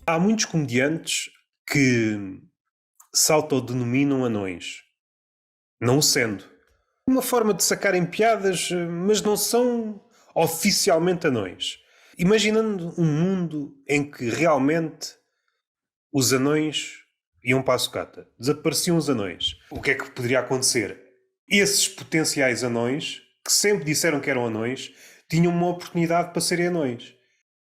Há muitos comediantes que se autodenominam anões, não o sendo. Uma forma de sacarem piadas, mas não são oficialmente anões. Imaginando um mundo em que realmente os anões iam para a sucata, desapareciam os anões. O que é que poderia acontecer? Esses potenciais anões, que sempre disseram que eram anões, tinham uma oportunidade para serem anões.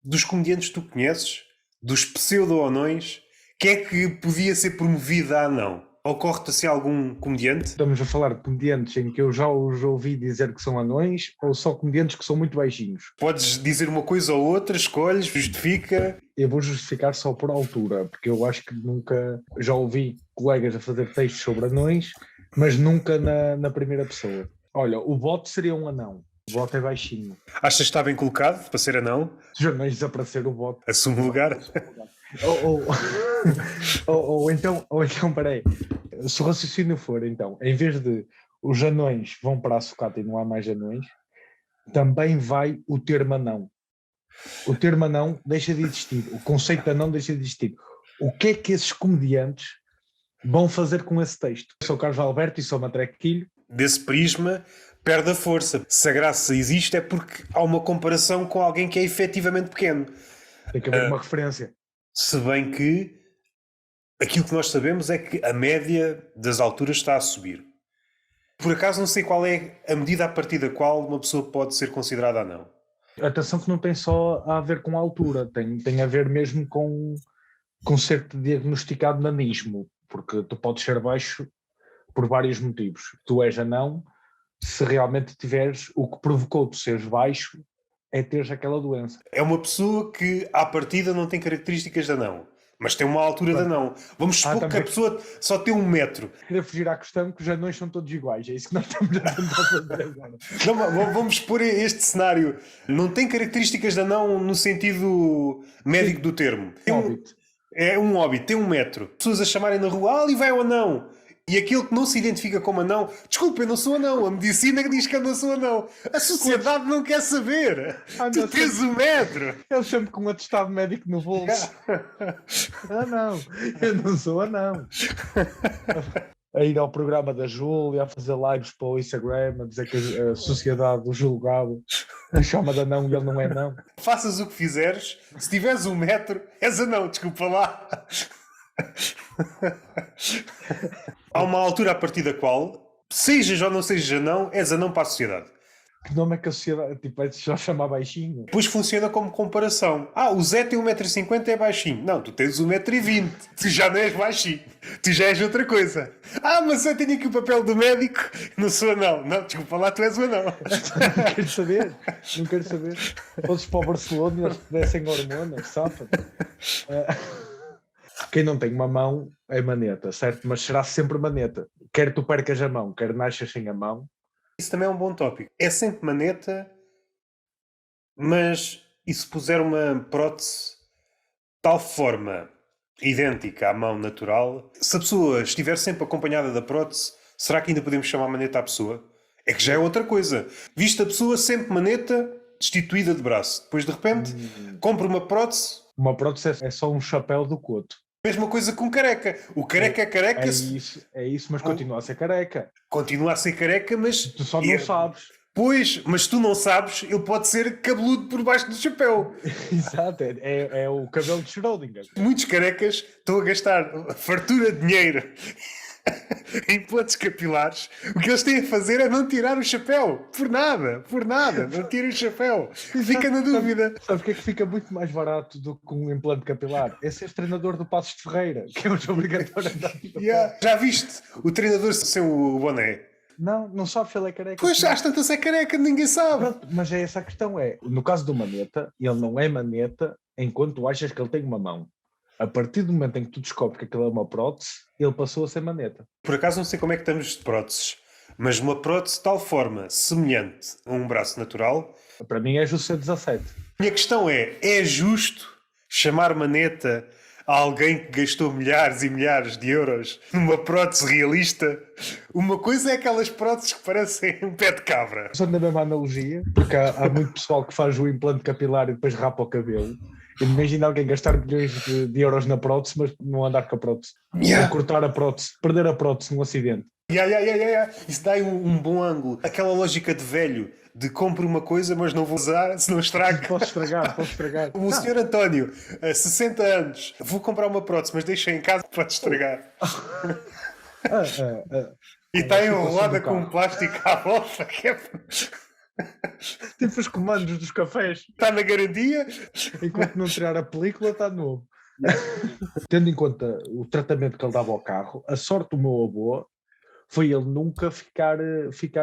Dos comediantes que tu conheces, dos pseudo-anões, que é que podia ser promovido a anão? Ocorre-te assim algum comediante? Estamos a falar de comediantes em que eu já os ouvi dizer que são anões ou só comediantes que são muito baixinhos? Podes dizer uma coisa ou outra, escolhes, justifica. Eu vou justificar só por altura, porque eu acho que nunca já ouvi colegas a fazer textos sobre anões, mas nunca na primeira pessoa. Olha, o Bote seria um anão. O Bote é baixinho. Achas que está bem colocado para ser anão? Se os anões desaparecer o Bote. Assume o lugar? Ou então, peraí. Se o raciocínio for, então, em vez de os anões vão para a sucata e não há mais anões, também vai o termo anão. O termo anão deixa de existir. O conceito de anão deixa de existir. O que é que esses comediantes vão fazer com esse texto? Eu sou o Carlos Alberto e sou matrequilho. Desse prisma, perde a força. Se a graça existe é porque há uma comparação com alguém que é efetivamente pequeno. Tem que haver uma referência. Se bem que aquilo que nós sabemos é que a média das alturas está a subir. Por acaso não sei qual é a medida a partir da qual uma pessoa pode ser considerada anão. Atenção que não tem só a ver com a altura, tem a ver mesmo com ser diagnosticado nanismo, porque tu podes ser baixo por vários motivos. Tu és anão se realmente tiveres o que provocou tu seres baixo é teres aquela doença. É uma pessoa que à partida não tem características de anão, mas tem uma altura de anão. Vamos supor que a pessoa só tem 1 metro. Queria fugir à questão que os anões são todos iguais, é isso que nós estamos a tentar fazer agora. Não, vamos pôr este cenário. Não tem características de anão no sentido médico do termo. É um hobbit, tem 1 metro. Pessoas a chamarem na rua, ali vai o anão. E aquele que não se identifica como anão, desculpa, eu não sou anão. A medicina diz que eu não sou anão. A sociedade não quer saber. Tu tens 1 metro. Eu sempre com um atestado médico no bolso. Não, eu não sou anão. A ir ao programa da Júlia, a fazer lives para o Instagram, a dizer que a sociedade, o julgado, a chama de anão e ele não é anão. Faças o que fizeres, se tiveres 1 metro, és anão, desculpa lá. Há uma altura a partir da qual, sejas ou não sejas anão, és anão para a sociedade. Que nome é que a sociedade, tipo, é só chamar baixinho? Depois funciona como comparação. O Zé tem 1,50 m, é baixinho. Não, tu tens 1,20 m. Tu já não és baixinho. Tu já és outra coisa. Mas eu tenho aqui o papel do médico. Não sou anão. Não, desculpa lá, tu és o anão. Não quero saber. Não quero saber. Fosses para o Barcelona e eles te dessem hormonas, safa. Quem não tem uma mão é maneta, certo? Mas será sempre maneta. Quer tu percas a mão, quer nasças sem a mão. Isso também é um bom tópico. É sempre maneta, mas e se puser uma prótese de tal forma idêntica à mão natural, se a pessoa estiver sempre acompanhada da prótese, será que ainda podemos chamar maneta à pessoa? É que já é outra coisa. Viste a pessoa sempre maneta, destituída de braço. Depois de repente, compra uma prótese. Uma prótese é só um chapéu do coto. Mesma coisa com careca. O careca é careca. É isso, mas continua a ser careca. Continua a ser careca, mas... Tu só não sabes. Pois, mas tu não sabes, ele pode ser cabeludo por baixo do chapéu. Exato, é o cabelo de Schrödinger. Muitos carecas estão a gastar fartura de dinheiro em implantes capilares. O que eles têm a fazer é não tirar o chapéu. Por nada. Não tirem o chapéu. Fica na dúvida. Sabe o que é que fica muito mais barato do que um implante capilar? É ser treinador do Passos de Ferreira, que é obrigatório a dar. Já viste o treinador sem o boné? Não sabes se ele é careca. Pois, às tantas é careca, ninguém sabe. Pronto, mas é essa a questão. No caso do maneta, ele não é maneta enquanto tu achas que ele tem uma mão. A partir do momento em que tu descobres que aquilo é uma prótese, ele passou a ser maneta. Por acaso não sei como é que estamos de próteses, mas uma prótese de tal forma semelhante a um braço natural... Para mim é justo ser 17. Minha questão é justo chamar maneta a alguém que gastou milhares e milhares de euros numa prótese realista? Uma coisa é aquelas próteses que parecem um pé de cabra. Só na mesma analogia, porque há muito pessoal que faz o implante capilar e depois rapa o cabelo. Imagina alguém gastar milhões de euros na prótese, mas não andar com a prótese. Yeah. Ou cortar a prótese, perder a prótese num acidente. Yeah. Isso dá aí um bom ângulo. Aquela lógica de velho, de compro uma coisa, mas não vou usar, se não estraga. Posso estragar. O senhor António, 60 anos, vou comprar uma prótese, mas deixa em casa, pode estragar. E está enrolada com um plástico à volta, que é... Tipo os comandos dos cafés. Está na garantia. Enquanto não tirar a película, está novo. Tendo em conta o tratamento que ele dava ao carro, a sorte do meu avô foi ele nunca ficar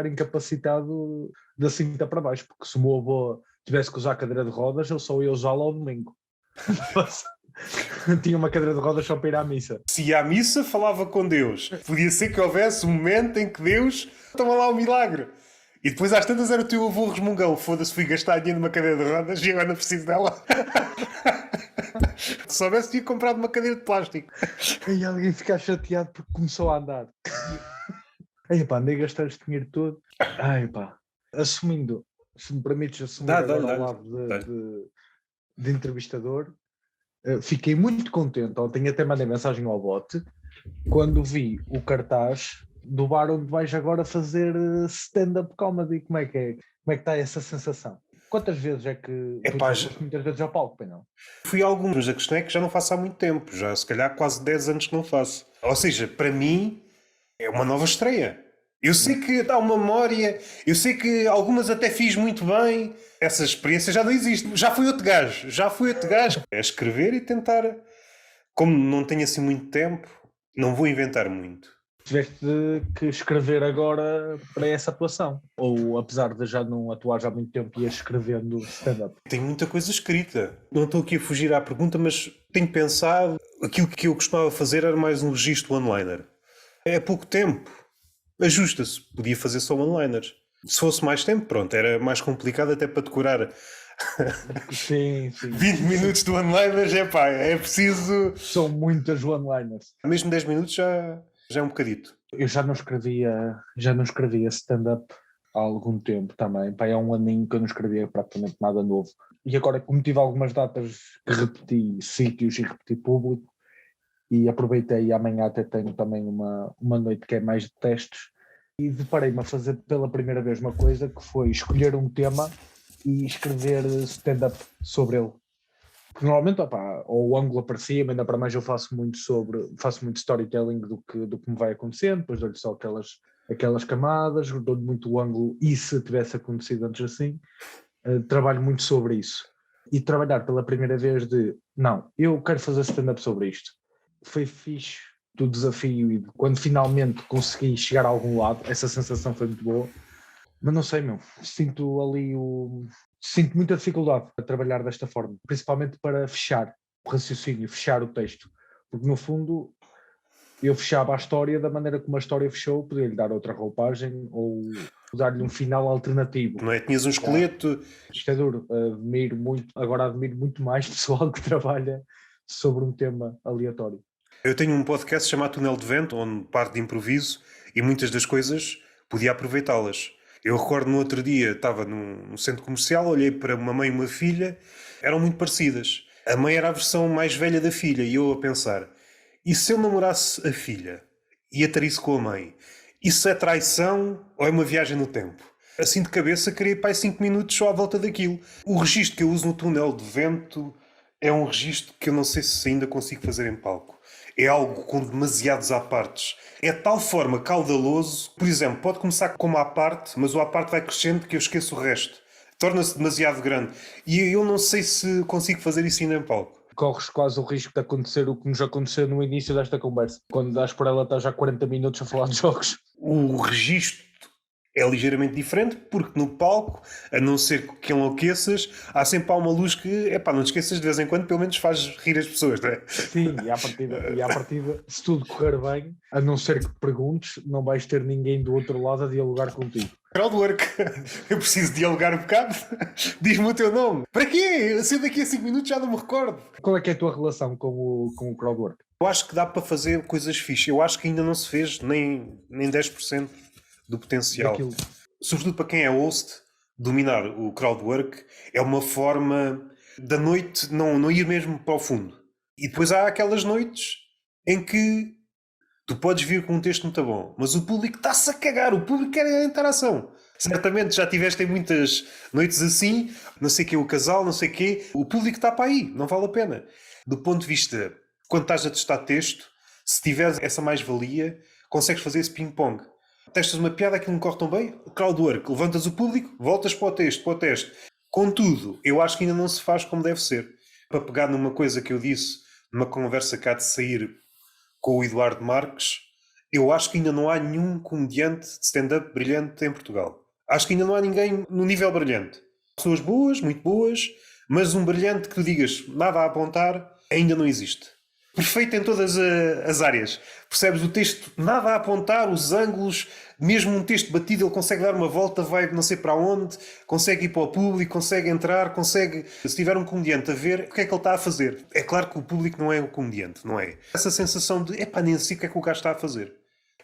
incapacitado da cinta para baixo, porque se o meu avô tivesse que usar a cadeira de rodas, ele só ia usá-la ao domingo. Tinha uma cadeira de rodas só para ir à missa. Se ia à missa, falava com Deus. Podia ser que houvesse um momento em que Deus toma lá o milagre. E depois às tantas era o teu avô resmungão. Foda-se, fui gastar dinheiro numa cadeira de rodas e agora não preciso dela. Se soubesse, tinha comprado uma cadeira de plástico. E alguém ficar chateado porque começou a andar. Ai pá, andei a gastar este dinheiro todo. Ai pá, assumindo, se me permites assumir agora ao lado de entrevistador, fiquei muito contente. Ontem até mandei mensagem ao bote quando vi o cartaz do bar onde vais agora fazer stand-up comedy. Como é que está essa sensação? Quantas vezes é que muitas vezes ao palco, não? Fui a alguns, mas a questão é que já não faço há muito tempo. Já se calhar quase 10 anos que não faço. Ou seja, para mim é uma nova estreia. Eu sei que dá uma memória, eu sei que algumas até fiz muito bem. Essa experiência já não existe. Já fui outro gajo. É escrever e tentar. Como não tenho assim muito tempo, não vou inventar muito. Tiveste que escrever agora para essa atuação? Ou apesar de já não atuar já há muito tempo, ias escrevendo stand-up? Tenho muita coisa escrita. Não estou aqui a fugir à pergunta, mas tenho pensado. Aquilo que eu costumava fazer era mais um registro one-liner. É pouco tempo. Ajusta-se. Podia fazer só one-liners. Se fosse mais tempo, pronto, era mais complicado até para decorar. Sim. 20 minutos de one-liners, é preciso... São muitas one-liners. Mesmo 10 minutos já é um bocadito. Eu já não escrevia stand-up há algum tempo também. Há um aninho que eu não escrevia praticamente nada novo. E agora, como tive algumas datas que repeti sítios e repeti público, e aproveitei, e amanhã até tenho também uma noite que é mais de testes, e deparei-me a fazer pela primeira vez uma coisa que foi escolher um tema e escrever stand-up sobre ele. Porque normalmente, ou o ângulo aparecia-me, ainda para mais eu faço muito storytelling do que me vai acontecendo, depois dou-lhe só aquelas camadas, dou-lhe muito o ângulo, e se tivesse acontecido antes assim, trabalho muito sobre isso. E trabalhar pela primeira vez não, eu quero fazer stand-up sobre isto. Foi fixe do desafio e quando finalmente consegui chegar a algum lado, essa sensação foi muito boa. Mas não sei, sinto muita dificuldade a trabalhar desta forma, principalmente para fechar o raciocínio, fechar o texto, porque no fundo eu fechava a história da maneira como a história fechou, podia-lhe dar outra roupagem ou dar-lhe um final alternativo. Não é? Tinhas um esqueleto. Isto é duro, admiro muito mais pessoal que trabalha sobre um tema aleatório. Eu tenho um podcast chamado Túnel de Vento, onde parte de improviso e muitas das coisas podia aproveitá-las. Eu recordo no outro dia, estava num centro comercial, olhei para uma mãe e uma filha, eram muito parecidas. A mãe era a versão mais velha da filha e eu a pensar, e se eu namorasse a filha e aterisse com a mãe? Isso é traição ou é uma viagem no tempo? Assim de cabeça, queria ir para aí 5 minutos só à volta daquilo. O registro que eu uso no Túnel de Vento é um registro que eu não sei se ainda consigo fazer em palco. É algo com demasiados à-partes. É de tal forma caudaloso, por exemplo, pode começar como à-parte, mas o à-parte vai crescendo que eu esqueço o resto. Torna-se demasiado grande. E eu não sei se consigo fazer isso ainda em palco. Corres quase o risco de acontecer o que nos aconteceu no início desta conversa. Quando dás por ela, estás já 40 minutos a falar de jogos. O registro é ligeiramente diferente, porque no palco, a não ser que enlouqueças, há sempre uma luz que, não te esqueças, de vez em quando, pelo menos faz rir as pessoas, não é? Sim, e à partida, se tudo correr bem, a não ser que perguntes, não vais ter ninguém do outro lado a dialogar contigo. Crowdwork, eu preciso dialogar um bocado, diz-me o teu nome. Para quê? Se eu daqui a 5 minutos já não me recordo. Qual é que é a tua relação com o crowdwork? Eu acho que dá para fazer coisas fixe. Eu acho que ainda não se fez nem 10% do potencial. Sobretudo para quem é host, dominar o crowdwork é uma forma da noite não ir mesmo para o fundo. E depois há aquelas noites em que tu podes vir com um texto muito bom, mas o público está-se a cagar, o público quer a interação. Certamente já tiveste em muitas noites assim, não sei o que, o casal, não sei o quê, o público está para aí, não vale a pena. Do ponto de vista, quando estás a testar texto, se tiveres essa mais-valia, consegues fazer esse ping-pong. Testas uma piada, aquilo não corre tão bem, crowdwork, levantas o público, voltas para o texto, para o teste. Contudo, eu acho que ainda não se faz como deve ser. Para pegar numa coisa que eu disse, numa conversa que há de sair com o Eduardo Marques, eu acho que ainda não há nenhum comediante de stand-up brilhante em Portugal. Acho que ainda não há ninguém no nível brilhante. Pessoas boas, muito boas, mas um brilhante que tu digas nada a apontar, ainda não existe. Perfeito em todas as áreas. Percebes? O texto, nada a apontar, os ângulos, mesmo um texto batido, ele consegue dar uma volta, vai não sei para onde, consegue ir para o público, consegue entrar, consegue... Se tiver um comediante a ver, o que é que ele está a fazer? É claro que o público não é o comediante, não é? Essa sensação de, epá, nem sei o que é que o gajo está a fazer.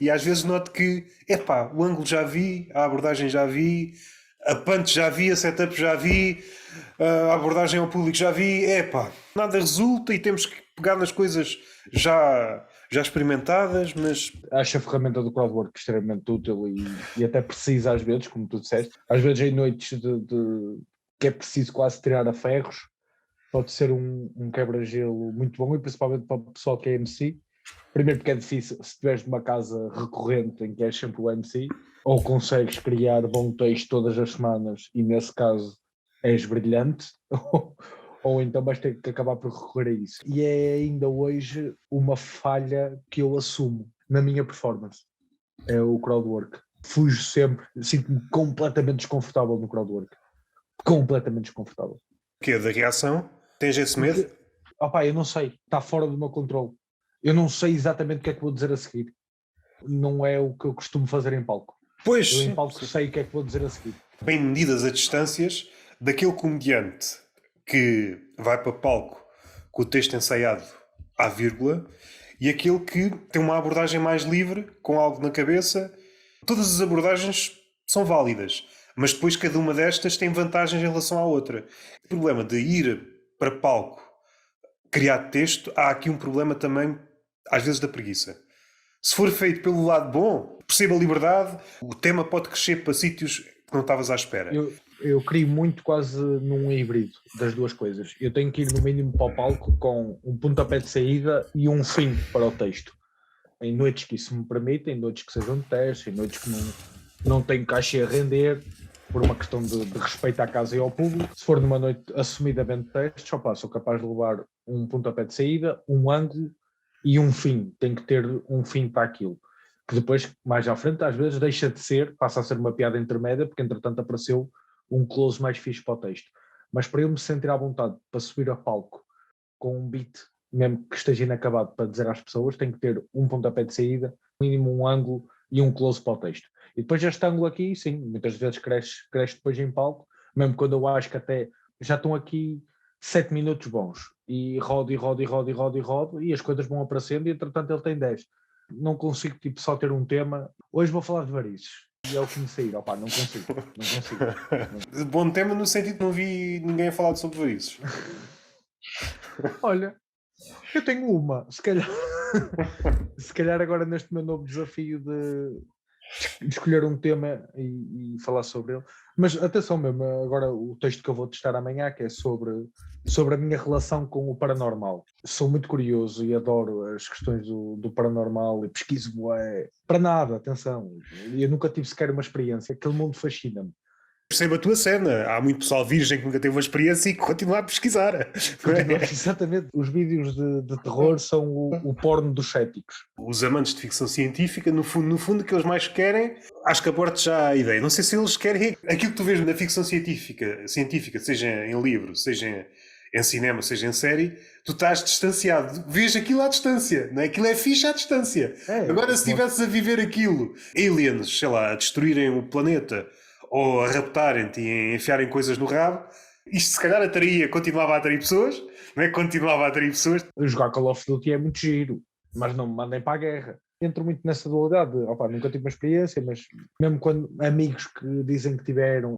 E às vezes noto que, epá, o ângulo já vi, a abordagem já vi, a punch já vi, a setup já vi, a abordagem ao público já vi, epá, nada resulta e temos que pegar nas coisas já experimentadas, mas... Acho a ferramenta do crowdwork extremamente útil e até precisa às vezes, como tu disseste. Às vezes em noites que é preciso quase tirar a ferros, pode ser um quebra-gelo muito bom e principalmente para o pessoal que é MC. Primeiro porque é difícil, se tiveres numa casa recorrente em que és sempre o MC, ou consegues criar bom texto todas as semanas e nesse caso és brilhante, ou então vais ter que acabar por recorrer a isso. E é ainda hoje uma falha que eu assumo na minha performance, é o crowdwork. Fujo sempre, sinto-me completamente desconfortável no crowdwork. Completamente desconfortável. O quê? Da reação? Tens esse medo? Porque, opá, eu não sei, está fora do meu controle. Eu não sei exatamente o que é que vou dizer a seguir. Não é o que eu costumo fazer em palco. Pois, Eu em palco sei o que é que vou dizer a seguir. bem medidas as distâncias daquele comediante que vai para palco com o texto ensaiado à vírgula e aquele que tem uma abordagem mais livre, com algo na cabeça. Todas as abordagens são válidas, mas depois cada uma destas tem vantagens em relação à outra. O problema de ir para palco criar texto, há aqui um problema também, às vezes, da preguiça. Se for feito pelo lado bom, perceba a liberdade, o tema pode crescer para sítios que não estavas à espera. Eu crio muito quase num híbrido das duas coisas. Eu tenho que ir no mínimo para o palco com um pontapé de saída e um fim para o texto. Em noites que isso me permite, em noites que sejam de teste, em noites que não tenho cachê a render, por uma questão de respeito à casa e ao público. Se for numa noite assumidamente de testes, sou capaz de levar um pontapé de saída, um ângulo e um fim. Tem que ter um fim para aquilo. Que depois, mais à frente, às vezes deixa de ser, passa a ser uma piada intermédia, porque entretanto apareceu um close mais fixe para o texto. Mas para eu me sentir à vontade para subir a palco com um beat, mesmo que esteja inacabado, para dizer às pessoas, tem que ter um pontapé de saída, mínimo um ângulo e um close para o texto. E depois este ângulo aqui, sim, muitas vezes cresce depois em palco, mesmo quando eu acho que até já estão aqui 7 minutos bons, e rodo, e as coisas vão aparecendo, e entretanto ele tem 10. Não consigo só ter um tema. Hoje vou falar de varizes. E é o que me sair. Opá, não consigo. Bom tema no sentido que não vi ninguém a falar sobre varizes. Olha, eu tenho uma. Se calhar agora neste meu novo desafio de escolher um tema e falar sobre ele. Mas atenção mesmo, agora o texto que eu vou testar amanhã, que é sobre a minha relação com o paranormal. Sou muito curioso e adoro as questões do paranormal e pesquiso para nada, atenção. Eu nunca tive sequer uma experiência, aquele mundo fascina-me. Perceba a tua cena. Há muito pessoal virgem que nunca teve uma experiência e que continua a pesquisar. Exatamente. Os vídeos de terror são o porno dos céticos. Os amantes de ficção científica, no fundo, o que eles mais querem, acho que aborto já a ideia. Não sei se eles querem aquilo que tu vês na ficção científica, seja em livro, seja em cinema, seja em série, tu estás distanciado. Vês aquilo à distância, não é? Aquilo é fixe à distância. Agora, se estivesses a viver aquilo, aliens, sei lá, a destruírem o planeta, ou a raptarem-te e a enfiarem coisas no rabo, isto se calhar continuava a atrair pessoas, não é? Continuava a atrair pessoas. Jogar Call of Duty é muito giro, mas não me mandem para a guerra. entro muito nessa dualidade. Opa, nunca tive uma experiência, mas mesmo quando amigos que dizem que tiveram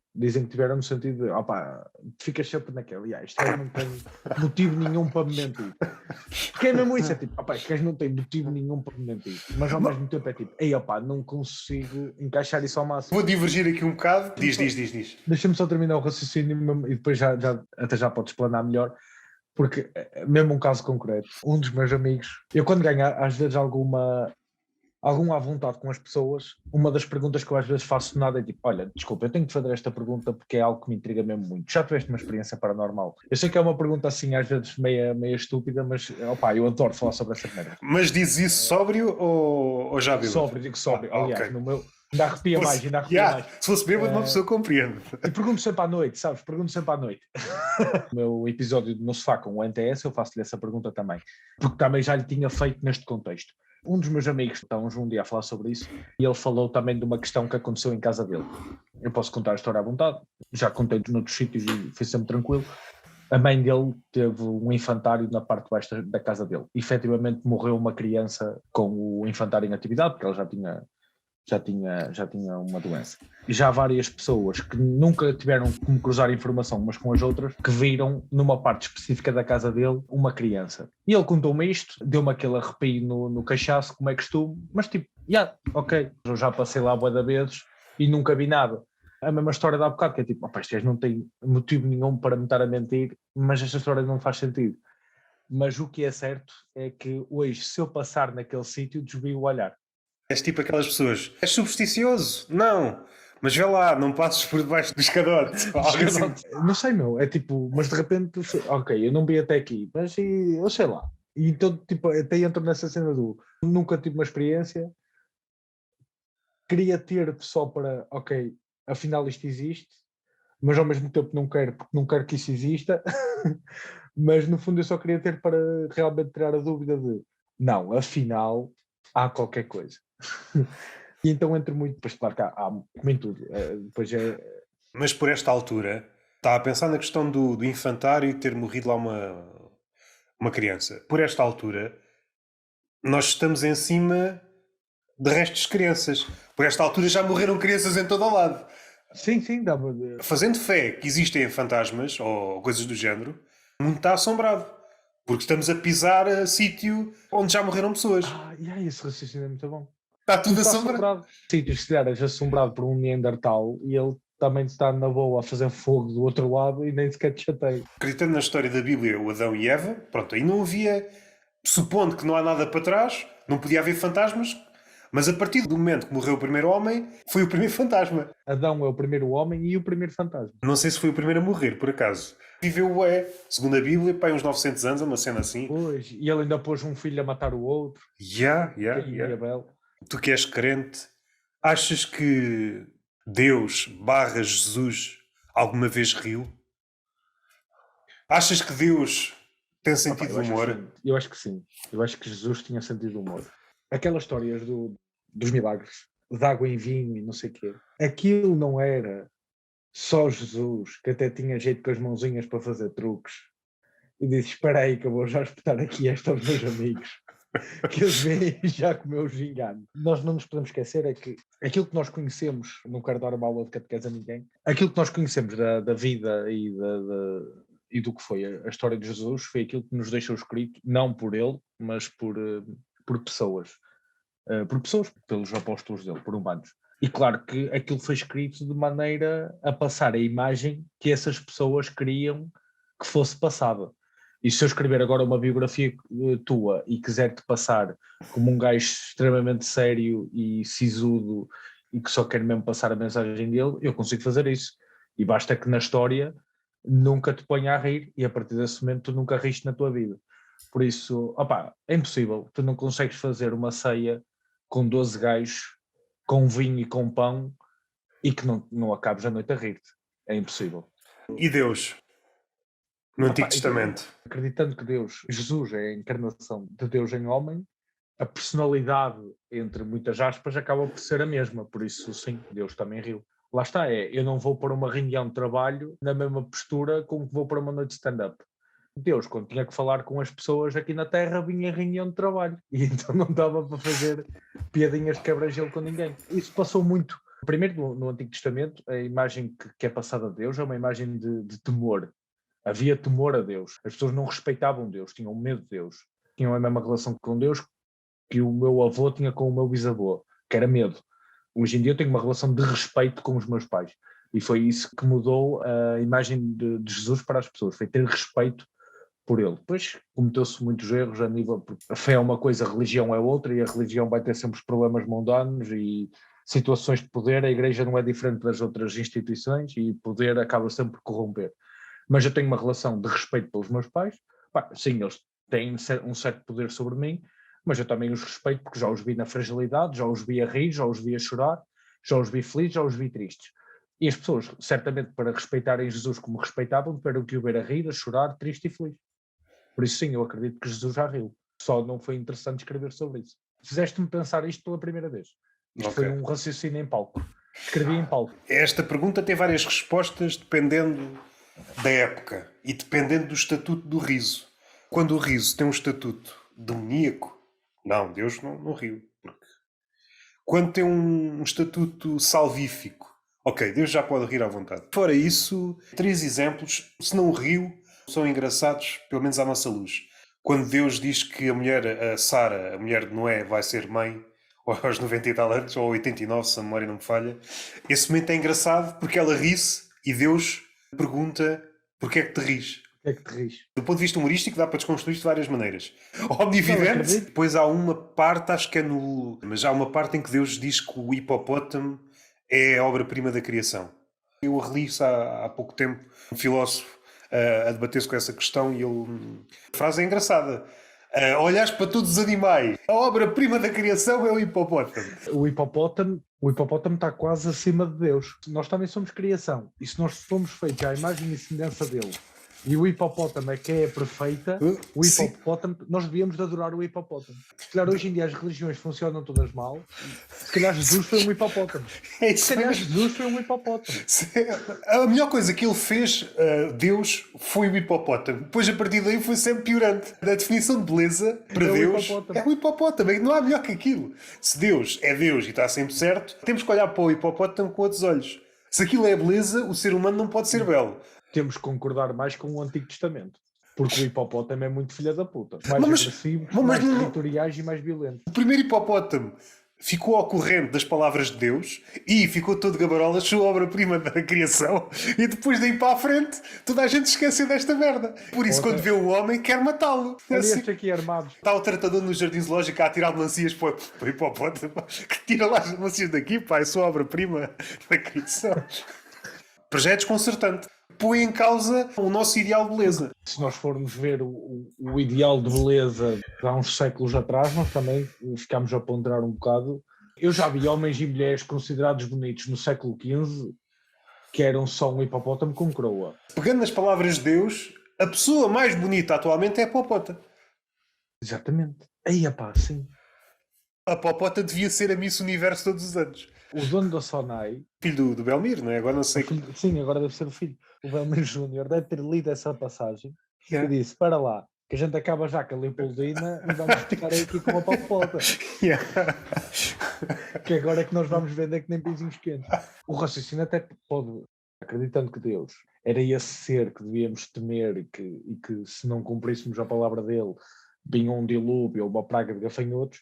no sentido de, opa, ficas sempre naquele, este gajo não tem motivo nenhum para me mentir. Porque é mesmo isso, é tipo, opa, este gajo não tem motivo nenhum para me mentir. Mas ao mesmo tempo é tipo, ei, opa, não consigo encaixar isso ao máximo. Vou divergir aqui um bocado. Diz. Deixa-me só terminar o raciocínio e depois até já podes explanar melhor. Porque, mesmo um caso concreto, um dos meus amigos, eu quando ganho às vezes algum à vontade com as pessoas, uma das perguntas que eu às vezes faço nada é tipo, olha, desculpa, eu tenho que fazer esta pergunta porque é algo que me intriga mesmo muito. Já tiveste uma experiência paranormal? Eu sei que é uma pergunta assim, às vezes meia estúpida, mas opa, eu adoro falar sobre essa merda. Mas dizes isso sóbrio ou já bêbado? Sóbrio, digo sóbrio. Aliás, okay. no meu... Ainda arrepia mais. Se fosse bêbado, uma pessoa compreende. E pergunto sempre à noite, sabes? Pergunto sempre à noite. No meu episódio no sofá com o NTS, eu faço-lhe essa pergunta também. Porque também já lhe tinha feito neste contexto. Um dos meus amigos, estávamos um dia a falar sobre isso, e ele falou também de uma questão que aconteceu em casa dele. Eu posso contar a história à vontade, já contei noutros sítios e foi sempre tranquilo. A mãe dele teve um infantário na parte de baixo da casa dele. Efetivamente morreu uma criança com o infantário em atividade, porque ela já tinha uma doença. E já há várias pessoas que nunca tiveram como cruzar informação umas com as outras, que viram numa parte específica da casa dele uma criança. E ele contou-me isto, deu-me aquele arrepio no cachaço, como é costume, mas tipo, ok, eu já passei lá bué de vezes e nunca vi nada. A mesma história de há bocado, que é tipo, este gajo não tem motivo nenhum para me estar a mentir, mas esta história não faz sentido. Mas o que é certo é que hoje, se eu passar naquele sítio, desvio o olhar. És tipo aquelas pessoas, és supersticioso? Não, mas vê lá, não passes por debaixo do escadote. Assim. Não sei, meu, é tipo, mas de repente, ok, eu não vi até aqui, mas eu sei lá. E então, tipo, até entro nessa cena do nunca tive uma experiência, queria ter só para, ok, afinal isto existe, mas ao mesmo tempo não quero, porque não quero que isso exista, mas no fundo eu só queria ter para realmente tirar a dúvida de, não, afinal há qualquer coisa. E então entro muito, depois claro que há como em tudo, depois é... Mas por esta altura, está a pensar na questão do infantário e ter morrido lá uma criança. Por esta altura, nós estamos em cima de restos de crianças. Por esta altura já morreram crianças em todo o lado. Sim, dá. Fazendo fé que existem fantasmas ou coisas do género, o mundo está assombrado. Porque estamos a pisar a sítio onde já morreram pessoas. Esse raciocínio é muito bom. Está tudo assombrado. Sítios, se calhar, és assombrado por um Neandertal e ele também está na boa a fazer fogo do outro lado e nem sequer te chateia. Acreditando na história da Bíblia, o Adão e Eva, pronto, aí não havia, supondo que não há nada para trás, não podia haver fantasmas, mas a partir do momento que morreu o primeiro homem, foi o primeiro fantasma. Adão é o primeiro homem e o primeiro fantasma. Não sei se foi o primeiro a morrer, por acaso. Viveu, segundo a Bíblia, pai, uns 900 anos, uma cena assim. Pois, e ele ainda pôs um filho a matar o outro. Yeah. Tu que és crente, achas que Deus / Jesus alguma vez riu? Achas que Deus tem sentido de humor? Eu acho que sim. Eu acho que Jesus tinha sentido de humor. Aquelas histórias dos milagres, de água em vinho e não sei o quê. Aquilo não era só Jesus, que até tinha jeito com as mãozinhas para fazer truques. E disse, espera aí que eu vou já espetar aqui esta aos meus amigos. Que eles veem já como eu os engano. Nós não nos podemos esquecer é que aquilo que nós conhecemos, não quero dar uma aula de catequese a ninguém, aquilo que nós conhecemos da vida e do que foi a história de Jesus foi aquilo que nos deixou escrito, não por ele, mas por pessoas. Por pessoas, pelos apóstolos dele, por humanos. E claro que aquilo foi escrito de maneira a passar a imagem que essas pessoas queriam que fosse passada. E se eu escrever agora uma biografia tua e quiser-te passar como um gajo extremamente sério e sisudo e que só quer mesmo passar a mensagem dele, eu consigo fazer isso. E basta que na história nunca te ponha a rir e a partir desse momento tu nunca riste na tua vida. Por isso, é impossível. Tu não consegues fazer uma ceia com 12 gajos, com vinho e com pão e que não acabes a noite a rir-te. É impossível. E Deus? No Antigo Testamento. Acreditando que Jesus é a encarnação de Deus em homem, a personalidade, entre muitas aspas, acaba por ser a mesma. Por isso, sim, Deus também riu. Lá está, eu não vou para uma reunião de trabalho na mesma postura com que vou para uma noite de stand-up. Deus, quando tinha que falar com as pessoas aqui na Terra, vinha em reunião de trabalho. E então não dava para fazer piadinhas de quebra-gelo com ninguém. Isso passou muito. Primeiro, no Antigo Testamento, a imagem que é passada a Deus é uma imagem de temor. Havia temor a Deus. As pessoas não respeitavam Deus, tinham medo de Deus. Tinham a mesma relação com Deus que o meu avô tinha com o meu bisavô, que era medo. Hoje em dia eu tenho uma relação de respeito com os meus pais. E foi isso que mudou a imagem de Jesus para as pessoas. Foi ter respeito por ele. Depois cometeu-se muitos erros a nível... A fé é uma coisa, a religião é outra, e a religião vai ter sempre os problemas mundanos e situações de poder. A igreja não é diferente das outras instituições e poder acaba sempre por corromper. Mas eu tenho uma relação de respeito pelos meus pais. Sim, eles têm um certo poder sobre mim, mas eu também os respeito porque já os vi na fragilidade, já os vi a rir, já os vi a chorar, já os vi felizes, já os vi tristes. E as pessoas, certamente, para respeitarem Jesus como respeitavam, tiveram que o ver a rir, a chorar, triste e feliz. Por isso, sim, eu acredito que Jesus já riu. Só não foi interessante escrever sobre isso. Fizeste-me pensar isto pela primeira vez. Isto foi um raciocínio em palco. Escrevi em palco. Esta pergunta tem várias respostas dependendo da época e dependendo do estatuto do riso. Quando o riso tem um estatuto demoníaco, não, Deus não riu. Quando tem um estatuto salvífico, ok, Deus já pode rir à vontade. Fora isso, 3 exemplos, se não riu, são engraçados, pelo menos à nossa luz. Quando Deus diz que a Sara, a mulher de Noé, vai ser mãe aos 90 e tal anos, ou 89, se a memória não me falha, esse momento é engraçado porque ela ri-se e Deus pergunta porquê é que te ris. É que te rires. Do ponto de vista humorístico, dá para desconstruir isto de várias maneiras. Obviamente, depois há uma parte, acho que é no... Mas há uma parte em que Deus diz que o hipopótamo é a obra-prima da criação. Eu reli isso há pouco tempo, um filósofo a debater-se com essa questão e ele... A frase é engraçada. Olhares para todos os animais, a obra-prima da criação é o hipopótamo. O hipopótamo está quase acima de Deus. Nós também somos criação. E se nós somos feitos à imagem e semelhança dele, e o hipopótamo é que é perfeita, o hipopótamo, nós devíamos de adorar o hipopótamo. Se calhar hoje em dia as religiões funcionam todas mal, se calhar Jesus foi um hipopótamo. Se calhar Jesus foi um hipopótamo. A melhor coisa que ele fez, Deus, foi o hipopótamo. Depois a partir daí foi sempre piorando. A definição de beleza para Deus é o hipopótamo. Não há melhor que aquilo. Se Deus é Deus e está sempre certo, temos que olhar para o hipopótamo com outros olhos. Se aquilo é beleza, o ser humano não pode ser belo. Temos que concordar mais com o Antigo Testamento. Porque o hipopótamo é muito filha da puta. Mais agressivo, mais territoriais e mais violento. O primeiro hipopótamo ficou ao corrente das palavras de Deus e ficou todo gabarola, sua obra-prima da criação. E depois daí para a frente, toda a gente esqueceu desta merda. Por isso, quando vê o homem, quer matá-lo. Olha este aqui armados. Está o tratador no Jardim Zoológico a atirar melancias para o hipopótamo. Que tira lá as melancias daqui, pá, é sua obra-prima da criação. Para já é desconcertante. Põe em causa o nosso ideal de beleza. Se nós formos ver o ideal de beleza de há uns séculos atrás, nós também ficámos a ponderar um bocado. Eu já vi homens e mulheres considerados bonitos no século XV que eram só um hipopótamo com coroa. Pegando nas palavras de Deus, a pessoa mais bonita atualmente é a Popota. Exatamente. Aí, pá, sim. A Popota devia ser a Miss Universo todos os anos. O dono da Sonai... Filho do Belmir, não é? Agora não sei... Sim, agora deve ser o filho. O Belmir Júnior deve ter lido essa passagem e disse, para lá, que a gente acaba já com a Leopoldina e vamos ficar aqui com a Popota. Que agora é que nós vamos vender que nem pisinhos quentes. O raciocínio até pode, acreditando que Deus era esse ser que devíamos temer e que se não cumpríssemos a palavra dele vinha um dilúvio ou uma praga de gafanhotos,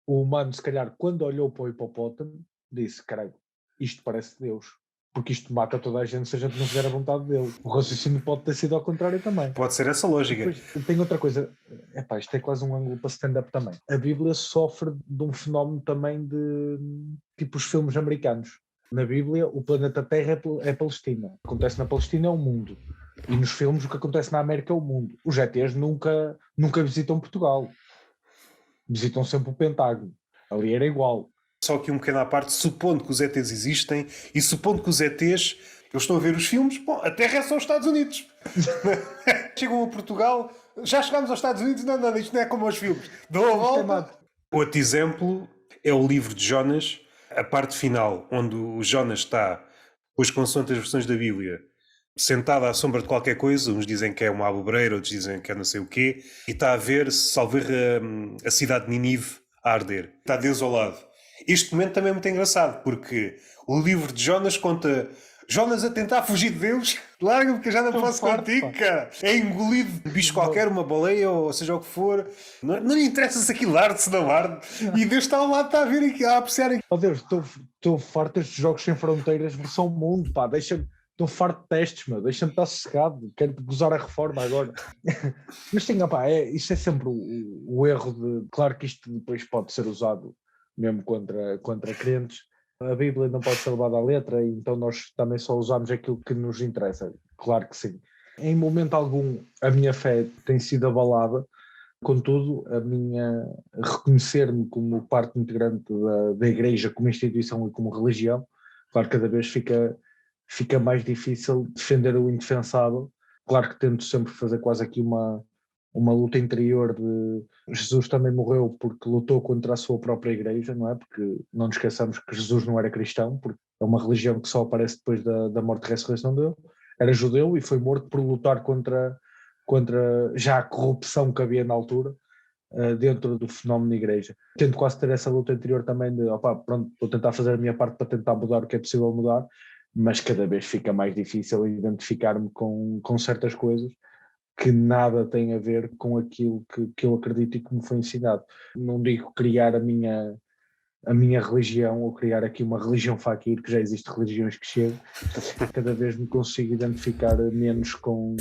o humano, se calhar, quando olhou para o hipopótamo, disse, caralho, isto parece Deus. Porque isto mata toda a gente se a gente não fizer a vontade dele. O raciocínio pode ter sido ao contrário também. Pode ser essa lógica. Depois, tem outra coisa. Epá, isto é quase um ângulo para stand-up também. A Bíblia sofre de um fenómeno também de tipo os filmes americanos. Na Bíblia, o planeta Terra é Palestina. O que acontece na Palestina é o mundo. E nos filmes, o que acontece na América é o mundo. Os ETs nunca visitam Portugal. Visitam sempre o Pentágono. Ali era igual. Só que um pequeno à parte, supondo que os ETs existem e supondo que os ETs, eles estão a ver os filmes, bom, a Terra é só os Estados Unidos. Chegam a Portugal, já chegámos aos Estados Unidos, não, isto não é como aos filmes. Dou a volta. Outro exemplo é o livro de Jonas, a parte final, onde o Jonas está, pois consoante as versões da Bíblia, sentada à sombra de qualquer coisa, uns dizem que é uma abobreira, outros dizem que é não sei o quê, e está a ver, salvo erro, a cidade de Nínive a arder. Está desolado. Este momento também é muito engraçado, porque o livro de Jonas conta Jonas a tentar fugir de Deus, larga-me que eu já não Estou posso farto, contigo, pá. cara. É engolido de um bicho qualquer, uma baleia, ou seja o que for. Não lhe interessa se aquilo arde, se não arde. E Deus está lá, está a ver aqui, a apreciar aqui. Oh Deus, estou farto destes jogos sem fronteiras versão mundo, pá, deixa-me, estou farto de testes, meu, deixa-me estar sossegado, quero gozar a reforma agora. Mas sim, opá, isso é sempre o erro de, claro que isto depois pode ser usado mesmo contra crentes, a Bíblia não pode ser levada à letra, e então nós também só usamos aquilo que nos interessa, claro que sim. Em momento algum a minha fé tem sido abalada. Contudo, reconhecer-me como parte integrante da Igreja, como instituição e como religião, claro, cada vez fica mais difícil defender o indefensável. Claro que tento sempre fazer quase aqui uma luta interior de Jesus também morreu porque lutou contra a sua própria Igreja, não é? Porque não nos esqueçamos que Jesus não era cristão, porque é uma religião que só aparece depois da morte e ressurreição dele. Era judeu e foi morto por lutar contra já a corrupção que havia na altura dentro do fenómeno da igreja. Tento quase ter essa luta interior também de, opá, pronto, vou tentar fazer a minha parte para tentar mudar o que é possível mudar, mas cada vez fica mais difícil identificar-me com certas coisas que nada tem a ver com aquilo que eu acredito e que me foi ensinado. Não digo criar a minha religião ou criar aqui uma religião faquir, que já existem religiões que chegam, cada vez me consigo identificar menos com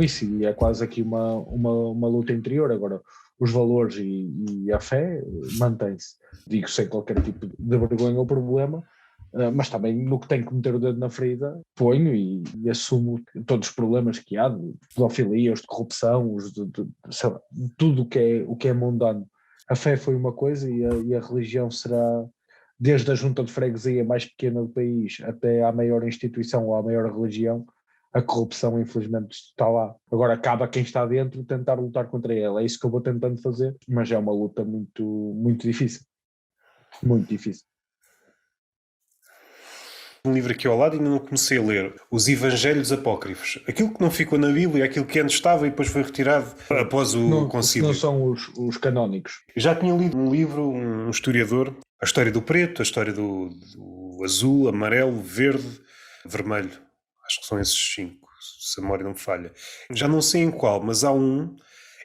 isso e é quase aqui uma luta interior. Agora, os valores e a fé mantém-se, digo sem qualquer tipo de vergonha ou problema, mas também no que tenho que meter o dedo na ferida, ponho e assumo todos os problemas que há, de pedofilia, os de corrupção, sei lá, tudo o que é mundano. A fé foi uma coisa e a religião será, desde a junta de freguesia mais pequena do país até à maior instituição ou à maior religião, a corrupção infelizmente está lá. Agora cabe a quem está dentro tentar lutar contra ela. É isso que eu vou tentando fazer, mas é uma luta muito, muito difícil. Muito difícil. Um livro aqui ao lado e ainda não comecei a ler. Os Evangelhos Apócrifos. Aquilo que não ficou na Bíblia, aquilo que antes estava e depois foi retirado após o concílio. Não são os canónicos. Eu já tinha lido um livro, um historiador, a história do preto, a história do azul, amarelo, verde, vermelho. Acho que são esses 5, se a memória não me falha. Já não sei em qual, mas há um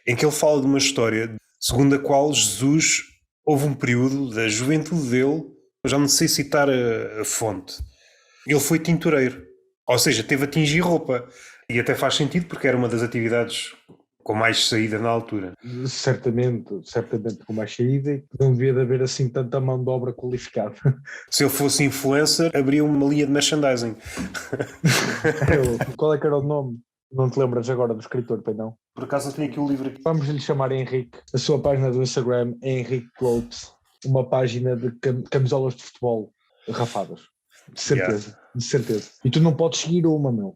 em que ele fala de uma história segundo a qual Jesus, houve um período da juventude dele, eu já não sei citar a fonte, ele foi tintureiro, ou seja, teve a tingir roupa, e até faz sentido porque era uma das atividades com mais saída na altura. Certamente com mais saída, e não devia de haver assim tanta mão de obra qualificada. Se ele fosse influencer, abria uma linha de merchandising. Qual é que era o nome? Não te lembras agora do escritor, pai não? Por acaso eu tenho aqui o livro aqui. Vamos lhe chamar Henrique. A sua página do Instagram é Henrique Clothes, uma página de camisolas de futebol rafadas. De certeza, de certeza. E tu não podes seguir uma, meu.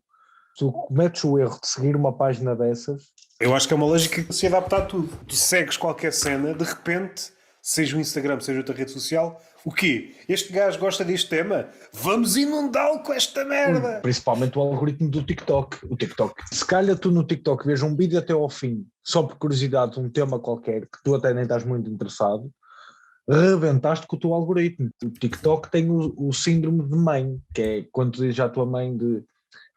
Tu cometes o erro de seguir uma página dessas. Eu acho que é uma lógica que se adapta a tudo. Tu segues qualquer cena, de repente, seja o Instagram, seja outra rede social, o quê? Este gajo gosta deste tema? Vamos inundá-lo com esta merda! Principalmente o algoritmo do TikTok. O TikTok. Se calhar tu no TikTok veja um vídeo até ao fim, só por curiosidade de um tema qualquer, que tu até nem estás muito interessado, rebentaste com o teu algoritmo. O TikTok tem o síndrome de mãe, que é quando tu dizes à tua mãe de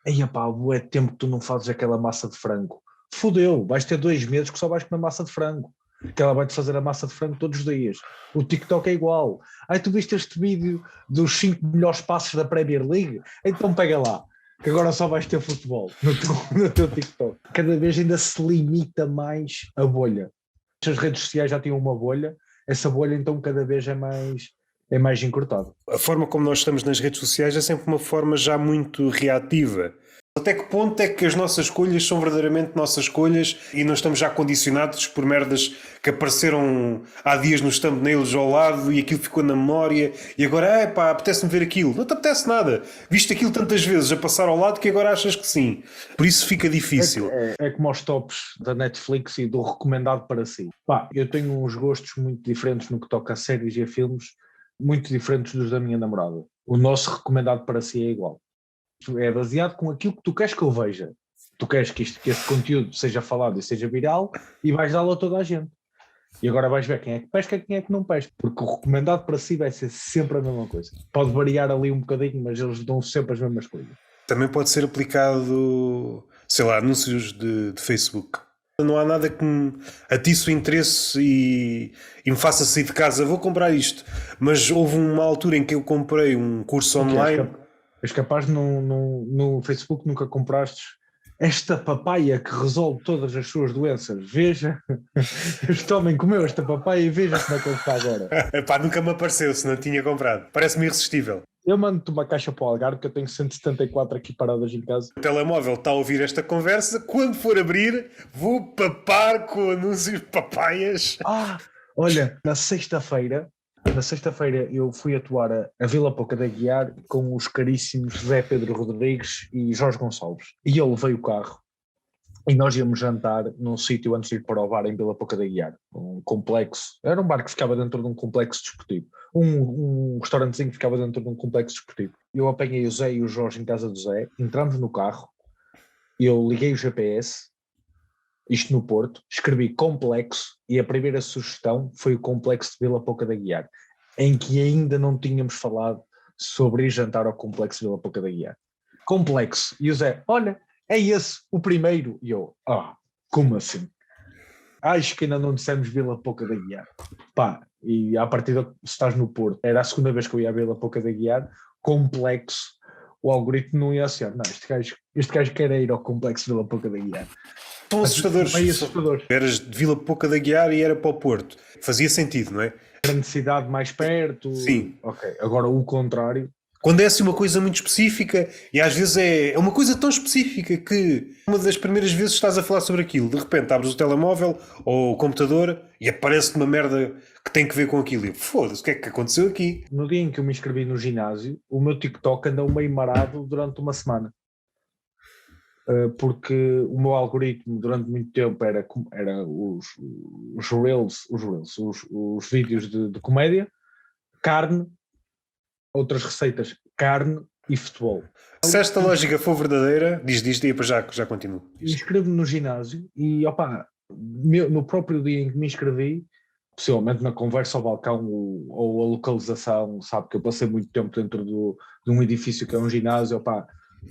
ei pá, é tempo que tu não fazes aquela massa de frango. Fodeu, vais ter 2 meses que só vais comer massa de frango. Que ela vai-te fazer a massa de frango todos os dias. O TikTok é igual. Ai, tu viste este vídeo dos 5 melhores passos da Premier League? Então pega lá, que agora só vais ter futebol no teu TikTok. Cada vez ainda se limita mais a bolha. As redes sociais já tinham uma bolha, essa bolha então cada vez é mais encurtada. A forma como nós estamos nas redes sociais é sempre uma forma já muito reativa. Até que ponto é que as nossas escolhas são verdadeiramente nossas escolhas e não estamos já condicionados por merdas que apareceram há dias nos thumbnails ao lado e aquilo ficou na memória e agora, pá, apetece-me ver aquilo. Não te apetece nada. Viste aquilo tantas vezes a passar ao lado que agora achas que sim. Por isso fica difícil. É como os tops da Netflix e do recomendado para si. Pá, eu tenho uns gostos muito diferentes no que toca a séries e a filmes, muito diferentes dos da minha namorada. O nosso recomendado para si é igual. é baseado com aquilo que tu queres que eu veja. Tu queres que esse conteúdo seja falado e seja viral e vais dá-lo a toda a gente. E agora vais ver quem é que pesca e quem é que não pesca, porque o recomendado para si vai ser sempre a mesma coisa. Pode variar ali um bocadinho, mas eles dão sempre as mesmas coisas. Também pode ser aplicado, sei lá, anúncios de Facebook. Não há nada que me atice o interesse e me faça sair de casa, vou comprar isto. Mas houve uma altura em que eu comprei um curso online. És capaz no Facebook nunca compraste esta papaya que resolve todas as suas doenças. Veja, este homem comeu esta papaya e veja como é que ele está agora. Epá, nunca me apareceu se não tinha comprado. Parece-me irresistível. Eu mando-te uma caixa para o Algarve, que eu tenho 174 aqui paradas em casa. O telemóvel está a ouvir esta conversa. Quando for abrir, vou papar com anúncios de papaias. Olha, na sexta-feira eu fui atuar a Vila Pouca da Guiar com os caríssimos José Pedro Rodrigues e Jorge Gonçalves. E eu levei o carro e nós íamos jantar num sítio antes de ir para o bar em Vila Pouca da Guiar. Um complexo, era um bar que ficava dentro de um complexo desportivo. Um restaurantezinho que ficava dentro de um complexo desportivo. Eu apanhei o Zé e o Jorge em casa do Zé, entramos no carro, eu liguei o GPS, isto no Porto, escrevi complexo e a primeira sugestão foi o complexo de Vila Pouca da Guiar, em que ainda não tínhamos falado sobre ir jantar ao complexo de Vila Pouca da Guiar. Complexo. E o Zé, olha, é esse, o primeiro. E eu, como assim? Acho que ainda não dissemos Vila Pouca da Guiar. Pá, e à partida, se estás no Porto, era a segunda vez que eu ia a Vila Pouca da Guiar, complexo, o algoritmo não ia assim, não, este gajo quer ir ao complexo de Vila Pouca da Guiar. São assustadores. Meio assustadores. Eras de Vila Pouca da Guiar e era para o Porto. Fazia sentido, não é? Era necessidade mais perto. Sim. Ok, agora o contrário. Quando é assim uma coisa muito específica, e às vezes é uma coisa tão específica que uma das primeiras vezes estás a falar sobre aquilo, de repente abres o telemóvel ou o computador e aparece-te uma merda que tem que ver com aquilo. E foda-se, o que é que aconteceu aqui? No dia em que eu me inscrevi no ginásio, o meu TikTok andou meio marado durante uma semana. Porque o meu algoritmo durante muito tempo era os reels, os vídeos de comédia, carne, outras receitas, carne e futebol. Se esta lógica for verdadeira, diz e depois já continuo. Inscrevo-me no ginásio e no próprio dia em que me inscrevi, possivelmente na conversa ao balcão ou a localização, sabe que eu passei muito tempo dentro de um edifício que é um ginásio,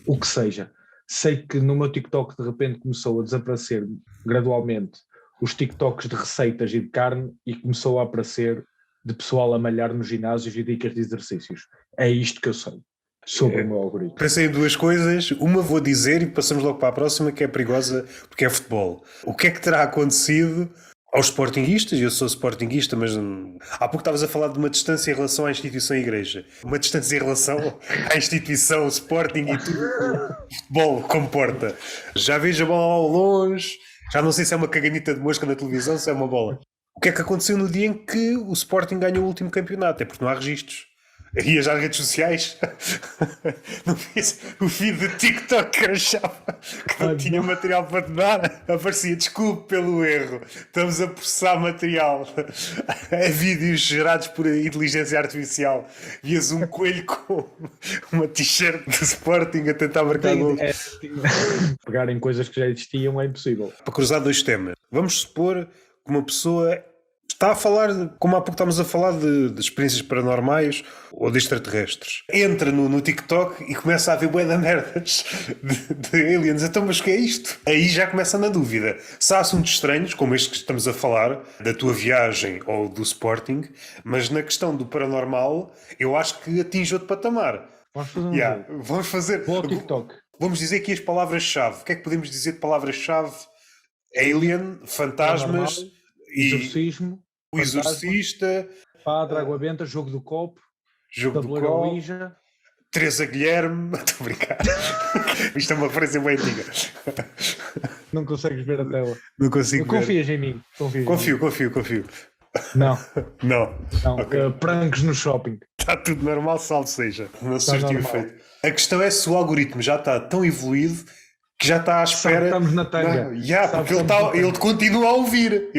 o que seja. Sei que no meu TikTok de repente começou a desaparecer gradualmente os TikToks de receitas e de carne e começou a aparecer de pessoal a malhar nos ginásios e dicas de exercícios. É isto que eu sei sobre o meu algoritmo. Pensei em duas coisas. Uma vou dizer e passamos logo para a próxima, que é perigosa porque é futebol. O que é que terá acontecido aos sportinguistas? Eu sou sportinguista, mas há pouco estavas a falar de uma distância em relação à instituição igreja. Uma distância em relação à instituição Sporting e tudo que o futebol comporta. Já vejo a bola ao longe, já não sei se é uma caganita de mosca na televisão, se é uma bola. O que é que aconteceu no dia em que o Sporting ganhou o último campeonato? É porque não há registros. Ia já às redes sociais, não fiz o feed de TikTok que achava que não tinha material para te dar, aparecia, desculpe pelo erro, estamos a processar material, é vídeos gerados por inteligência artificial, vias um coelho com uma t-shirt de Sporting a tentar marcar gol. Pegarem coisas que já existiam é impossível. Para cruzar dois temas, vamos supor que uma pessoa está a falar, como há pouco estávamos a falar de experiências paranormais ou de extraterrestres. Entra no TikTok e começa a ver bué de merdas de aliens. Então, mas o que é isto? Aí já começa na dúvida. Se há assuntos estranhos, como este que estamos a falar, da tua viagem ou do Sporting, mas na questão do paranormal, eu acho que atinge outro patamar. Vamos fazer Vamos fazer. TikTok. Vamos dizer aqui as palavras-chave. O que é que podemos dizer de palavras-chave? Alien, fantasmas... Exorcismo, o exorcista, padre, água benta, jogo do copo, jogo do copo, Ouija, Teresa Guilherme. Estou a brincar. Isto é uma frase bem antiga. Não consegues ver a tela. Não consigo ver. Confias em mim. Confio. Não. Okay. Prancos no shopping. Está tudo normal, salvo seja. Não surtiu efeito. A questão é se o algoritmo já está tão evoluído que já está à espera. Estamos na tanga. Porque ele continua a ouvir.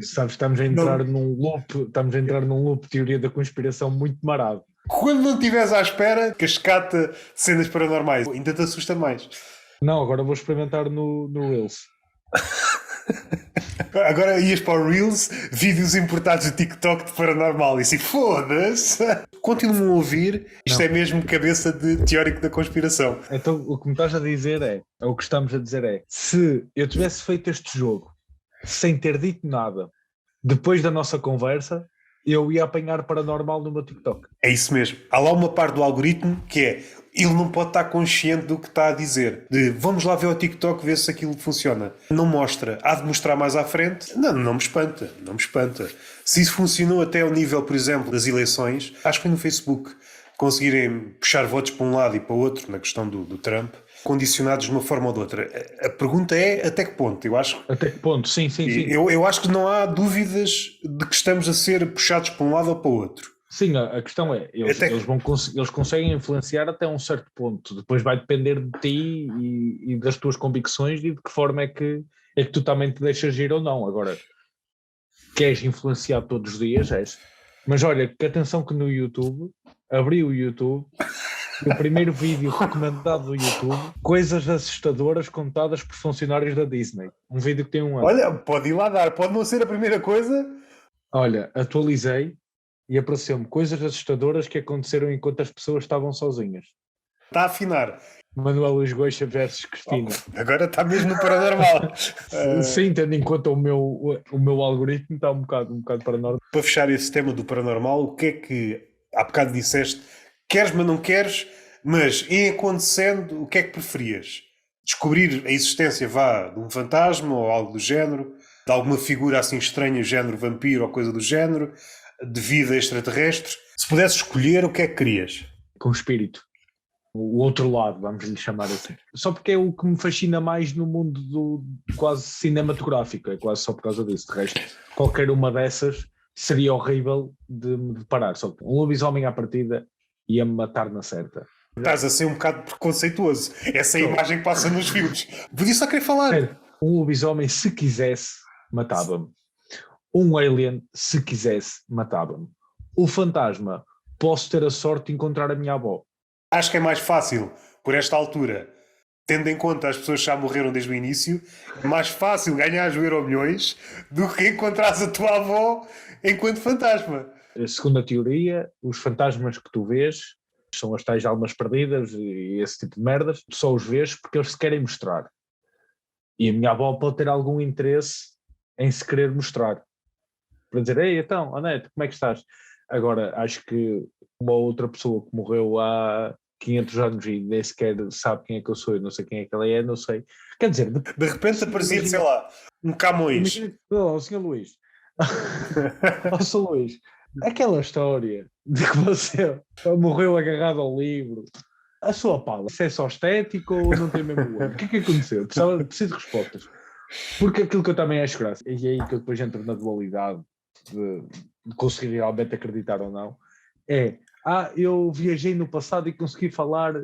Sabes, estamos a entrar num loop de teoria da conspiração muito marado. Quando não estiveres à espera, cascata de cenas paranormais, ainda te assusta mais. Não, agora vou experimentar no Reels. Agora ias para o Reels, vídeos importados do TikTok de paranormal e assim, foda-se. Continuam a ouvir, isto Não. é mesmo cabeça de teórico da conspiração. Então o que me estás a dizer o que estamos a dizer é, se eu tivesse feito este jogo sem ter dito nada, depois da nossa conversa, eu ia apanhar paranormal no meu TikTok. É isso mesmo. Há lá uma parte do algoritmo que é, ele não pode estar consciente do que está a dizer. De vamos lá ver o TikTok, ver se aquilo funciona. Não mostra. Há de mostrar mais à frente. Não me espanta. Não me espanta. Se isso funcionou até ao nível, por exemplo, das eleições, acho que foi no Facebook, conseguirem puxar votos para um lado e para o outro, na questão do Trump, condicionados de uma forma ou de outra. A pergunta é até que ponto? Eu acho Até que ponto? Sim. eu acho que não há dúvidas de que estamos a ser puxados para um lado ou para o outro. Sim, a questão é, eles conseguem influenciar até um certo ponto, depois vai depender de ti e das tuas convicções e de que forma é que tu também te deixas ir ou não. Agora, queres influenciar todos os dias, és. Mas olha, que atenção que no YouTube, abri o YouTube, e o primeiro vídeo recomendado do YouTube, coisas assustadoras contadas por funcionários da Disney. Um vídeo que tem um ano. Olha, pode ir lá dar, pode não ser a primeira coisa. Olha, atualizei e apareceu-me coisas assustadoras que aconteceram enquanto as pessoas estavam sozinhas. Está a afinar. Manuel Luís Goixa versus Cristina. Agora está mesmo no paranormal. Sim, tendo em conta o meu algoritmo está um bocado paranormal. Para fechar esse tema do paranormal, o que é que há bocado disseste? Queres, mas não queres, mas em acontecendo, o que é que preferias? Descobrir a existência, vá, de um fantasma ou algo do género, de alguma figura assim estranha, género vampiro ou coisa do género, de vida extraterrestre. Se pudesses escolher, o que é que querias? Com o espírito. O outro lado, vamos lhe chamar assim. Só porque é o que me fascina mais no mundo do quase cinematográfico, é quase só por causa disso. De resto, qualquer uma dessas seria horrível de me deparar. Só que um lobisomem à partida ia-me matar na certa. Estás a ser um bocado preconceituoso. Essa é a imagem que passa nos filmes. Podia só querer falar. Um lobisomem, se quisesse, matava-me. Um alien, se quisesse, matava-me. O fantasma, posso ter a sorte de encontrar a minha avó. Acho que é mais fácil, por esta altura, tendo em conta as pessoas que já morreram desde o início, é mais fácil ganhar os Euromilhões do que encontrares a tua avó enquanto fantasma. Segundo a teoria, os fantasmas que tu vês são as tais almas perdidas e esse tipo de merdas. Tu só os vês porque eles se querem mostrar. E a minha avó pode ter algum interesse em se querer mostrar. Para dizer, ei, então, Anete, como é que estás? Agora, acho que uma outra pessoa que morreu há 500 anos e nem sequer sabe quem é que eu sou, eu não sei quem é que ela é, não sei. Quer dizer... De repente aparecia, sei lá, um Camões. Oh, Sr. Luís. Oh, Sr. Luís. Aquela história de que você morreu agarrado ao livro, a sua pala, isso é só estético ou não tem mesmo olho? O que é que aconteceu? Preciso de respostas. Porque aquilo que eu também acho graça, e é aí que eu depois entro na dualidade de conseguir realmente acreditar ou não, é, eu viajei no passado e consegui falar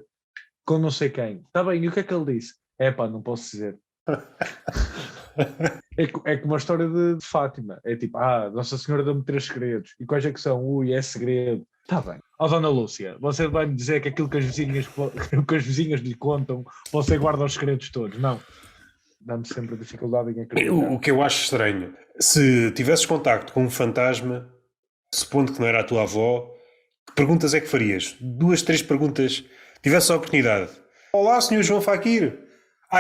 com não sei quem. Está bem, e o que é que ele disse? Não posso dizer. É como a história de Fátima. É tipo, Nossa Senhora deu-me 3 segredos. E quais é que são? Ui, é segredo. Está bem. Dona Lúcia, você vai-me dizer que aquilo que as vizinhas lhe contam, você guarda os segredos todos. Não. Dá-me sempre dificuldade em acreditar. O que eu acho estranho, se tivesses contacto com um fantasma, supondo que não era a tua avó, que perguntas é que farias? 2, 3 perguntas. Tivesse a oportunidade. Olá, Sr. João Faquir.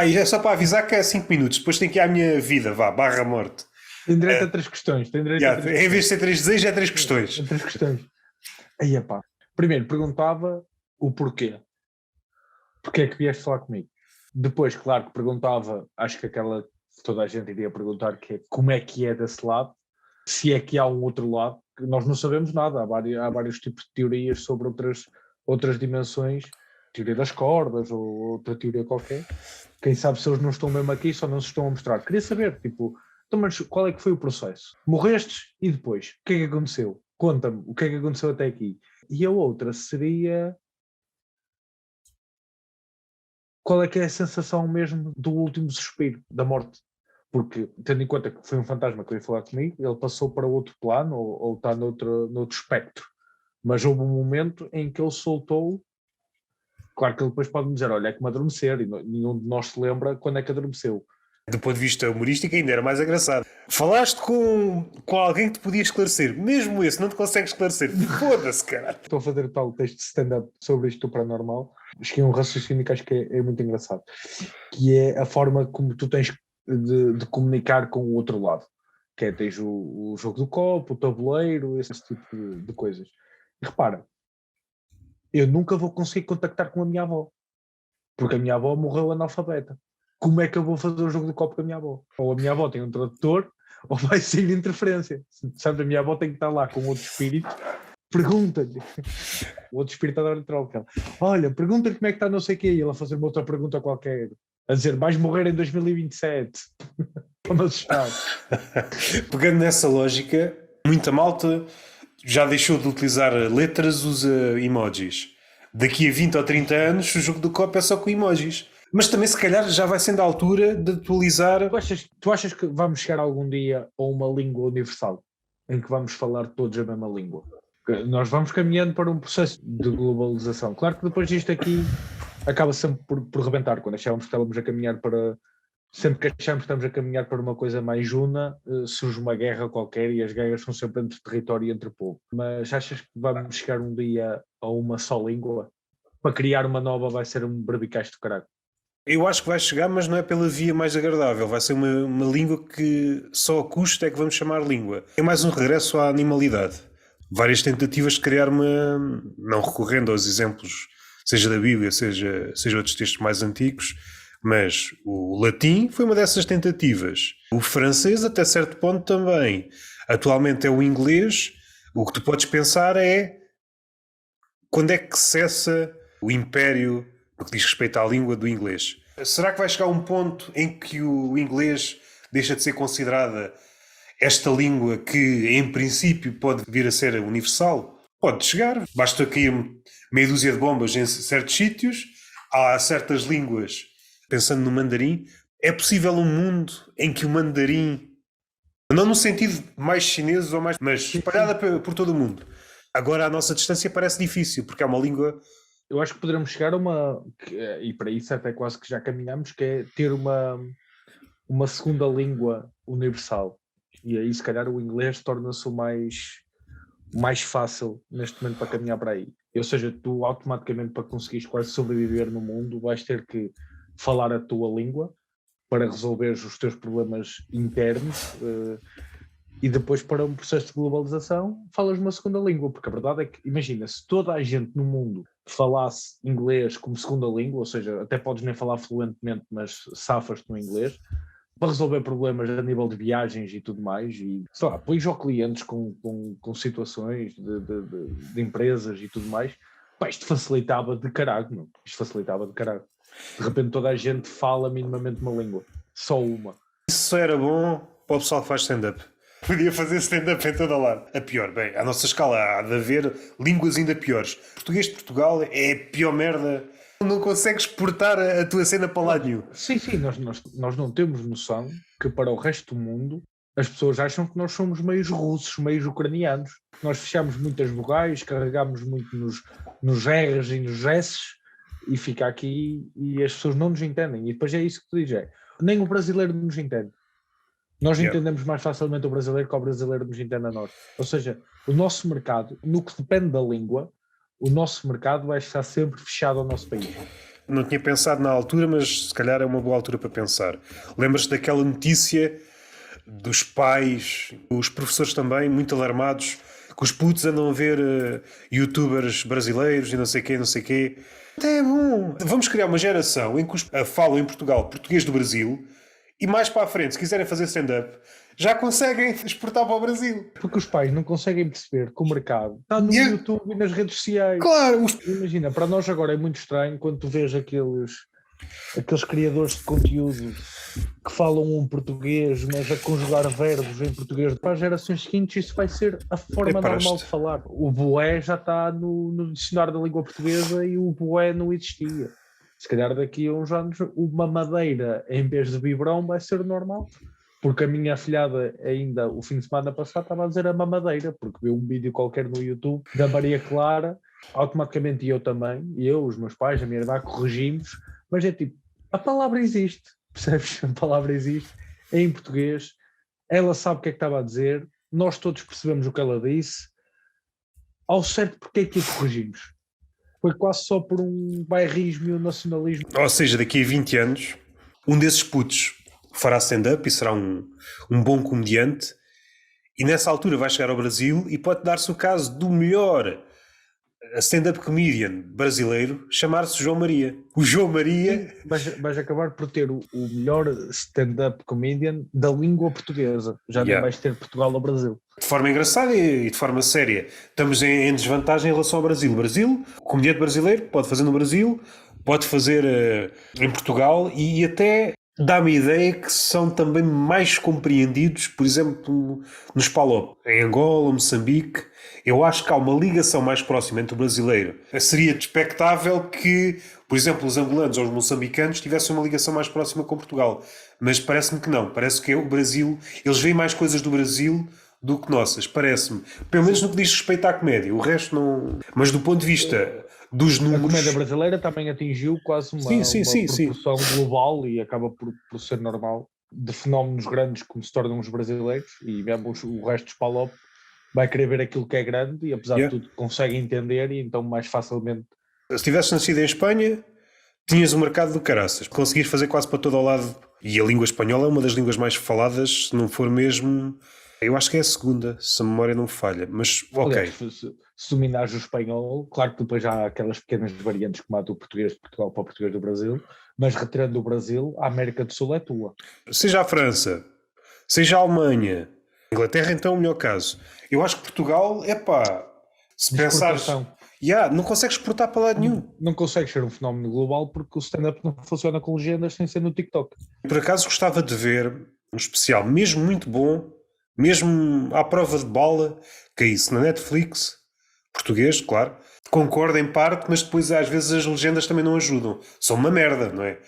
E é só para avisar que é 5 minutos. Depois tem que ir à minha vida, barra morte. Tem direito a 3 questões. Em vez de ser 3 desejos, é 3 questões. 3 questões. Primeiro, perguntava o porquê. Porquê é que vieste falar comigo? Depois, claro que perguntava, acho que toda a gente iria perguntar que é, como é que é desse lado, se é que há um outro lado, que nós não sabemos nada, há vários tipos de teorias sobre outras dimensões, teoria das cordas ou outra teoria qualquer. Quem sabe se eles não estão mesmo aqui, só não se estão a mostrar. Queria saber, então, mas qual é que foi o processo? Morrestes e depois? O que é que aconteceu? Conta-me, o que é que aconteceu até aqui? E a outra seria... Qual é que é a sensação mesmo do último suspiro, da morte? Porque, tendo em conta que foi um fantasma que veio falar comigo, ele passou para outro plano ou está noutro espectro. Mas houve um momento em que ele soltou. Claro que ele depois pode me dizer, olha, é que me adormecer, e nenhum de nós se lembra quando é que adormeceu. Do ponto de vista humorístico ainda era mais engraçado. Falaste com alguém que te podia esclarecer. Mesmo esse não te consegue esclarecer. Foda-se, cara. Estou a fazer tal texto de stand-up sobre isto do paranormal. Cheguei a um raciocínio que acho que é muito engraçado. Que é a forma como tu tens de comunicar com o outro lado. Que é, tens o jogo do copo, o tabuleiro, esse tipo de coisas. E repara, eu nunca vou conseguir contactar com a minha avó. Porque a minha avó morreu analfabeta. Como é que eu vou fazer o jogo do copo com a minha avó? Ou a minha avó tem um tradutor, ou vai sair interferência. Sabe, a minha avó tem que estar lá com outro espírito. Pergunta-lhe. O outro espírito está a dar troca. Olha, pergunta-lhe como é que está não sei o quê. E ela fazer uma outra pergunta qualquer. A dizer, vais morrer em 2027. Para não assustar. Pegando nessa lógica, muita malta já deixou de utilizar letras, usa emojis. Daqui a 20 ou 30 anos, o jogo do copo é só com emojis. Mas também, se calhar, já vai sendo a altura de atualizar. Tu achas que vamos chegar algum dia a uma língua universal em que vamos falar todos a mesma língua? Nós vamos caminhando para um processo de globalização. Claro que depois disto aqui acaba sempre por rebentar. Quando achávamos que estávamos a caminhar para... Sempre que achamos que estamos a caminhar para uma coisa mais una, surge uma guerra qualquer e as guerras são sempre entre território e entre povo. Mas achas que vamos chegar um dia a uma só língua? Para criar uma nova vai ser um barbicaz do caralho. Eu acho que vai chegar, mas não é pela via mais agradável. Vai ser uma língua que só a custo é que vamos chamar língua. É mais um regresso à animalidade. Várias tentativas de criar uma... Não recorrendo aos exemplos, seja da Bíblia, seja outros textos mais antigos, mas o latim foi uma dessas tentativas. O francês, até certo ponto, também. Atualmente é o inglês. O que tu podes pensar é quando é que cessa o império no que diz respeito à língua do inglês. Será que vai chegar um ponto em que o inglês deixa de ser considerada esta língua que, em princípio, pode vir a ser universal? Pode chegar. Basta cair meia dúzia de bombas em certos sítios. Há certas línguas, pensando no mandarim, é possível um mundo em que o mandarim, não no sentido mais chinês ou mais, mas espalhada por todo o mundo. Agora, a nossa distância parece difícil, porque é uma língua... Eu acho que poderemos chegar a uma, e para isso até quase que já caminhamos, que é ter uma segunda língua universal. E aí, se calhar, o inglês torna-se o mais fácil neste momento para caminhar para aí. Ou seja, tu automaticamente, para conseguires quase sobreviver no mundo, vais ter que falar a tua língua para resolveres os teus problemas internos. E depois, para um processo de globalização, falas uma segunda língua, porque a verdade é que, imagina, se toda a gente no mundo falasse inglês como segunda língua, ou seja, até podes nem falar fluentemente, mas safas-te no inglês, para resolver problemas a nível de viagens e tudo mais, e, sei lá, pões ao clientes com situações de empresas e tudo mais, pá, isto facilitava de caralho, não? Isto facilitava de caralho. De repente toda a gente fala minimamente uma língua, só uma. Isso era bom para o pessoal que faz stand-up. Podia fazer stand-up em todo lado. A pior, bem, à nossa escala há de haver línguas ainda piores. Português de Portugal é a pior merda. Não consegues exportar a tua cena para lá nenhum. Sim, nós não temos noção que para o resto do mundo as pessoas acham que nós somos meios russos, meios ucranianos. Nós fechamos muitas vogais, carregamos muito nos R's e nos S's e fica aqui e as pessoas não nos entendem. E depois é isso que tu dizes, nem o brasileiro nos entende. Nós entendemos mais facilmente o brasileiro que o brasileiro nos entende a nós. Ou seja, o nosso mercado, no que depende da língua, o nosso mercado vai estar sempre fechado ao nosso país. Não tinha pensado na altura, mas se calhar é uma boa altura para pensar. Lembras-te daquela notícia dos pais, os professores também, muito alarmados, que os putos andam a ver youtubers brasileiros e não sei quê. Até é bom. Vamos criar uma geração em que os falam em Portugal português do Brasil e mais para a frente, se quiserem fazer stand-up, já conseguem exportar para o Brasil. Porque os pais não conseguem perceber que o mercado está no YouTube e nas redes sociais. Claro! Imagina, para nós agora é muito estranho quando tu vês aqueles criadores de conteúdo que falam um português, mas a conjugar verbos em português. Para as gerações seguintes isso vai ser a forma normal de falar. O boé já está no dicionário da língua portuguesa e o boé não existia. Se calhar daqui a uns anos uma madeira em vez de biberão vai ser normal. Porque a minha afilhada ainda, o fim de semana passado, estava a dizer a mamadeira, porque viu um vídeo qualquer no YouTube da Maria Clara, automaticamente eu também, os meus pais, a minha irmã, corrigimos, mas é tipo, a palavra existe, percebes? A palavra existe, é em português, ela sabe o que é que estava a dizer, nós todos percebemos o que ela disse, ao certo porque é que a corrigimos? Foi quase só por um bairrismo e um nacionalismo. Ou seja, daqui a 20 anos, um desses putos fará stand-up e será um bom comediante, e nessa altura vai chegar ao Brasil e pode dar-se o caso do melhor stand-up comedian brasileiro chamar-se João Maria. O João Maria... Vais acabar por ter o melhor stand-up comedian da língua portuguesa. Já nem vais ter Portugal ou Brasil. De forma engraçada e de forma séria. Estamos em desvantagem em relação ao Brasil. O Brasil, o comediante brasileiro pode fazer no Brasil, pode fazer em Portugal e até dá-me a ideia que são também mais compreendidos, por exemplo, nos PALOP, em Angola, Moçambique. Eu acho que há uma ligação mais próxima entre o brasileiro. Seria expectável que, por exemplo, os angolanos ou os moçambicanos tivessem uma ligação mais próxima com Portugal. Mas parece-me que não. Parece que o Brasil, eles veem mais coisas do Brasil do que nossas, parece-me. Pelo menos no que diz respeito à comédia. O resto não... Mas do ponto de vista dos números... A comédia brasileira também atingiu quase uma proporção global e acaba por ser normal, de fenómenos grandes como se tornam os brasileiros, e vemos o resto dos PALOP vai querer ver aquilo que é grande e apesar de tudo consegue entender e então mais facilmente... Se tivesse nascido em Espanha, tinhas o mercado do caraças. Conseguias fazer quase para todo o lado. E a língua espanhola é uma das línguas mais faladas, se não for mesmo... Eu acho que é a segunda, se a memória não falha, mas ok. Aliás, se dominares o espanhol, claro que depois já há aquelas pequenas variantes que matam o português de Portugal para o português do Brasil, mas retirando o Brasil, a América do Sul é tua. Seja a França, seja a Alemanha, a Inglaterra então é o melhor caso. Eu acho que Portugal, se pensares... não consegues exportar para lado nenhum. Não consegues ser um fenómeno global porque o stand-up não funciona com legendas sem ser no TikTok. Por acaso gostava de ver um especial mesmo muito bom, mesmo à prova de bala, que é isso, na Netflix, português, claro, concordo em parte, mas depois às vezes as legendas também não ajudam. São uma merda, não é?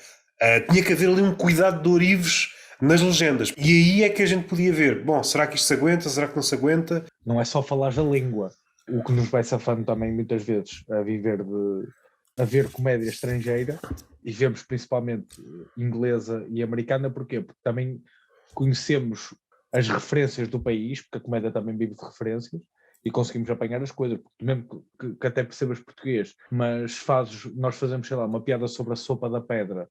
Tinha que haver ali um cuidado de ourives nas legendas. E aí é que a gente podia ver, bom, será que isto se aguenta, será que não se aguenta? Não é só falar a língua, o que nos vai safando também muitas vezes a ver comédia estrangeira, e vemos principalmente inglesa e americana, porquê? Porque também conhecemos as referências do país, porque a comédia também vive de referências, e conseguimos apanhar as coisas, porque mesmo que até percebas português, mas nós fazemos, sei lá, uma piada sobre a sopa da pedra,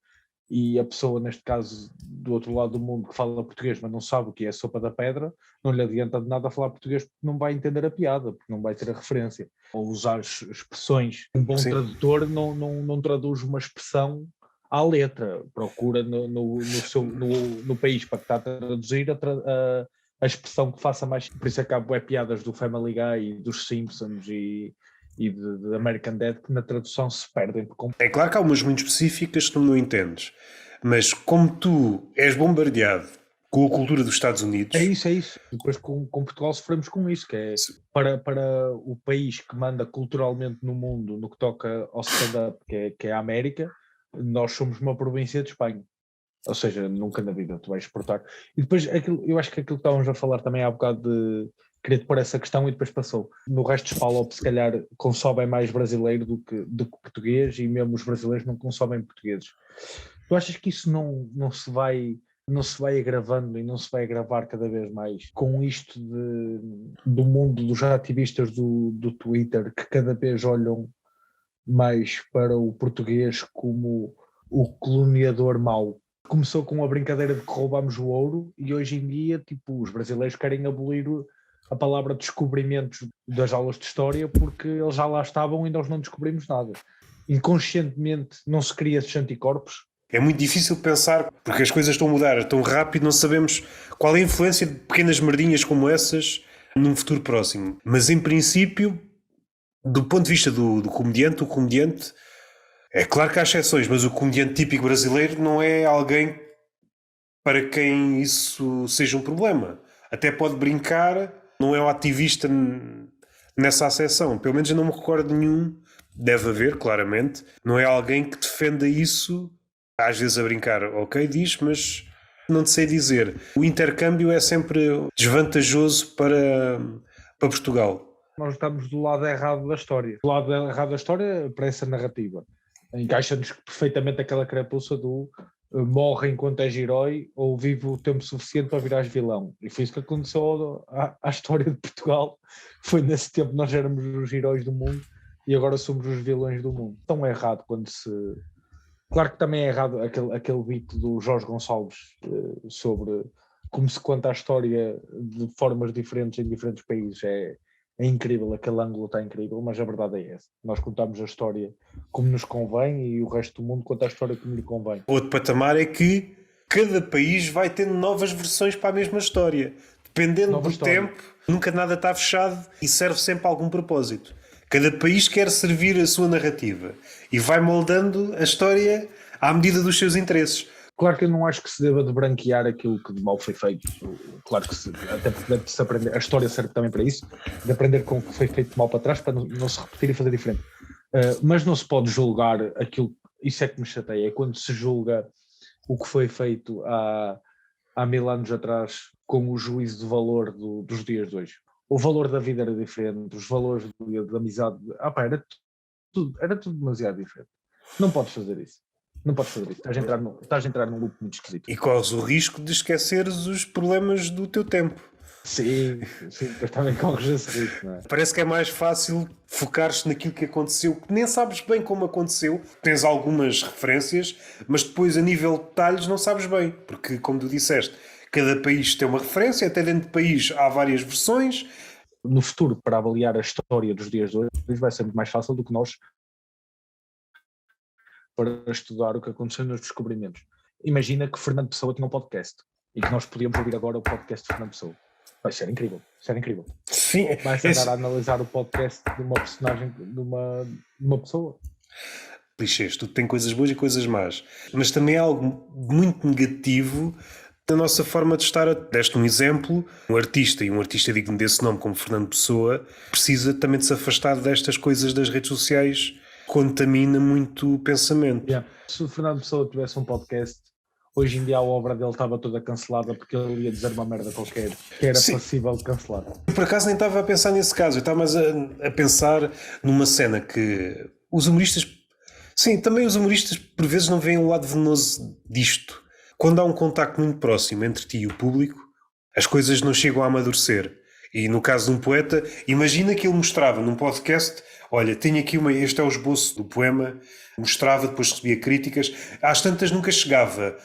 e a pessoa, neste caso, do outro lado do mundo, que fala português, mas não sabe o que é a sopa da pedra, não lhe adianta de nada falar português porque não vai entender a piada, porque não vai ter a referência. Ou usar expressões. Um bom tradutor não traduz uma expressão à letra, procura no país para que está a traduzir a expressão que faça mais. Por isso acabo piadas do Family Guy e dos Simpsons e de American Dad que na tradução se perdem por completo. É claro que há umas muito específicas que tu não entendes, mas como tu és bombardeado com a cultura dos Estados Unidos... É isso. Depois com Portugal sofremos com isso, que é para o país que manda culturalmente no mundo no que toca ao stand-up, que é a América, nós somos uma província de Espanha. Ou seja, nunca na vida tu vais exportar. E depois, eu acho que aquilo que estávamos a falar também há bocado de querer pôr essa questão e depois passou. No resto dos PALOP, se calhar, consomem mais brasileiro do que português e mesmo os brasileiros não consomem portugueses. Tu achas que isso não se vai agravando e não se vai agravar cada vez mais com isto do mundo dos ativistas do Twitter que cada vez olham mais para o português como o coloniador mau? Começou com a brincadeira de que roubamos o ouro e hoje em dia, tipo, os brasileiros querem abolir a palavra descobrimentos das aulas de história porque eles já lá estavam e nós não descobrimos nada. Inconscientemente não se cria esses anticorpos. É muito difícil pensar, porque as coisas estão a mudar tão rápido, não sabemos qual é a influência de pequenas merdinhas como essas num futuro próximo. Mas em princípio, do ponto de vista do comediante, o comediante, é claro que há exceções, mas o comediante típico brasileiro não é alguém para quem isso seja um problema. Até pode brincar, não é um ativista nessa acessão. Pelo menos eu não me recordo de nenhum, deve haver, claramente. Não é alguém que defenda isso, às vezes a brincar, ok, diz, mas Não te sei dizer. O intercâmbio é sempre desvantajoso para Portugal. Nós estamos do lado errado da história. Do lado errado da história, para essa narrativa. Encaixa-nos perfeitamente aquela carapuça do morre enquanto és herói ou vive o tempo suficiente para virares vilão. E foi isso que aconteceu à história de Portugal. Foi nesse tempo que nós éramos os heróis do mundo e agora somos os vilões do mundo. Tão errado quando se... Claro que também é errado aquele beat do Jorge Gonçalves sobre como se conta a história de formas diferentes em diferentes países. É incrível, aquele ângulo está incrível, mas a verdade é essa. Nós contamos a história como nos convém e o resto do mundo conta a história como lhe convém. Outro patamar é que cada país vai tendo novas versões para a mesma história. Dependendo do tempo, nunca nada está fechado e serve sempre a algum propósito. Cada país quer servir a sua narrativa e vai moldando a história à medida dos seus interesses. Claro que eu não acho que se deva de branquear aquilo que de mal foi feito. Claro que até porque deve-se aprender, a história serve também para isso, de aprender com o que foi feito de mal para trás para não se repetir e fazer diferente. Mas não se pode julgar aquilo, isso é que me chateia, é quando se julga o que foi feito há 1000 anos atrás com o juízo de valor dos dias de hoje. O valor da vida era diferente, os valores da amizade, era tudo demasiado diferente. Não podes fazer isso. Não podes fazer isso. Estás a entrar num loop muito esquisito. E corres o risco de esqueceres os problemas do teu tempo. Sim, depois também corres esse risco, não é? Parece que é mais fácil focar-se naquilo que aconteceu, que nem sabes bem como aconteceu. Tens algumas referências, mas depois a nível de detalhes não sabes bem. Porque, como tu disseste, cada país tem uma referência, até dentro do país há várias versões. No futuro, para avaliar a história dos dias de hoje, vai ser muito mais fácil do que nós para estudar o que aconteceu nos descobrimentos. Imagina que Fernando Pessoa tinha um podcast e que nós podíamos ouvir agora o podcast de Fernando Pessoa. Vai ser incrível, Sim, vai-se andar a analisar o podcast de uma personagem, de uma pessoa. Clichês, tudo tem coisas boas e coisas más, mas também é algo muito negativo da nossa forma de estar. Deste um exemplo, um artista digno desse nome como Fernando Pessoa precisa também de se afastar destas coisas das redes sociais, contamina muito o pensamento. Yeah. Se o Fernando Pessoa tivesse um podcast, hoje em dia a obra dele estava toda cancelada porque ele ia dizer uma merda qualquer que era passível de cancelar. Por acaso nem estava a pensar nesse caso, eu estava mais a pensar numa cena que os humoristas... Sim, também os humoristas por vezes não veem o lado venenoso disto. Quando há um contacto muito próximo entre ti e o público, as coisas não chegam a amadurecer. E no caso de um poeta, imagina que ele mostrava num podcast, olha, tenho aqui este é o esboço do poema, mostrava, depois recebia críticas, às tantas nunca chegava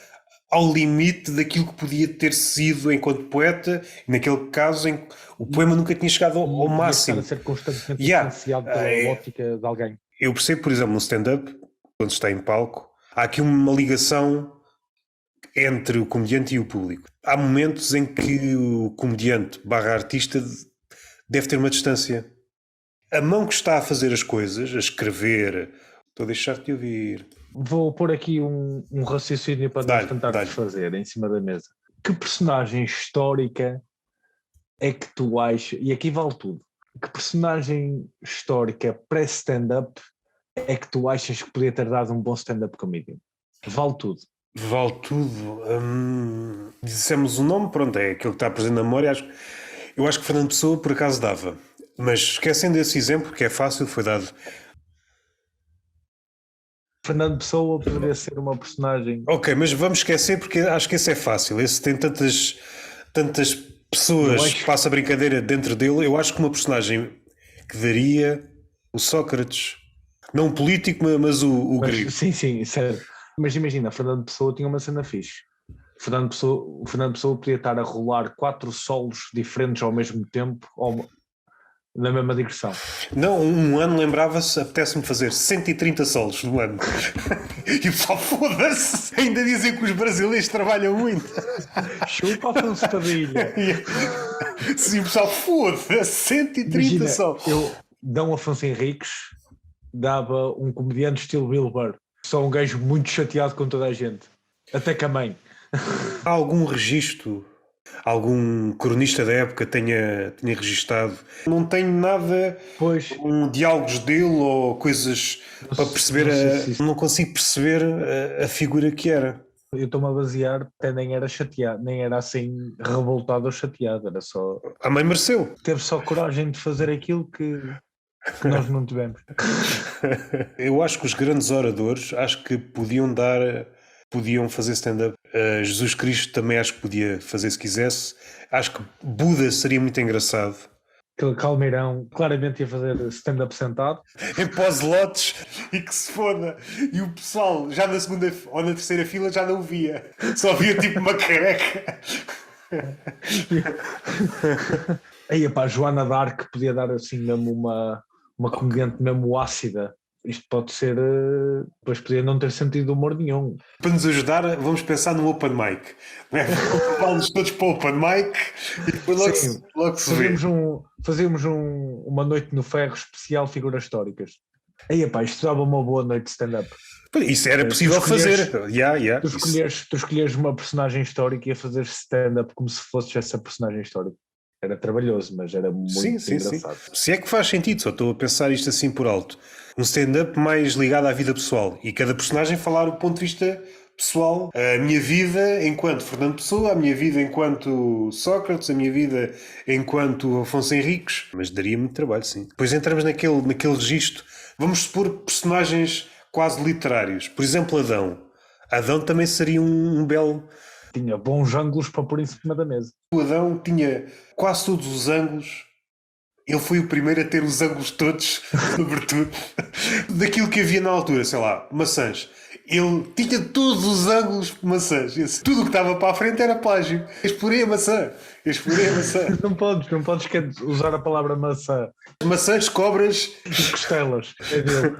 ao limite daquilo que podia ter sido enquanto poeta, e naquele caso em que o poema nunca tinha chegado ao máximo. Estar a ser constantemente influenciado pela ótica de alguém. Eu percebo, por exemplo, no stand-up, quando está em palco, há aqui uma ligação entre o comediante e o público. Há momentos em que o comediante barra artista deve ter uma distância. A mão que está a fazer as coisas, a escrever... Estou a deixar-te ouvir. Vou pôr aqui um raciocínio para nós tentarmos fazer em cima da mesa. Que personagem histórica é que tu achas, e aqui vale tudo, que personagem histórica pré-stand-up é que tu achas que podia ter dado um bom stand-up comedian? Vale tudo. Vale tudo. Dissemos o nome, pronto, é aquele que está presente na memória. Eu acho que Fernando Pessoa por acaso dava. Mas esquecendo esse exemplo, que é fácil, foi dado. Fernando Pessoa poderia ser uma personagem... Ok, mas vamos esquecer porque acho que esse é fácil. Esse tem tantas pessoas que passa a brincadeira dentro dele. Eu acho que uma personagem que daria o Sócrates. Não o político, mas o grego. Sim, sério. Mas imagina, Fernando Pessoa tinha uma cena fixe. Fernando Pessoa podia estar a rolar 4 solos diferentes ao mesmo tempo, na mesma digressão. Não, um ano lembrava-se, apetece-me fazer 130 solos no ano. E o pessoal, foda-se, ainda dizem que os brasileiros trabalham muito. Chupa Afonso Padilha. Sim, o pessoal, foda-se, 130 solos. Eu, Dom Afonso Henriques, dava um comediante estilo Bill Burr. Só um gajo muito chateado com toda a gente. Até com a mãe. Há algum registro? Algum cronista da época tenha registado? Não tenho nada diálogos dele ou coisas para perceber. Não consigo perceber a figura que era. Eu estou-me a basear, até nem era chateado, nem era assim revoltado ou chateado, era só. A mãe mereceu. Teve só coragem de fazer aquilo que nós não tivemos. Eu acho que os grandes oradores acho que podiam fazer stand-up. Jesus Cristo também acho que podia fazer se quisesse. Acho que Buda seria muito engraçado. Aquele Calmeirão claramente ia fazer stand-up sentado. Em pós-lotes e que se foda. E o pessoal já na segunda ou na terceira fila já não o via. Só via tipo uma careca. Aí, pá, Joana d'Arc podia dar assim mesmo uma comediante mesmo ácida. Isto pode ser. Depois podia não ter sentido humor nenhum. Para nos ajudar, vamos pensar num open mic. Vamos todos para o open mic e depois logo se vê. Fazíamos uma noite no Ferro especial figuras históricas. Aí, pá, isto dava uma boa noite de stand-up. Isso era possível fazer. Tu escolheres uma personagem histórica e a fazer stand-up como se fosse essa personagem histórica. Era trabalhoso, mas era muito engraçado. Sim. Se é que faz sentido, só estou a pensar isto assim por alto. Um stand-up mais ligado à vida pessoal e cada personagem falar o ponto de vista pessoal. A minha vida enquanto Fernando Pessoa, a minha vida enquanto Sócrates, a minha vida enquanto Afonso Henriques. Mas daria muito trabalho, sim. Depois entramos naquele registro. Vamos supor personagens quase literários. Por exemplo, Adão. Adão também seria um belo... Tinha bons ângulos para pôr em cima da mesa. O Adão tinha quase todos os ângulos. Ele foi o primeiro a ter os ângulos todos, sobretudo, daquilo que havia na altura, sei lá, maçãs. Ele tinha todos os ângulos de maçãs. Tudo o que estava para a frente era plágio. Explorei a maçã. Não podes usar a palavra maçã. Maçãs, cobras e costelas. É dele.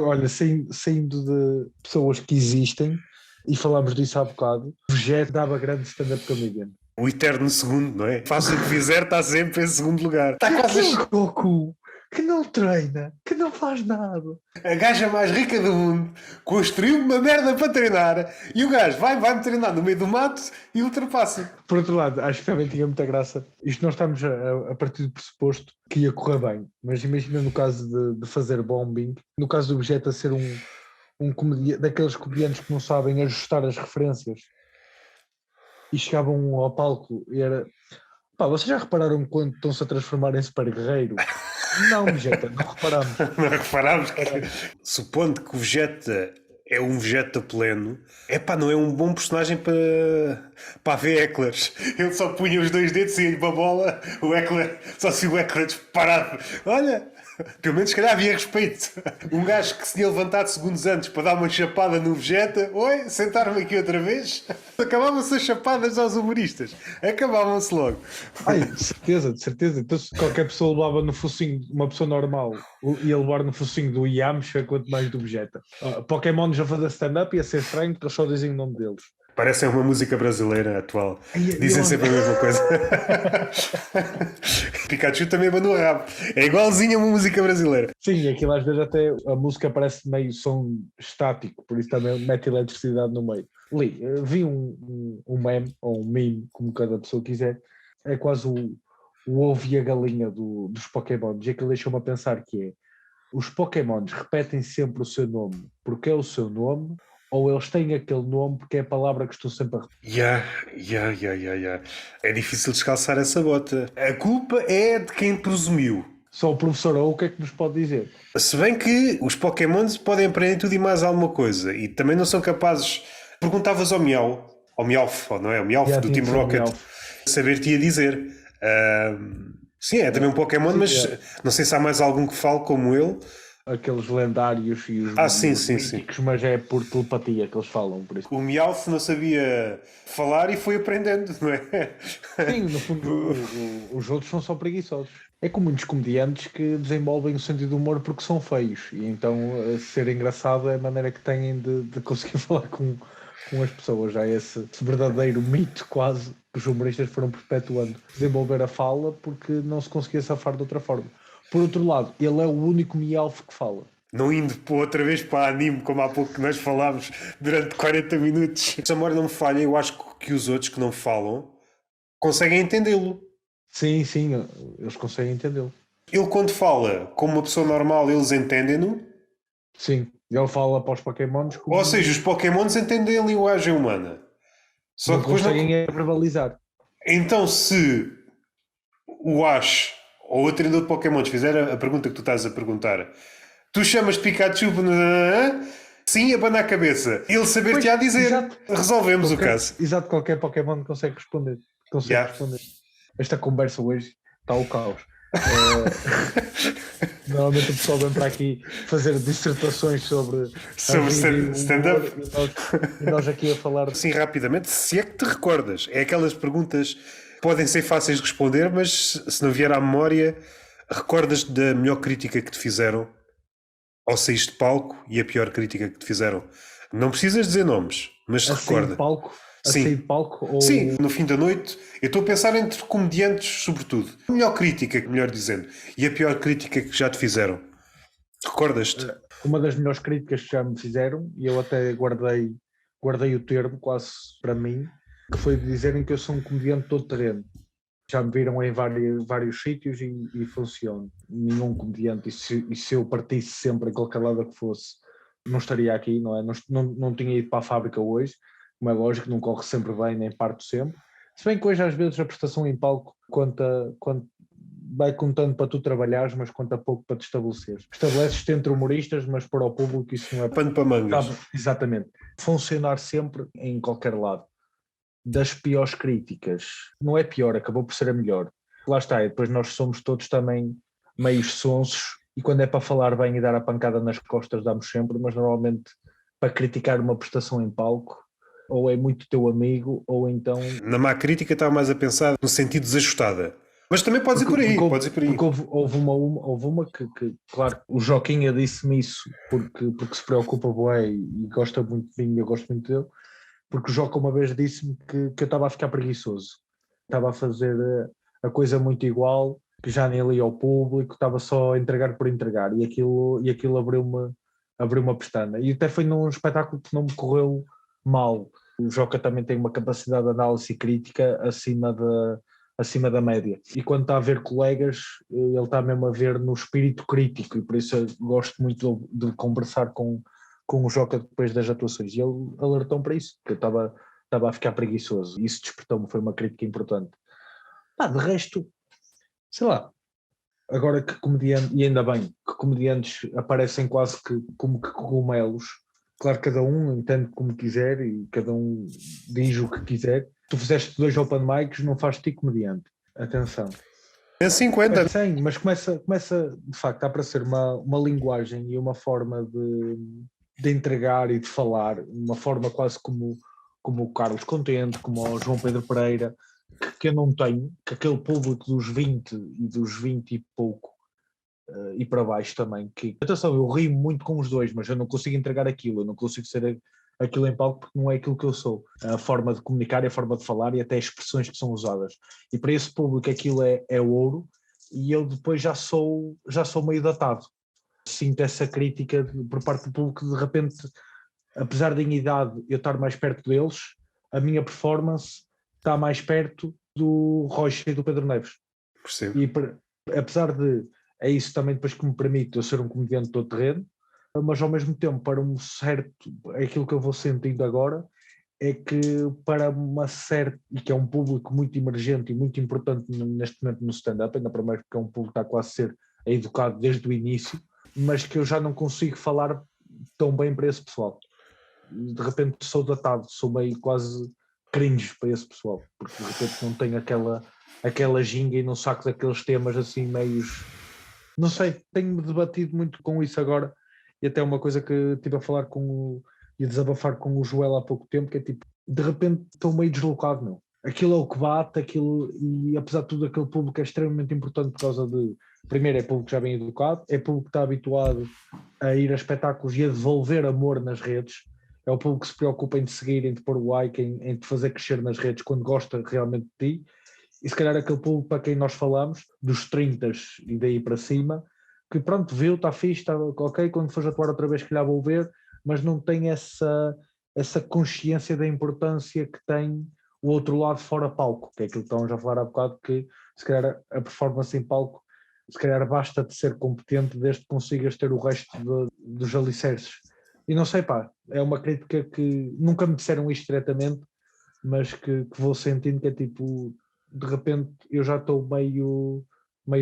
Olha, saindo de pessoas que existem, e falámos disso há bocado, o Jet dava grande stand-up comedian. O eterno segundo, não é? Faça o que fizer, está sempre em segundo lugar. Está quase Goku, que não treina, que não faz nada. A gaja mais rica do mundo construiu uma merda para treinar e o gajo vai-me treinar no meio do mato e ultrapassa. Por outro lado, acho que também tinha muita graça. Isto nós estamos a partir do pressuposto que ia correr bem, mas imagina no caso de fazer bombing, no caso do Vegeta ser um comediante, daqueles comediantes que não sabem ajustar as referências e chegavam ao palco e era... Pá, vocês já repararam quando estão-se a transformar em super guerreiro? Não, Vegeta, não reparamos. Não reparámos que, supondo que o Vegeta é um Vegeta pleno, não é um bom personagem para haver Eclairs. Ele só punha os dois dedos e ia-lhe para a bola, o Eckler, só se o Eckler disparado. Olha, pelo menos se calhar havia respeito. Um gajo que se tinha levantado segundos antes para dar uma chapada no Vegeta, oi, sentaram-me aqui outra vez. Acabavam-se as chapadas aos humoristas. Acabavam-se logo. Ai, de certeza. Então se qualquer pessoa levava no focinho, uma pessoa normal, ia levar no focinho do Yamcha, quanto mais do Vegeta. Pokémon já fazer stand-up ia ser estranho porque eles só dizem o nome deles. Parecem uma música brasileira atual. Dizem sempre a mesma coisa. Pikachu também mandou o rabo. É igualzinho a uma música brasileira. Sim, aquilo às vezes até a música parece meio som estático, por isso também mete eletricidade no meio. Vi um meme, ou um meme, como cada pessoa quiser, é quase o ovo e a galinha dos Pokémons, e aquilo deixou-me a pensar que é, os Pokémons repetem sempre o seu nome porque é o seu nome, ou eles têm aquele nome porque é a palavra que estou sempre a repetir. É difícil descalçar essa bota. A culpa é de quem presumiu. Só o professor O que é que nos pode dizer? Se bem que os Pokémons podem aprender tudo e mais alguma coisa, e também não são capazes... Perguntavas ao Meowth, não é? O Meowth do Team Rocket, saber-te ia dizer. Sim, é também um Pokémon, sim, mas não sei se há mais algum que fale como ele. Aqueles lendários e os míticos, mas é por telepatia que eles falam. Por isso. O Meowth não sabia falar e foi aprendendo, não é? Sim, no fundo os outros são só preguiçosos. É como muitos comediantes que desenvolvem o sentido do humor porque são feios e então ser engraçado é a maneira que têm de conseguir falar com as pessoas. Já é esse verdadeiro mito quase que os humoristas foram perpetuando. Desenvolver a fala porque não se conseguia safar de outra forma. Por outro lado, ele é o único Meowth que fala. Não indo outra vez para anime, como há pouco que nós falámos durante 40 minutos. Se a memória não me falha, eu acho que os outros que não falam conseguem entendê-lo. Sim, eles conseguem entendê-lo. Ele quando fala como uma pessoa normal, eles entendem-no. Sim. Ele fala para os Pokémons como Ou seja, os Pokémons entendem a linguagem humana. Só não que depois não. conseguem verbalizar. Então, se o Ash ou o treinador de Pokémons fizer a pergunta que tu estás a perguntar, tu chamas de Pikachu, sim, abana a cabeça. Ele saber-te Pois, a dizer, exato. resolvemos o caso. Exato, qualquer Pokémon consegue responder. Yeah. Esta conversa hoje está o caos. Normalmente o pessoal vem para aqui fazer dissertações sobre stand-up. E nós aqui a falar. Assim, rapidamente, se é que te recordas. É aquelas perguntas que podem ser fáceis de responder, mas se não vier à memória, recordas da melhor crítica que te fizeram ao saíste de palco e a pior crítica que te fizeram? Não precisas dizer nomes, mas se recorda. Sair de palco ou... Sim, no fim da noite. Eu estou a pensar entre comediantes, sobretudo. A melhor crítica, melhor dizendo, e a pior crítica que já te fizeram. Recordas-te? Uma das melhores críticas que já me fizeram, e eu até guardei o termo quase para mim, que foi de dizerem que eu sou um comediante todo terreno. Já me viram em vários sítios e funciona. Nenhum comediante, e se eu partisse sempre em qualquer lado que fosse, não estaria aqui, não é? Não tinha ido para a fábrica hoje, como é lógico, não corre sempre bem, nem parto sempre. Se bem que hoje às vezes a prestação em palco vai contando para tu trabalhares, mas conta pouco para te estabeleceres. Estabeleces-te entre humoristas, mas para o público isso não é... Pano para mangas. Exatamente. Funcionar sempre em qualquer lado. Das piores críticas, não é pior, acabou por ser a melhor. Lá está, e depois nós somos todos também meios sonsos, e quando é para falar bem e dar a pancada nas costas damos sempre, mas normalmente para criticar uma prestação em palco, ou é muito teu amigo, ou então... Na má crítica estava mais a pensar no sentido desajustada. Mas também podes ir por aí. Porque houve uma que, claro, o Joquinha disse-me isso porque se preocupa bué e gosta muito de mim e eu gosto muito dele, porque o Joca uma vez disse-me que eu estava a ficar preguiçoso. Estava a fazer a coisa muito igual, que já nem lia ao público, estava só a entregar por entregar, e aquilo abriu uma pestana. E até foi num espetáculo que não me correu mal. O Joca também tem uma capacidade de análise crítica acima da média. E quando está a ver colegas, ele está mesmo a ver no espírito crítico, e por isso eu gosto muito de conversar com o Joca depois das atuações. E ele alertou-me para isso, que eu estava a ficar preguiçoso. Isso despertou-me, foi uma crítica importante. De resto, sei lá, agora que comediante, e ainda bem, que comediantes aparecem quase que como que cogumelos. Claro, cada um entende como quiser e cada um diz o que quiser. Tu fizeste 2 open mics, não faz de ti comediante. Atenção. É 50. Sim, mas começa de facto a aparecer uma linguagem e uma forma de entregar e de falar, uma forma quase como o Carlos Contente, como o João Pedro Pereira, que eu não tenho, que aquele público dos 20 e dos 20 e pouco e para baixo também, que atenção, eu rio muito com os dois, mas eu não consigo entregar aquilo, eu não consigo ser aquilo em palco porque não é aquilo que eu sou, a forma de comunicar e a forma de falar e até as expressões que são usadas, e para esse público aquilo é ouro, e eu depois já sou meio datado. Sinto essa crítica por parte do público, de repente, apesar da minha idade eu estar mais perto deles, a minha performance está mais perto do Rocha e do Pedro Neves. Percebo. E apesar de, é isso também depois que me permite eu ser um comediante todo terreno, mas ao mesmo tempo, para um certo, aquilo que eu vou sentindo agora, é que para uma certa, e que é um público muito emergente e muito importante neste momento no stand-up, ainda para mais porque é um público que está quase a ser educado desde o início, mas que eu já não consigo falar tão bem para esse pessoal. De repente sou datado, sou meio quase cringe para esse pessoal, porque de repente não tenho aquela ginga e não saco daqueles temas assim meios... Não sei, tenho-me debatido muito com isso agora, e até uma coisa que estive a falar e a desabafar com o Joel há pouco tempo, que é tipo, de repente estou meio deslocado, não. Aquilo é o que bate, e apesar de tudo aquele público é extremamente importante por causa de, primeiro é público já bem educado, é público que está habituado a ir a espetáculos e a devolver amor nas redes, é o público que se preocupa em te seguir, em te pôr o like, em te fazer crescer nas redes quando gosta realmente de ti, e se calhar aquele público para quem nós falamos, dos 30 e daí para cima, que pronto, viu, está fixe, está ok, quando fores atuar outra vez que lhe vou ver, mas não tem essa consciência da importância que tem o outro lado fora palco, que é aquilo que estávamos a falar há bocado, que se calhar a performance em palco, se calhar basta de ser competente desde que consigas ter o resto dos alicerces. E não sei, pá, é uma crítica que nunca me disseram isto diretamente, mas que vou sentindo que é tipo, de repente eu já estou meio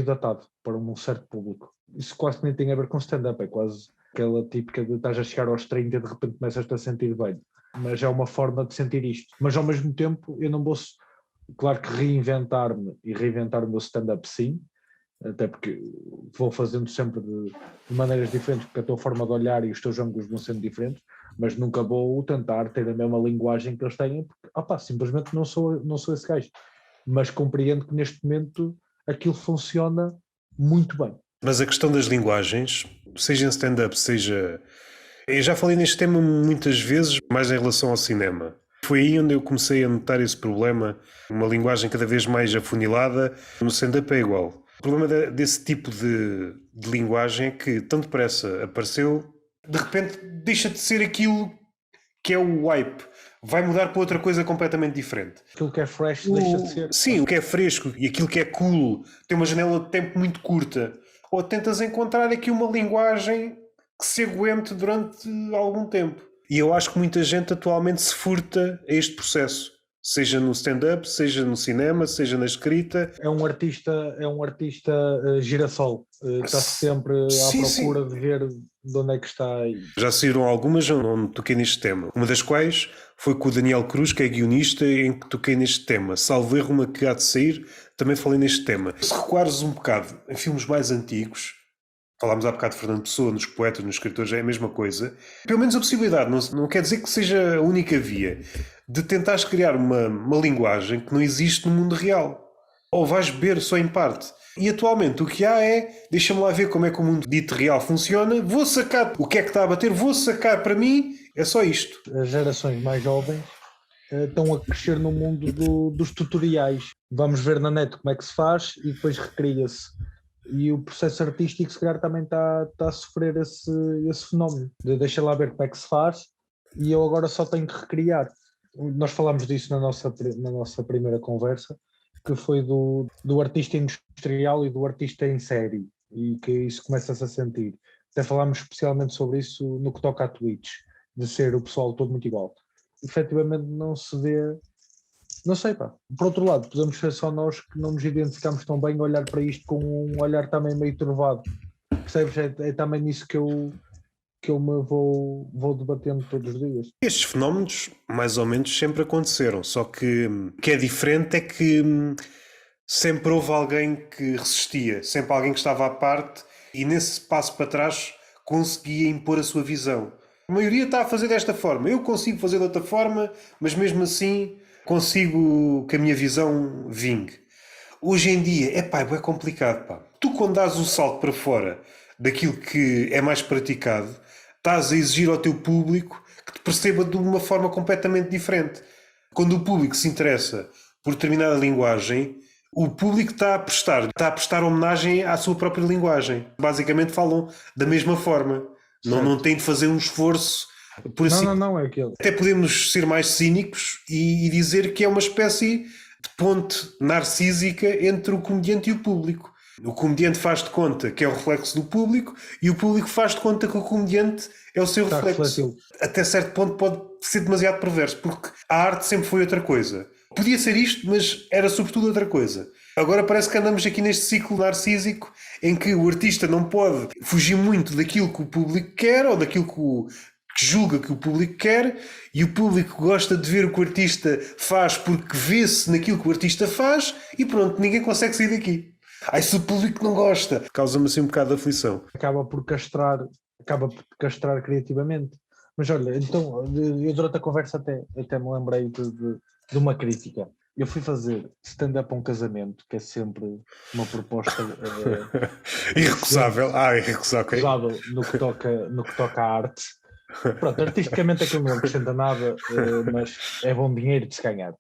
datado para um certo público. Isso quase nem tem a ver com stand-up, é quase aquela típica de estás a chegar aos 30 e de repente começas-te a sentir bem. Mas é uma forma de sentir isto. Mas ao mesmo tempo eu não vou, claro que reinventar-me e reinventar o meu stand-up sim, até porque vou fazendo sempre de maneiras diferentes, porque a tua forma de olhar e os teus ângulos vão sendo diferentes, mas nunca vou tentar ter a mesma linguagem que eles têm, porque simplesmente não sou esse gajo. Mas compreendo que neste momento aquilo funciona muito bem. Mas a questão das linguagens, seja em stand-up, seja... Eu já falei neste tema muitas vezes, mais em relação ao cinema. Foi aí onde eu comecei a notar esse problema, uma linguagem cada vez mais afunilada. No stand-up é igual. O problema desse tipo de linguagem é que tão depressa apareceu, de repente deixa de ser aquilo que é o hype. Vai mudar para outra coisa completamente diferente. Aquilo que é fresh deixa de ser. Sim, o que é fresco e aquilo que é cool tem uma janela de tempo muito curta. Ou tentas encontrar aqui uma linguagem que se aguente durante algum tempo. E eu acho que muita gente atualmente se furta a este processo. Seja no stand-up, seja no cinema, seja na escrita. É um artista girassol. Está sempre à procura de ver de onde é que está aí. Já saíram algumas onde toquei neste tema. Uma das quais foi com o Daniel Cruz, que é guionista, em que toquei neste tema. Salvo erro, uma que há de sair, também falei neste tema. Se recuares um bocado em filmes mais antigos, falámos há bocado de Fernando Pessoa, nos poetas, nos escritores, é a mesma coisa. Pelo menos a possibilidade, não quer dizer que seja a única via, de tentares criar uma linguagem que não existe no mundo real. Ou vais beber só em parte. E atualmente o que há é, deixa-me lá ver como é que o mundo dito real funciona, vou sacar o que é que está a bater, vou sacar para mim, é só isto. As gerações mais jovens estão a crescer no mundo dos tutoriais. Vamos ver na net como é que se faz e depois recria-se. E o processo artístico se calhar também está a sofrer esse fenómeno. Deixa lá ver como é que se faz e eu agora só tenho que recriar. Nós falámos disso na nossa primeira conversa, que foi do artista industrial e do artista em série, e que isso começa-se a sentir. Até falámos especialmente sobre isso no que toca a Twitch, de ser o pessoal todo muito igual. Efetivamente não se vê, não sei, pá. Por outro lado, podemos ser só nós que não nos identificamos tão bem a olhar para isto com um olhar também meio turvado. Percebes? É também nisso que eu me vou debatendo todos os dias. Estes fenómenos, mais ou menos, sempre aconteceram, só que o que é diferente é que sempre houve alguém que resistia, sempre alguém que estava à parte e nesse passo para trás conseguia impor a sua visão. A maioria está a fazer desta forma, eu consigo fazer de outra forma, mas mesmo assim consigo que a minha visão vingue. Hoje em dia, é complicado, pá. Tu quando dás o salto para fora daquilo que é mais praticado, estás a exigir ao teu público que te perceba de uma forma completamente diferente. Quando o público se interessa por determinada linguagem, o público está a prestar homenagem à sua própria linguagem. Basicamente falam da mesma forma. Não têm de fazer um esforço por assim. Não, é aquilo. Até podemos ser mais cínicos e dizer que é uma espécie de ponte narcísica entre o comediante e o público. O comediante faz de conta que é o reflexo do público e o público faz de conta que o comediante é o seu reflexo. Refletido. Até certo ponto pode ser demasiado perverso, porque a arte sempre foi outra coisa. Podia ser isto, mas era sobretudo outra coisa. Agora parece que andamos aqui neste ciclo narcísico em que o artista não pode fugir muito daquilo que o público quer ou daquilo que julga que o público quer, e o público gosta de ver o que o artista faz porque vê-se naquilo que o artista faz e pronto, ninguém consegue sair daqui. Se o público não gosta, causa-me assim um bocado de aflição. Acaba por castrar criativamente. Mas olha, então, eu durante a conversa até me lembrei de uma crítica. Eu fui fazer stand-up a um casamento, que é sempre uma proposta irrecusável. Irrecusável. Irrecusável no que toca à arte. Pronto, artisticamente aquilo não acrescenta nada, mas é bom dinheiro de se ganhar.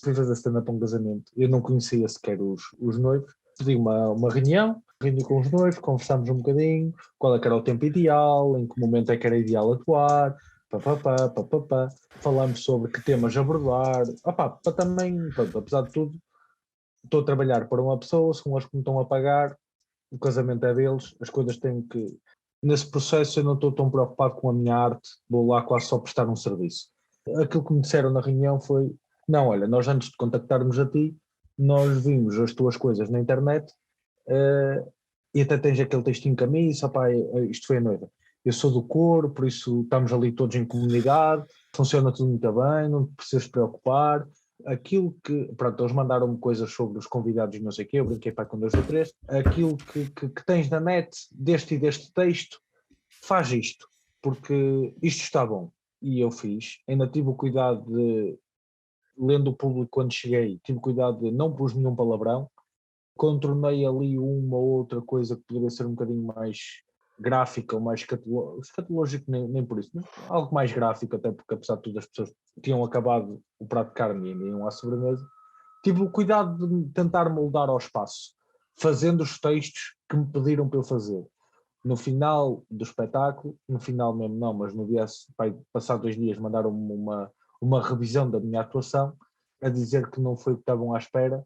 Fui fazer stand-up a um casamento. Eu não conhecia sequer os noivos. Pedi uma reunião, reuni com os noivos, conversámos um bocadinho, qual é que era o tempo ideal, em que momento é que era ideal atuar, papapá. Falámos sobre que temas abordar, para também, pronto, apesar de tudo, estou a trabalhar para uma pessoa, são eles que me estão a pagar, o casamento é deles, as coisas têm que nesse processo eu não estou tão preocupado com a minha arte, vou lá quase só prestar um serviço. Aquilo que me disseram na reunião foi, não, olha, nós antes de contactarmos a ti, nós vimos as tuas coisas na internet, e até tens aquele textinho que a mim, isto foi a noiva. Eu sou do coro, por isso estamos ali todos em comunidade, funciona tudo muito bem, não te precisas preocupar. Aquilo que, pronto, eles mandaram-me coisas sobre os convidados e não sei o quê, eu brinquei para com 2 ou 3, aquilo que tens na net, deste e deste texto, faz isto, porque isto está bom. E eu fiz, ainda tive o cuidado de, lendo o público quando cheguei, tive cuidado de não pus nenhum palavrão, contornei ali uma ou outra coisa que poderia ser um bocadinho mais gráfica ou mais escatológico, nem por isso, mas algo mais gráfico, até porque apesar de tudo as pessoas tinham acabado o prato de carne e iam à sobremesa, tive o cuidado de tentar moldar ao espaço, fazendo os textos que me pediram para eu fazer. No final do espetáculo, no final mesmo não, mas no dia, passado 2 dias, mandaram-me uma revisão da minha atuação, a dizer que não foi o que estavam à espera,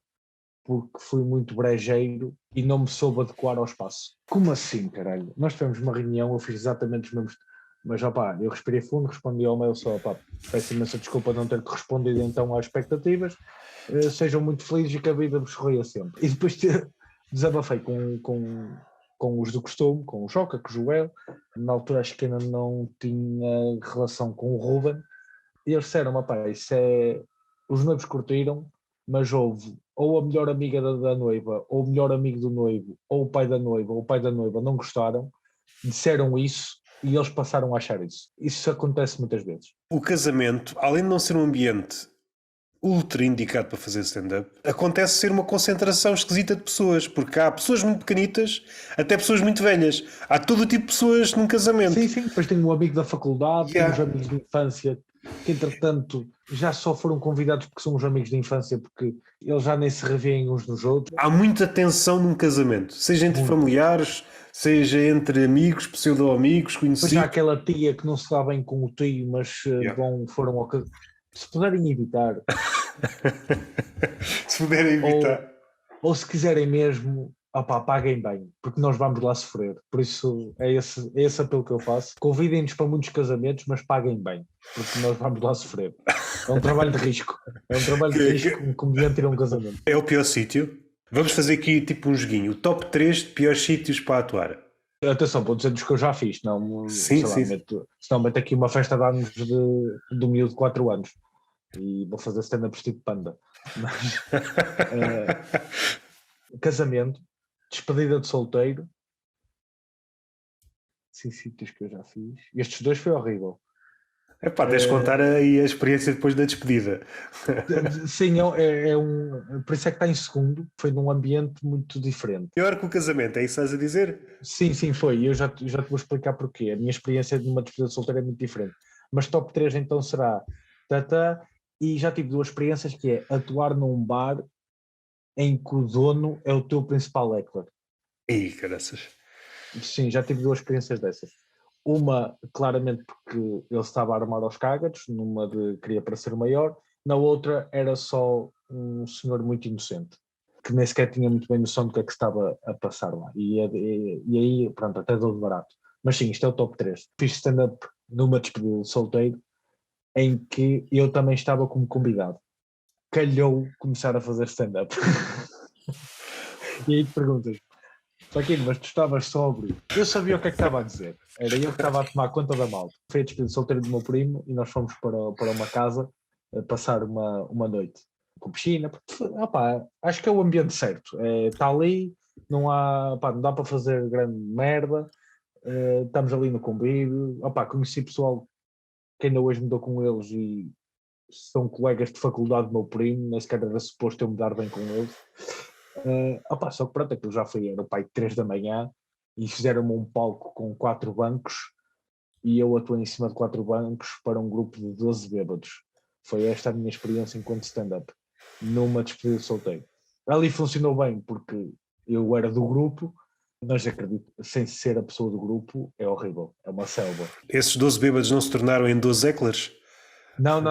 porque fui muito brejeiro e não me soube adequar ao espaço. Como assim, caralho? Nós tivemos uma reunião, eu fiz exatamente os mesmos... Mas, eu respirei fundo, respondi ao mail só, peço imensa desculpa não ter correspondido então às expectativas, sejam muito felizes e que a vida vos sorria sempre. E depois desabafei com os do costume, com o Joca, com o Joel, na altura acho que ainda não tinha relação com o Ruben, e eles disseram, isso é... Os noivos curtiram, mas houve ou a melhor amiga da noiva, ou o melhor amigo do noivo, ou o pai da noiva, ou o pai da noiva não gostaram, disseram isso e eles passaram a achar isso. Isso acontece muitas vezes. O casamento, além de não ser um ambiente ultra indicado para fazer stand-up, acontece ser uma concentração esquisita de pessoas, porque há pessoas muito pequenitas, até pessoas muito velhas. Há todo o tipo de pessoas num casamento. Sim, depois tenho um amigo da faculdade, tenho uns amigos de infância que entretanto já só foram convidados porque são os amigos de infância, porque eles já nem se revêem uns nos outros. Há muita tensão num casamento, seja entre familiares, seja entre amigos, pseudo-amigos, conhecidos. Depois há aquela tia que não se dá bem com o tio, mas foram ao casamento. Se puderem evitar. Se puderem evitar. Ou se quiserem mesmo, paguem bem, porque nós vamos lá sofrer. Por isso é esse apelo que eu faço. Convidem-nos para muitos casamentos, mas paguem bem, porque nós vamos lá sofrer. É um trabalho de risco. É um trabalho de risco um comediante ir a um casamento. É o pior sítio. Vamos fazer aqui tipo um joguinho. O top 3 de piores sítios para atuar. Atenção, vou dizer dos que eu já fiz. Não, sim. Senão meto aqui uma festa de anos do miúdo de 4 anos. E vou fazer stand-up vestido de panda. Mas, casamento, despedida de solteiro, sim, sítios que eu já fiz. Estes 2 foi horrível. Tens de contar aí a experiência depois da despedida. Sim, por isso é que está em segundo, foi num ambiente muito diferente. Pior que o casamento, é isso que estás a dizer? Sim, foi. Eu já te vou explicar porquê. A minha experiência de uma despedida de solteiro é muito diferente. Mas top 3 então será e já tive 2 experiências, que é atuar num bar em que o dono é o teu principal heckler. Ih, caraças. Sim, já tive 2 experiências dessas. Uma, claramente, porque ele estava a armar aos cágados, numa de queria parecer maior, na outra era só um senhor muito inocente, que nem sequer tinha muito bem noção do que é que estava a passar lá. E aí, pronto, até dou de barato. Mas sim, isto é o top 3. Fiz stand-up numa despedida de solteiro, em que eu também estava como convidado. Calhou começar a fazer stand-up. E aí te perguntas, Paquino, mas tu estavas sóbrio? Eu sabia o que é que estava a dizer. Era eu que estava a tomar conta da malta. Foi a despedida de solteiro do meu primo e nós fomos para uma casa passar uma noite com piscina. Acho que é o ambiente certo. Está ali, não dá para fazer grande merda. Estamos ali no convívio. Conheci pessoal que ainda hoje me dou com eles e são colegas de faculdade do meu primo, nem sequer era suposto eu me dar bem com eles. Só que pronto, aquilo já foi, era o pai de 3 da manhã e fizeram-me um palco com 4 bancos e eu atuei em cima de 4 bancos para um grupo de 12 bêbados. Foi esta a minha experiência enquanto stand-up, numa despedida de solteiro. Ali funcionou bem porque eu era do grupo, mas acredito, sem ser a pessoa do grupo, é horrível, é uma selva. Esses 12 bêbados não se tornaram em 12 hecklers? Não.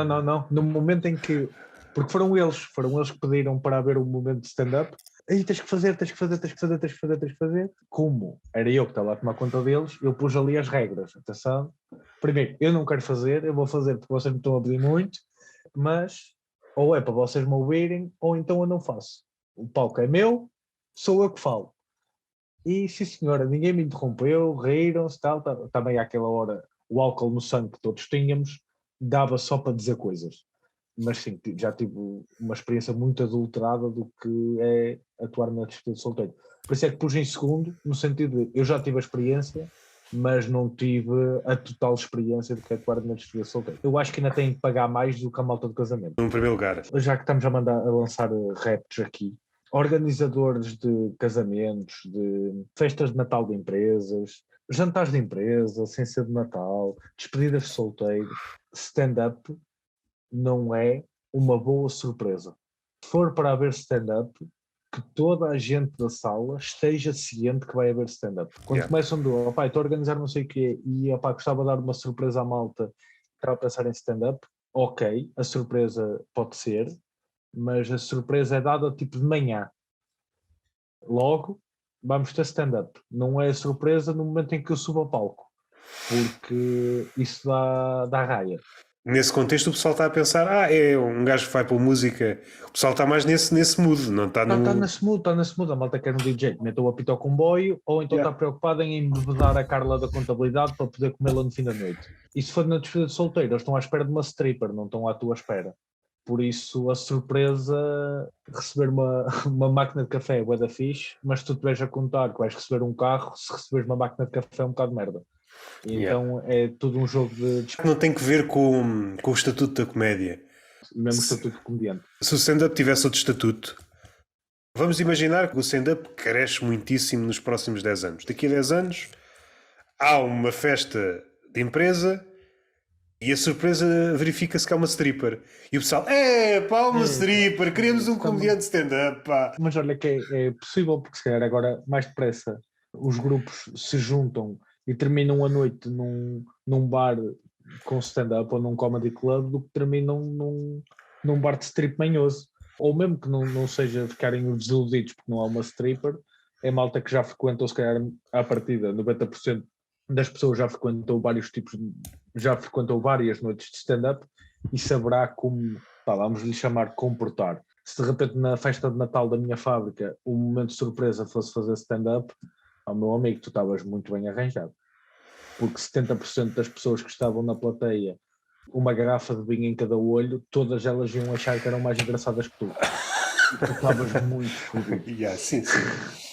No momento em que... Porque foram eles que pediram para haver um momento de stand-up aí tens que fazer. Como era eu que estava a tomar conta deles, eu pus ali as regras. Atenção, primeiro, eu não quero fazer, eu vou fazer porque vocês me estão a pedir muito, mas ou é para vocês me ouvirem, ou então eu não faço. O palco é meu, sou eu que falo. E sim senhora, ninguém me interrompeu, riram-se, tal. Também àquela hora o álcool no sangue que todos tínhamos dava só para dizer coisas. Mas sim, já tive uma experiência muito adulterada do que é atuar na despedida de solteiro. Por isso é que pus em segundo, no sentido de eu já tive a experiência, mas não tive a total experiência do que é atuar na despedida de solteiro. Eu acho que ainda tenho que pagar mais do que a malta de casamento. No primeiro lugar. Já que estamos a lançar reps aqui, organizadores de casamentos, de festas de Natal de empresas, jantares de empresa, sem ser de Natal, despedidas de solteiro, stand-up não é uma boa surpresa. Se for para haver stand-up, que toda a gente da sala esteja ciente que vai haver stand-up. Quando começam do, opá, estou a organizar não sei o quê e opá, gostava de dar uma surpresa à malta, estava a pensar em stand-up, ok, a surpresa pode ser, mas a surpresa é dada tipo de manhã. Logo, vamos ter stand-up. Não é surpresa no momento em que eu subo ao palco, porque isso dá raia. Nesse contexto o pessoal está a pensar, é um gajo que vai para música. O pessoal está mais nesse mood, não está no... Está nesse mood, a malta quer um DJ que meta o apito ao comboio, ou então está preocupada em embebedar a Carla da contabilidade para poder comê-la no fim da noite. E se for na despedida de solteiro, eles estão à espera de uma stripper, não estão à tua espera. Por isso, a surpresa, receber uma máquina de café é bué da fixe, mas se tu estiveres a contar que vais receber um carro, se receberes uma máquina de café é um bocado de merda. Então é tudo um jogo de... Não tem que ver com o estatuto da comédia. Mesmo estatuto de comediante. Se o stand-up tivesse outro estatuto, vamos imaginar que o stand-up cresce muitíssimo nos próximos 10 anos. Daqui a 10 anos há uma festa de empresa e a surpresa verifica-se que há uma stripper. E o pessoal, pá, uma stripper, queremos um comediante de stand-up, pá. Mas olha que é possível, porque se calhar agora mais depressa os grupos se juntam e terminam a noite num bar com stand-up ou num comedy club do que terminam num bar de strip manhoso. Ou mesmo que não seja ficarem desiludidos porque não há uma stripper, é malta que já frequentou, se calhar à partida, 90% das pessoas já frequentou várias noites de stand-up e saberá como, vamos lhe chamar, comportar. Se de repente na festa de Natal da minha fábrica o momento de surpresa fosse fazer stand-up, meu amigo, tu estavas muito bem arranjado. Porque 70% das pessoas que estavam na plateia, uma garrafa de vinho em cada olho, todas elas iam achar que eram mais engraçadas que tu. Tu estavas muito fodido. Sim.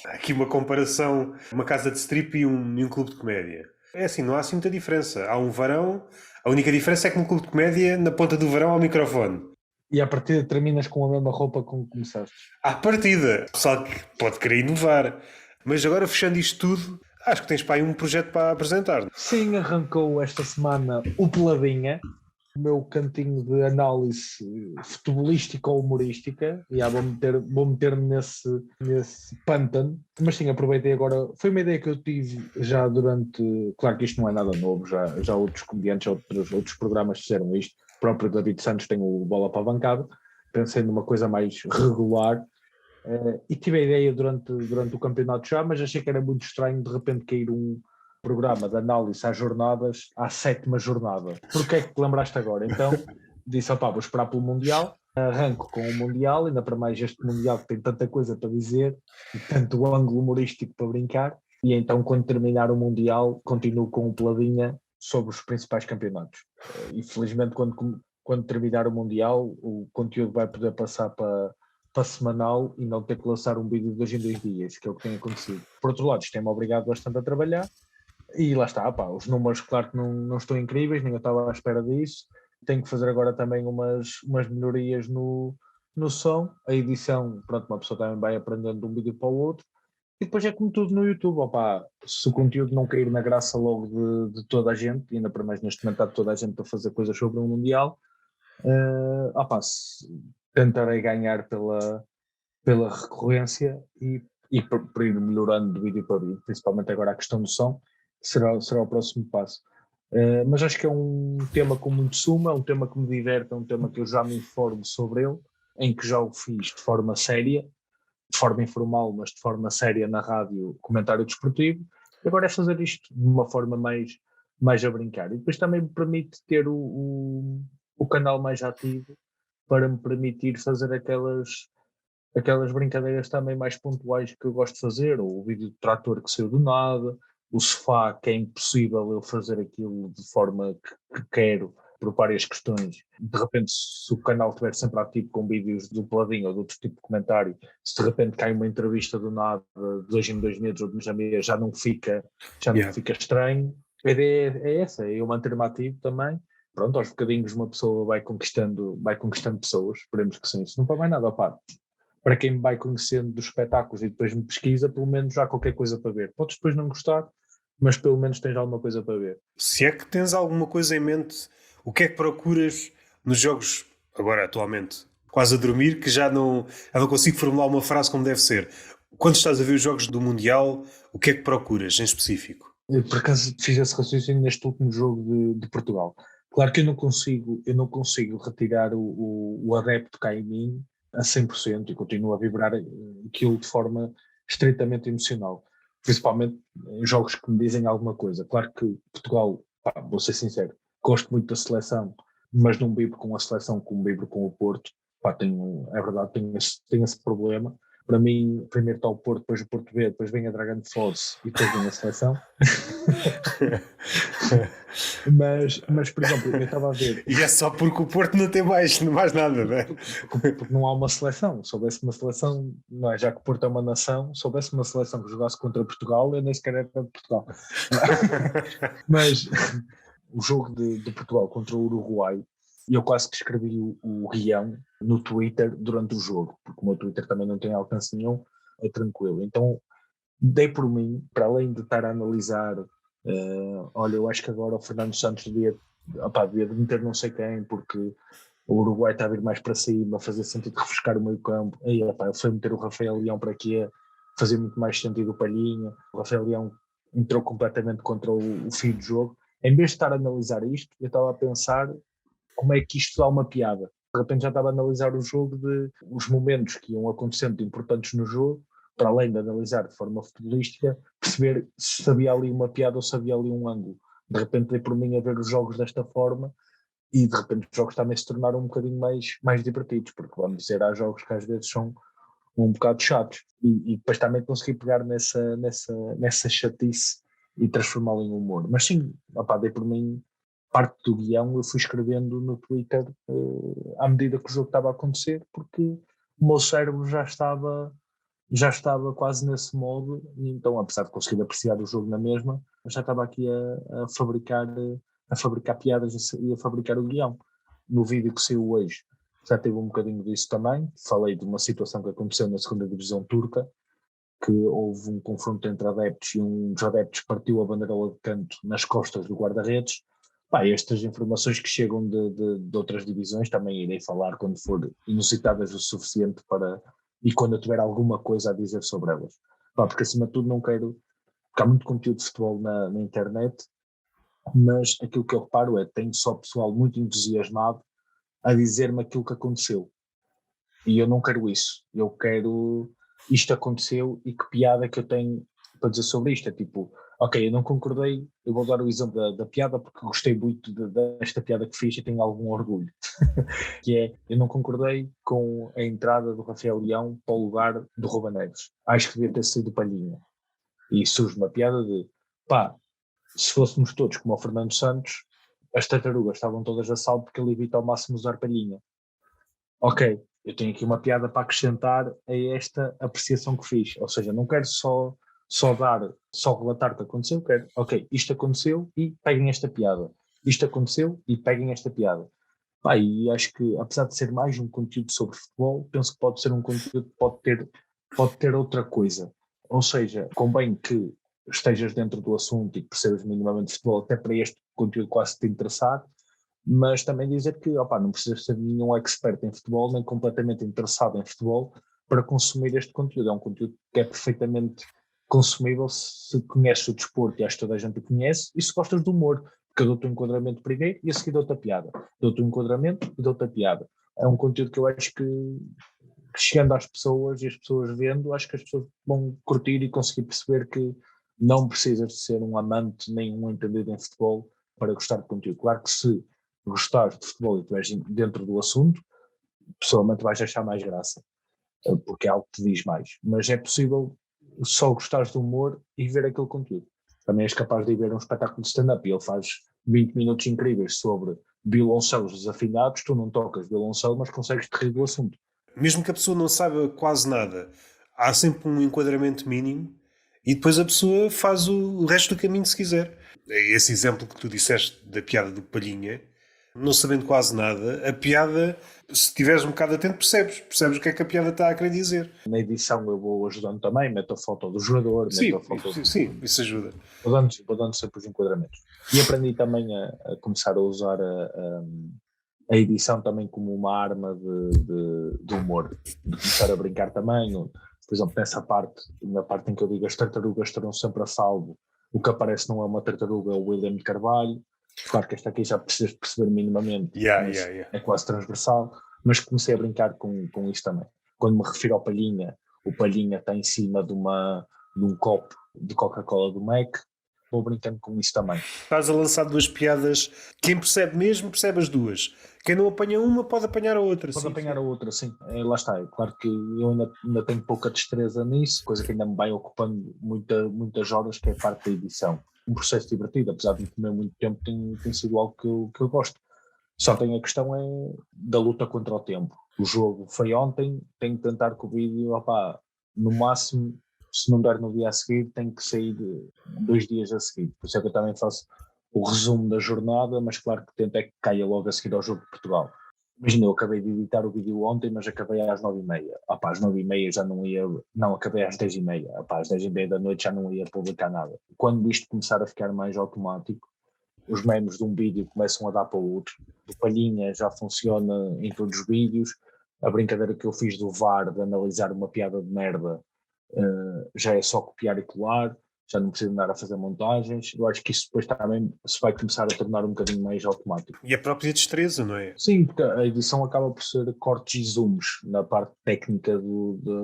Aqui uma comparação, uma casa de strip e um clube de comédia. É assim, não há assim muita diferença. Há um varão, a única diferença é que no clube de comédia, na ponta do varão há o microfone. E à partida terminas com a mesma roupa com que começaste. À partida. O pessoal pode querer inovar. Mas agora, fechando isto tudo, acho que tens para aí um projeto para apresentar. Sim, arrancou esta semana o Peladinha, o meu cantinho de análise futebolística ou humorística. E vou meter-me nesse pântano. Mas sim, aproveitei agora. Foi uma ideia que eu tive já durante... Claro que isto não é nada novo, já outros comediantes, outros programas fizeram isto. O próprio David Santos tem o Bola para a Bancada. Pensei numa coisa mais regular. E tive a ideia durante o campeonato já, mas achei que era muito estranho de repente cair um programa de análise às jornadas, à 7ª jornada. Porquê é que te lembraste agora? Então disse, vou esperar pelo Mundial, arranco com o Mundial, ainda para mais este Mundial que tem tanta coisa para dizer, e tanto ângulo humorístico para brincar, e então quando terminar o Mundial continuo com o Peladinha sobre os principais campeonatos. E felizmente quando terminar o Mundial o conteúdo vai poder passar para semanal e não ter que lançar um vídeo de 2 em 2 dias, que é o que tem acontecido. Por outro lado, isto tem-me obrigado bastante a trabalhar e lá está, os números claro que não estão incríveis, nem eu estava à espera disso. Tenho que fazer agora também umas melhorias no som, a edição, pronto, uma pessoa também vai aprendendo de um vídeo para o outro e depois é como tudo no YouTube, se o conteúdo não cair na graça logo de toda a gente, e ainda para mais neste momento está toda a gente para fazer coisas sobre o Mundial, tentarei ganhar pela recorrência e por ir melhorando de vídeo para vídeo, principalmente agora a questão do som, será o próximo passo. Mas acho que é um tema com muito suma, é um tema que me diverte, é um tema que eu já me informo sobre ele, em que já o fiz de forma séria, de forma informal, mas de forma séria na rádio, comentário desportivo. Agora é fazer isto de uma forma mais a brincar. E depois também me permite ter o canal mais ativo para me permitir fazer aquelas brincadeiras também mais pontuais que eu gosto de fazer, ou o vídeo do trator que saiu do nada, o sofá que é impossível eu fazer aquilo de forma que quero, por várias questões. De repente, se o canal estiver sempre ativo com vídeos do Peladinho ou de outro tipo de comentário, se de repente cai uma entrevista do nada, de 2 em 2 meses ou de mês a mês, já não fica estranho. A ideia é essa, é eu manter-me ativo também. Pronto, aos bocadinhos uma pessoa vai conquistando pessoas, esperemos que sim, isso não vai mais nada, pá. Para quem me vai conhecendo dos espetáculos e depois me pesquisa, pelo menos já há qualquer coisa para ver. Podes depois não gostar, mas pelo menos tens alguma coisa para ver. Se é que tens alguma coisa em mente, o que é que procuras nos jogos, agora atualmente, quase a dormir, que já não consigo formular uma frase como deve ser. Quando estás a ver os jogos do Mundial, o que é que procuras em específico? Eu, por acaso fiz esse raciocínio neste último jogo de Portugal. Claro que eu não consigo retirar o adepto cá em mim a 100% e continuo a vibrar aquilo de forma estritamente emocional, principalmente em jogos que me dizem alguma coisa. Claro que Portugal, pá, vou ser sincero, gosto muito da seleção, mas não vibro com a seleção como vibro com o Porto. Pá, é verdade, tenho esse problema. Para mim, primeiro está o Porto, depois o Porto B, depois vem a Dragon Force e depois vem a seleção. Mas, por exemplo, eu estava a ver. E é só porque o Porto não tem mais nada, não é? Porque não há uma seleção. Se houvesse uma seleção, não é? Já que o Porto é uma nação, se houvesse uma seleção que jogasse contra Portugal, eu nem sequer era de Portugal. Mas o jogo de Portugal contra o Uruguai, eu quase que escrevi o guião no Twitter durante o jogo, porque o meu Twitter também não tem alcance nenhum, é tranquilo. Então dei por mim, para além de estar a analisar, olha, eu acho que agora o Fernando Santos devia de meter não sei quem, porque o Uruguai está a vir mais para cima, fazer sentido refrescar o meio campo. Aí, ele foi meter o Rafael Leão para quê? Fazia muito mais sentido o Palhinha. O Rafael Leão entrou completamente contra o fim do jogo. Em vez de estar a analisar isto, eu estava a pensar como é que isto dá uma piada. De repente já estava a analisar o jogo, de os momentos que iam acontecendo importantes no jogo, para além de analisar de forma futebolística, perceber se havia ali uma piada ou se havia ali um ângulo. De repente dei por mim a ver os jogos desta forma e de repente os jogos também se tornaram um bocadinho mais divertidos, porque vamos dizer, há jogos que às vezes são um bocado chatos e depois também consegui pegar nessa chatice e transformá-lo em humor. Mas sim, dei por mim parte do guião eu fui escrevendo no Twitter à medida que o jogo estava a acontecer, porque o meu cérebro já estava quase nesse modo, e então apesar de conseguir apreciar o jogo na mesma, eu já estava aqui a fabricar piadas e a fabricar o guião. No vídeo que saiu hoje já teve um bocadinho disso também, falei de uma situação que aconteceu na segunda divisão turca, que houve um confronto entre adeptos e um dos adeptos partiu a bandeirola de canto nas costas do guarda-redes. Estas informações que chegam de outras divisões também irei falar quando for inusitadas o suficiente e quando eu tiver alguma coisa a dizer sobre elas. Porque acima de tudo não quero, porque há muito conteúdo de futebol na internet, mas aquilo que eu reparo é que tenho só pessoal muito entusiasmado a dizer-me aquilo que aconteceu. E eu não quero isso. Eu quero isto aconteceu e que piada que eu tenho para dizer sobre isto. É tipo, ok, eu não concordei, eu vou dar o exemplo da piada porque gostei muito desta piada que fiz e tenho algum orgulho. Que é, eu não concordei com a entrada do Rafael Leão para o lugar do Ruben Neves. Acho que devia ter sido Palhinha. E surge uma piada de, se fôssemos todos como o Fernando Santos, as tartarugas estavam todas a salvo porque ele evita ao máximo usar Palhinha. Ok, eu tenho aqui uma piada para acrescentar a esta apreciação que fiz. Ou seja, não quero só relatar o que aconteceu, quero, ok, isto aconteceu e peguem esta piada. Isto aconteceu e peguem esta piada. E acho que, apesar de ser mais um conteúdo sobre futebol, penso que pode ser um conteúdo que pode ter outra coisa. Ou seja, convém que estejas dentro do assunto e que percebas minimamente de futebol, até para este conteúdo quase te interessar, mas também dizer que não precisas ser nenhum expert em futebol, nem completamente interessado em futebol para consumir este conteúdo. É um conteúdo que é perfeitamente consumível se conheces o desporto, e acho que toda a gente o conhece, e se gostas do humor, porque eu dou-te um enquadramento primeiro e a seguir dou-te a piada. Dou-te um enquadramento e dou-te a piada. É um conteúdo que eu acho que chegando às pessoas e as pessoas vendo, acho que as pessoas vão curtir e conseguir perceber que não precisas de ser um amante nem um entendido em futebol para gostar de conteúdo. Claro que se gostares de futebol e estiveres dentro do assunto, pessoalmente vais achar mais graça, porque é algo que te diz mais. Mas é possível só gostares do humor e ver aquele conteúdo. Também és capaz de ir ver um espetáculo de stand-up e ele faz 20 minutos incríveis sobre violoncelos desafinados, tu não tocas violoncelo, mas consegues te rir do assunto. Mesmo que a pessoa não saiba quase nada, há sempre um enquadramento mínimo e depois a pessoa faz o resto do caminho se quiser. Esse exemplo que tu disseste da piada do Palhinha, não sabendo quase nada, a piada, se estiveres um bocado atento, percebes o que é que a piada está a querer dizer. Na edição eu vou ajudando também, meto a foto do jogador, meto Sim, a foto sim, isso ajuda. vou dando sempre os enquadramentos. E aprendi também a começar a usar a edição também como uma arma de humor, de começar a brincar também. Por exemplo, na parte em que eu digo as tartarugas estarão sempre a salvo, o que aparece não é uma tartaruga, é o William de Carvalho. Claro que esta aqui já precisas perceber minimamente, mas é quase transversal. Mas comecei a brincar com isto também. Quando me refiro ao Palhinha, o Palhinha está em cima de um copo de Coca-Cola do Mac, vou brincando com isso também. Estás a lançar duas piadas, quem percebe mesmo percebe as duas. Quem não apanha uma pode apanhar a outra. Pode apanhar a outra, sim. Lá está. É claro que eu ainda tenho pouca destreza nisso, coisa que ainda me vai ocupando muitas horas, que é a parte da edição. Um processo divertido, apesar de me comer muito tempo, tem sido algo que eu gosto. Só tem a questão é da luta contra o tempo. O jogo foi ontem, tenho que tentar que o vídeo, no máximo, se não der no dia a seguir, tem que sair 2 dias a seguir. Por isso é que eu também faço o resumo da jornada, mas claro que tento é que caia logo a seguir ao jogo de Portugal. Imagina, eu acabei de editar o vídeo ontem, mas acabei às 9h30. Às 9h30 já não ia. Não, acabei às 10h30. Às 10h30 da noite já não ia publicar nada. Quando isto começar a ficar mais automático, os memes de um vídeo começam a dar para o outro. Do Palhinha já funciona em todos os vídeos. A brincadeira que eu fiz do VAR, de analisar uma piada de merda, já é só copiar e colar. Já não preciso andar a fazer montagens. Eu acho que isso depois também se vai começar a tornar um bocadinho mais automático. E a própria destreza, não é? Sim, porque a edição acaba por ser cortes e zooms na parte técnica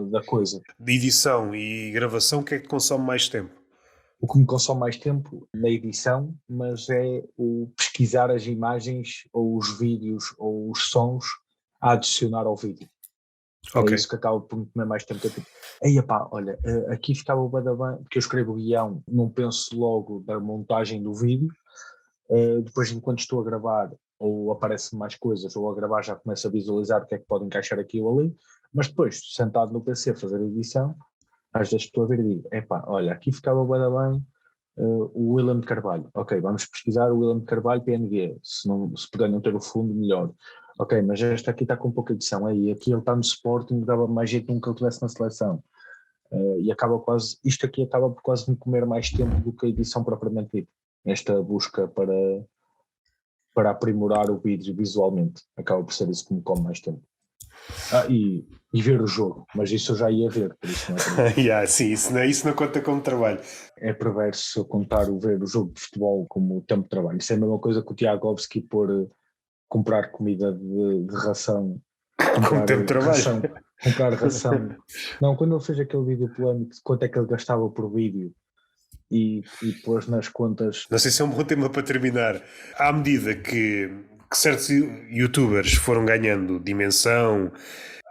da coisa. De edição e gravação, o que é que consome mais tempo? O que me consome mais tempo na edição, mas é o pesquisar as imagens ou os vídeos ou os sons a adicionar ao vídeo. Okay. É isso que acaba por me comer mais tempo. Olha, aqui ficava o bem, porque eu escrevo o guião, não penso logo da montagem do vídeo, depois enquanto estou a gravar ou aparecem mais coisas, ou a gravar já começo a visualizar o que é que pode encaixar aqui ou ali, mas depois, sentado no PC a fazer a edição, às vezes estou a ver e digo, olha, aqui ficava bem o William de Carvalho. Ok, vamos pesquisar o William de Carvalho PNG, se puder não ter o fundo, melhor. Ok, mas esta aqui está com pouca edição, aí aqui ele está no Sporting, dava mais jeito nunca ele estivesse na seleção. E isto aqui acaba por quase me comer mais tempo do que a edição propriamente dita. Esta busca para aprimorar o vídeo visualmente, acaba por ser isso que me come mais tempo. E ver o jogo, mas isso eu já ia ver, por isso não é sim, isso não conta como trabalho. É perverso eu ver o jogo de futebol como tempo de trabalho. Isso é a mesma coisa que o Tiagovski por comprar comida de ração. Como tempo de trabalho. Comprar ração. Não, quando ele fez aquele vídeo polémico de quanto é que ele gastava por vídeo e pôs nas contas. Não sei se é um bom tema para terminar. À medida que certos youtubers foram ganhando dimensão,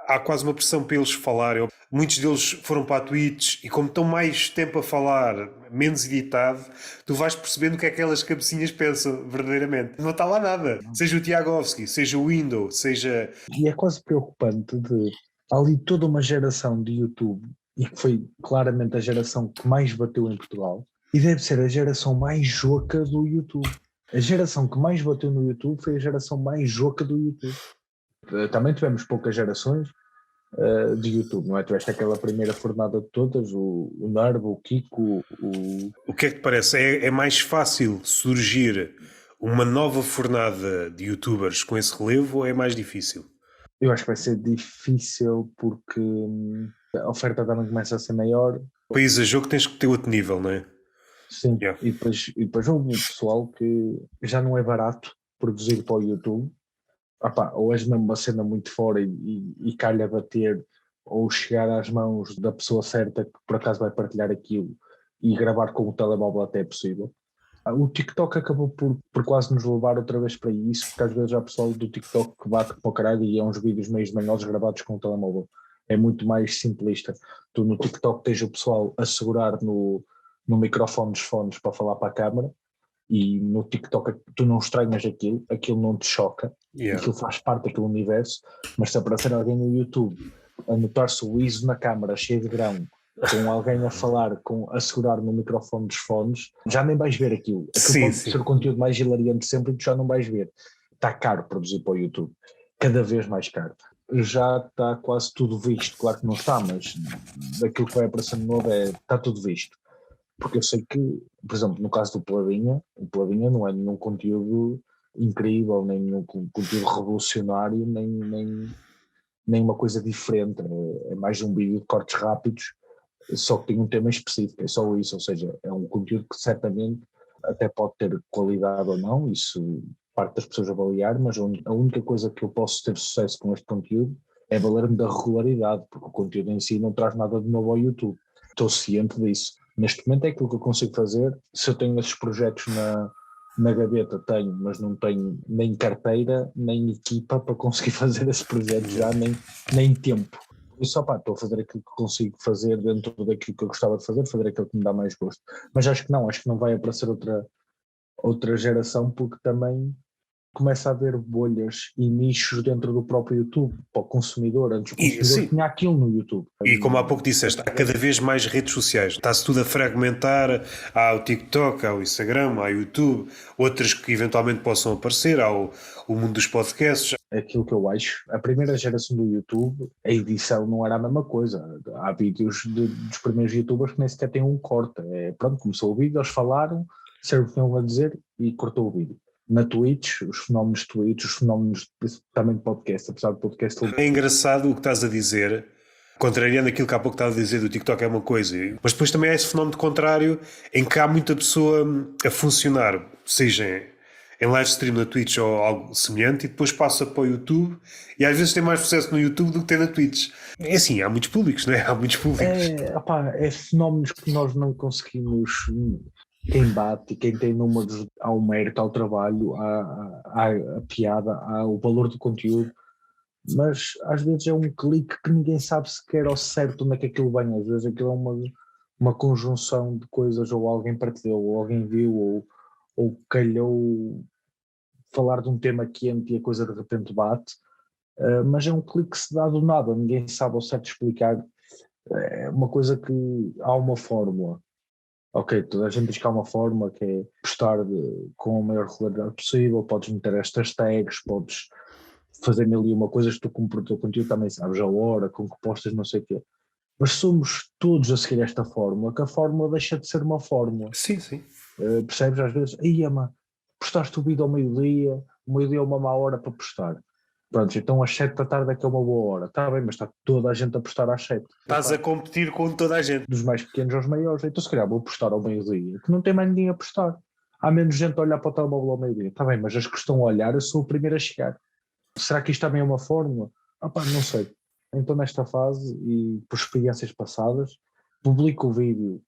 há quase uma pressão para eles falarem. Muitos deles foram para a Twitch e como estão mais tempo a falar, menos editado, tu vais percebendo o que é que aquelas cabecinhas pensam verdadeiramente. Não está lá nada. Seja o Tiagovski, seja o Window, seja... E é quase preocupante de... Há ali toda uma geração de YouTube, e que foi claramente a geração que mais bateu em Portugal, e deve ser a geração mais joca do YouTube. A geração que mais bateu no YouTube foi a geração mais joca do YouTube. Também tivemos poucas gerações de YouTube, não é? Tiveste aquela primeira fornada de todas, o Nervo, o Kiko, O que é que te parece? É mais fácil surgir uma nova fornada de youtubers com esse relevo ou é mais difícil? Eu acho que vai ser difícil porque a oferta também começa a ser maior. País a jogo tens que ter outro nível, não é? Sim, yeah. e depois houve um pessoal que já não é barato produzir para o YouTube. Ou és mesmo uma cena muito fora e calha a bater ou chegar às mãos da pessoa certa que por acaso vai partilhar aquilo e gravar com o telemóvel até é possível. O TikTok acabou por quase nos levar outra vez para isso, porque às vezes há pessoal do TikTok que bate para o caralho e é uns vídeos meio manhosos gravados com o telemóvel. É muito mais simplista. Tu no TikTok tens o pessoal a segurar no microfone dos fones para falar para a câmara, e no TikTok tu não estranhas aquilo não te choca, aquilo faz parte daquele universo, mas se aparecer alguém no YouTube a notar-se o ISO na câmara cheio de grão, com alguém a falar, a segurar no microfone dos fones, já nem vais ver aquilo. Aquilo pode ser o conteúdo mais hilariante sempre e tu já não vais ver. Está caro produzir para o YouTube, cada vez mais caro. Já está quase tudo visto, claro que não está, mas daquilo que vai aparecendo novo está tudo visto. Porque eu sei que, por exemplo, no caso do Peladinha, o Peladinha não é nenhum conteúdo incrível, nem nenhum conteúdo revolucionário, nem uma coisa diferente. É mais um vídeo de cortes rápidos, só que tem um tema específico, é só isso. Ou seja, é um conteúdo que certamente até pode ter qualidade ou não, isso parte das pessoas avaliar, mas a única coisa que eu posso ter sucesso com este conteúdo é valer-me da regularidade, porque o conteúdo em si não traz nada de novo ao YouTube. Estou ciente disso. Neste momento é aquilo que eu consigo fazer. Se eu tenho esses projetos na gaveta, tenho, mas não tenho nem carteira, nem equipa para conseguir fazer esse projeto já, nem tempo. Por isso, estou a fazer aquilo que consigo fazer dentro daquilo que eu gostava de fazer aquilo que me dá mais gosto. Mas acho que não vai aparecer outra geração, porque também começa a haver bolhas e nichos dentro do próprio YouTube, para o consumidor. Antes o consumidor tinha aquilo no YouTube. E como há pouco disseste, há cada vez mais redes sociais. Está-se tudo a fragmentar. Há o TikTok, há o Instagram, há o YouTube, outras que eventualmente possam aparecer, há o mundo dos podcasts. Aquilo que eu acho, a primeira geração do YouTube, a edição não era a mesma coisa. Há vídeos dos primeiros YouTubers que nem sequer têm um corte. Pronto, começou o vídeo, eles falaram, disseram o que tinham a dizer e cortou o vídeo. Na Twitch, os fenómenos de Twitch, os fenómenos também de podcast, apesar de podcast... É engraçado o que estás a dizer, contrariando aquilo que há pouco estava a dizer do TikTok é uma coisa, mas depois também há esse fenómeno contrário em que há muita pessoa a funcionar, seja em live stream na Twitch ou algo semelhante, e depois passa para o YouTube e às vezes tem mais sucesso no YouTube do que tem na Twitch. É assim, há muitos públicos, não é? Há muitos públicos. É fenómenos que nós não conseguimos... Quem bate, quem tem números, há o mérito, há o trabalho, há a piada, há o valor do conteúdo, mas às vezes é um clique que ninguém sabe sequer ao certo onde é que aquilo vem. Às vezes aquilo é uma conjunção de coisas, ou alguém partilhou, ou alguém viu, ou calhou falar de um tema quente e a coisa de repente bate, mas é um clique que se dá do nada, ninguém sabe ao certo explicar. É uma coisa que há uma fórmula. Ok, toda a gente diz que há uma forma que é postar com a maior regularidade possível, podes meter estas tags, podes fazer mil e uma coisas, tu como produtor de conteúdo também sabes a hora com que postas não sei o quê. Mas somos todos a seguir esta fórmula, que a fórmula deixa de ser uma fórmula. Sim, sim. Percebes às vezes, postaste o vídeo ao meio-dia, o meio-dia é uma má hora para postar. Pronto, então às 7 da tarde é que é uma boa hora. Está bem, mas está toda a gente a postar às 7. Estás a competir com toda a gente. Dos mais pequenos aos maiores. Então se calhar vou postar ao meio-dia, que não tem mais ninguém a postar. Há menos gente a olhar para o telemóvel ao meio-dia. Está bem, mas as que estão a olhar, eu sou o primeiro a chegar. Será que isto também é uma fórmula? Não sei. Então nesta fase, e por experiências passadas, publico o vídeo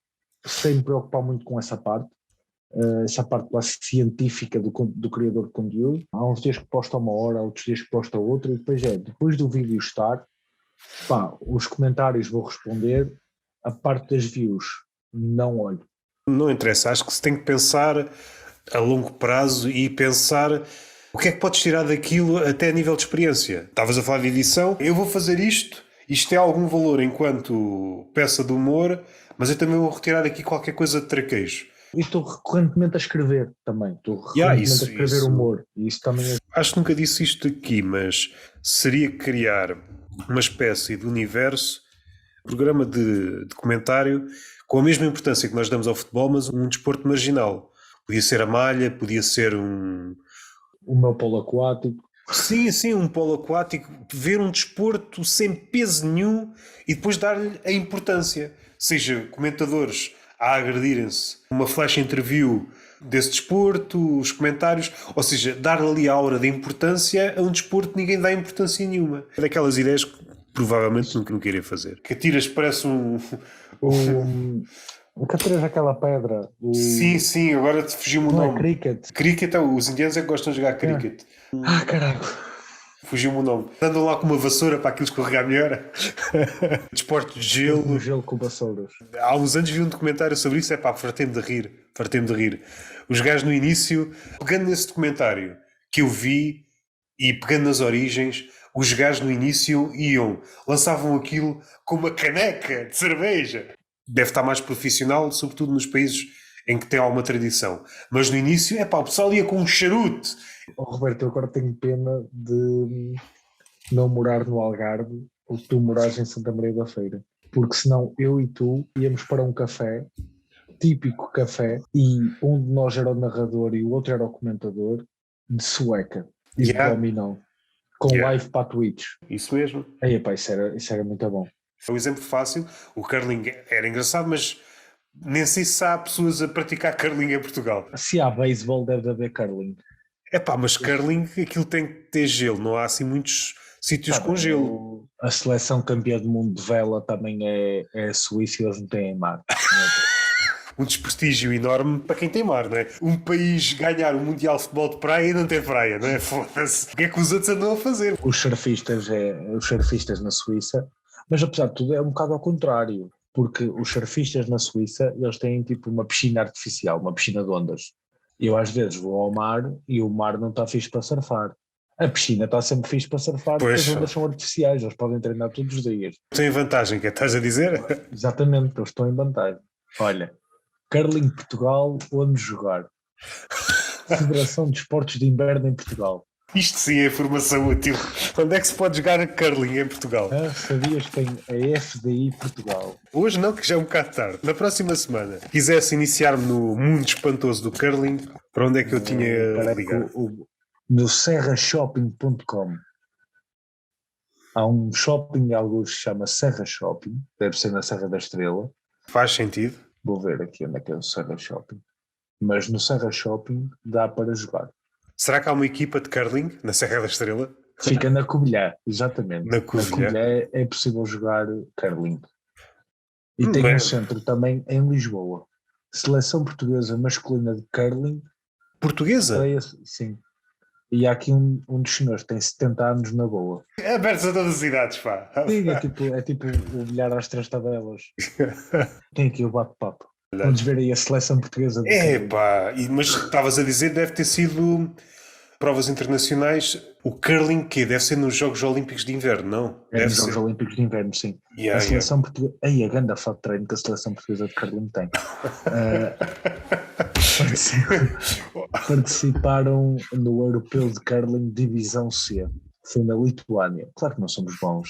sem me preocupar muito com essa parte quase científica do criador de conteúdo. Há uns dias que posta uma hora, há outros dias que posta outra, e depois do vídeo estar, os comentários vou responder, a parte das views não olho. Não interessa, acho que se tem que pensar a longo prazo e pensar o que é que podes tirar daquilo até a nível de experiência. Estavas a falar de edição, eu vou fazer isto tem algum valor enquanto peça de humor, mas eu também vou retirar aqui qualquer coisa de traquejo. E estou recorrentemente a escrever também, a escrever humor. E isso também Acho que nunca disse isto aqui, mas seria criar uma espécie de universo, programa de comentário, com a mesma importância que nós damos ao futebol, mas um desporto marginal. Podia ser a malha, podia ser o meu polo aquático. Sim, um polo aquático, ver um desporto sem peso nenhum e depois dar-lhe a importância. Seja comentadores a agredirem-se, uma flash interview desse desporto, os comentários, ou seja, dar ali a aura de importância a um desporto que ninguém dá importância nenhuma. É daquelas ideias que provavelmente nunca irei fazer. Catiras parece um... O Catiras aquela pedra. Sim, agora te fugiu-me o Não é nome. cricket. Cricket, os indianos é que gostam de jogar cricket. Caralho. Fugiu-me o nome. Andam lá com uma vassoura para aquilo escorregar melhor. Desporto de gelo. Um gelo com vassouras. Há uns anos vi um documentário sobre isso. Fartei-me de rir. Os gajos no início, pegando nesse documentário que eu vi e pegando nas origens, os gajos no início lançavam aquilo com uma caneca de cerveja. Deve estar mais profissional, sobretudo nos países em que tem alguma tradição. Mas no início, o pessoal ia com um charuto. Roberto, eu agora tenho pena de não morar no Algarve ou tu morares em Santa Maria da Feira. Porque senão eu e tu íamos para um café, típico café, e um de nós era o narrador e o outro era o comentador, de sueca e de dominó, com live para a Twitch. Isso mesmo. Aí, pá, isso era muito bom. Foi um exemplo fácil. O curling era engraçado, mas nem sei se há pessoas a praticar curling em Portugal. Se há beisebol, deve haver curling. Mas curling, aquilo tem que ter gelo. Não há assim muitos sítios com gelo. A seleção campeã do mundo de vela também é a Suíça e eles não têm mar. Um desprestígio enorme para quem tem mar, não é? Um país ganhar o Mundial de Futebol de Praia e não ter praia, não é? Foda-se. O que é que os outros andam a fazer? Os surfistas na Suíça, mas apesar de tudo é um bocado ao contrário, porque os surfistas na Suíça, eles têm tipo uma piscina artificial, uma piscina de ondas. Eu às vezes vou ao mar e o mar não está fixe para surfar. A piscina está sempre fixe para surfar porque as ondas são artificiais, eles podem treinar todos os dias. Tem vantagem, que estás a dizer? Exatamente, eles estão em vantagem. Olha, curling Portugal, onde jogar? Federação de Esportes de Inverno em Portugal. Isto sim é informação útil. Onde é que se pode jogar curling em Portugal? Sabias que tem a FDI Portugal? Hoje não, que já é um bocado tarde. Na próxima semana, quisesse iniciar-me no mundo espantoso do curling, para onde é que eu tinha ligado? No serrashopping.com. Há um shopping, alguns se chama Serra Shopping, deve ser na Serra da Estrela. Faz sentido. Vou ver aqui onde é que é o Serra Shopping. Mas no Serra Shopping dá para jogar. Será que há uma equipa de curling na Serra da Estrela? Fica na Covilhã, exatamente. Na Covilhã é possível jogar curling. E tem um centro também em Lisboa. Seleção Portuguesa Masculina de Curling. Portuguesa? Sim. E há aqui um dos senhores que tem 70 anos na boa. É aberto a todas as idades, pá. Sim, é tipo o bilhar às 3 tabelas. Tem aqui o bate-papo. Vamos ver aí a seleção portuguesa. Mas estavas a dizer, deve ter sido provas internacionais. O curling, que deve ser nos Jogos Olímpicos de Inverno, não? É nos Jogos Olímpicos de Inverno, sim. A seleção portuguesa... Aí, a grande fato de treino que a seleção portuguesa de curling tem. Participaram no Europeu de Curling Divisão C. Foi na Lituânia. Claro que não somos bons.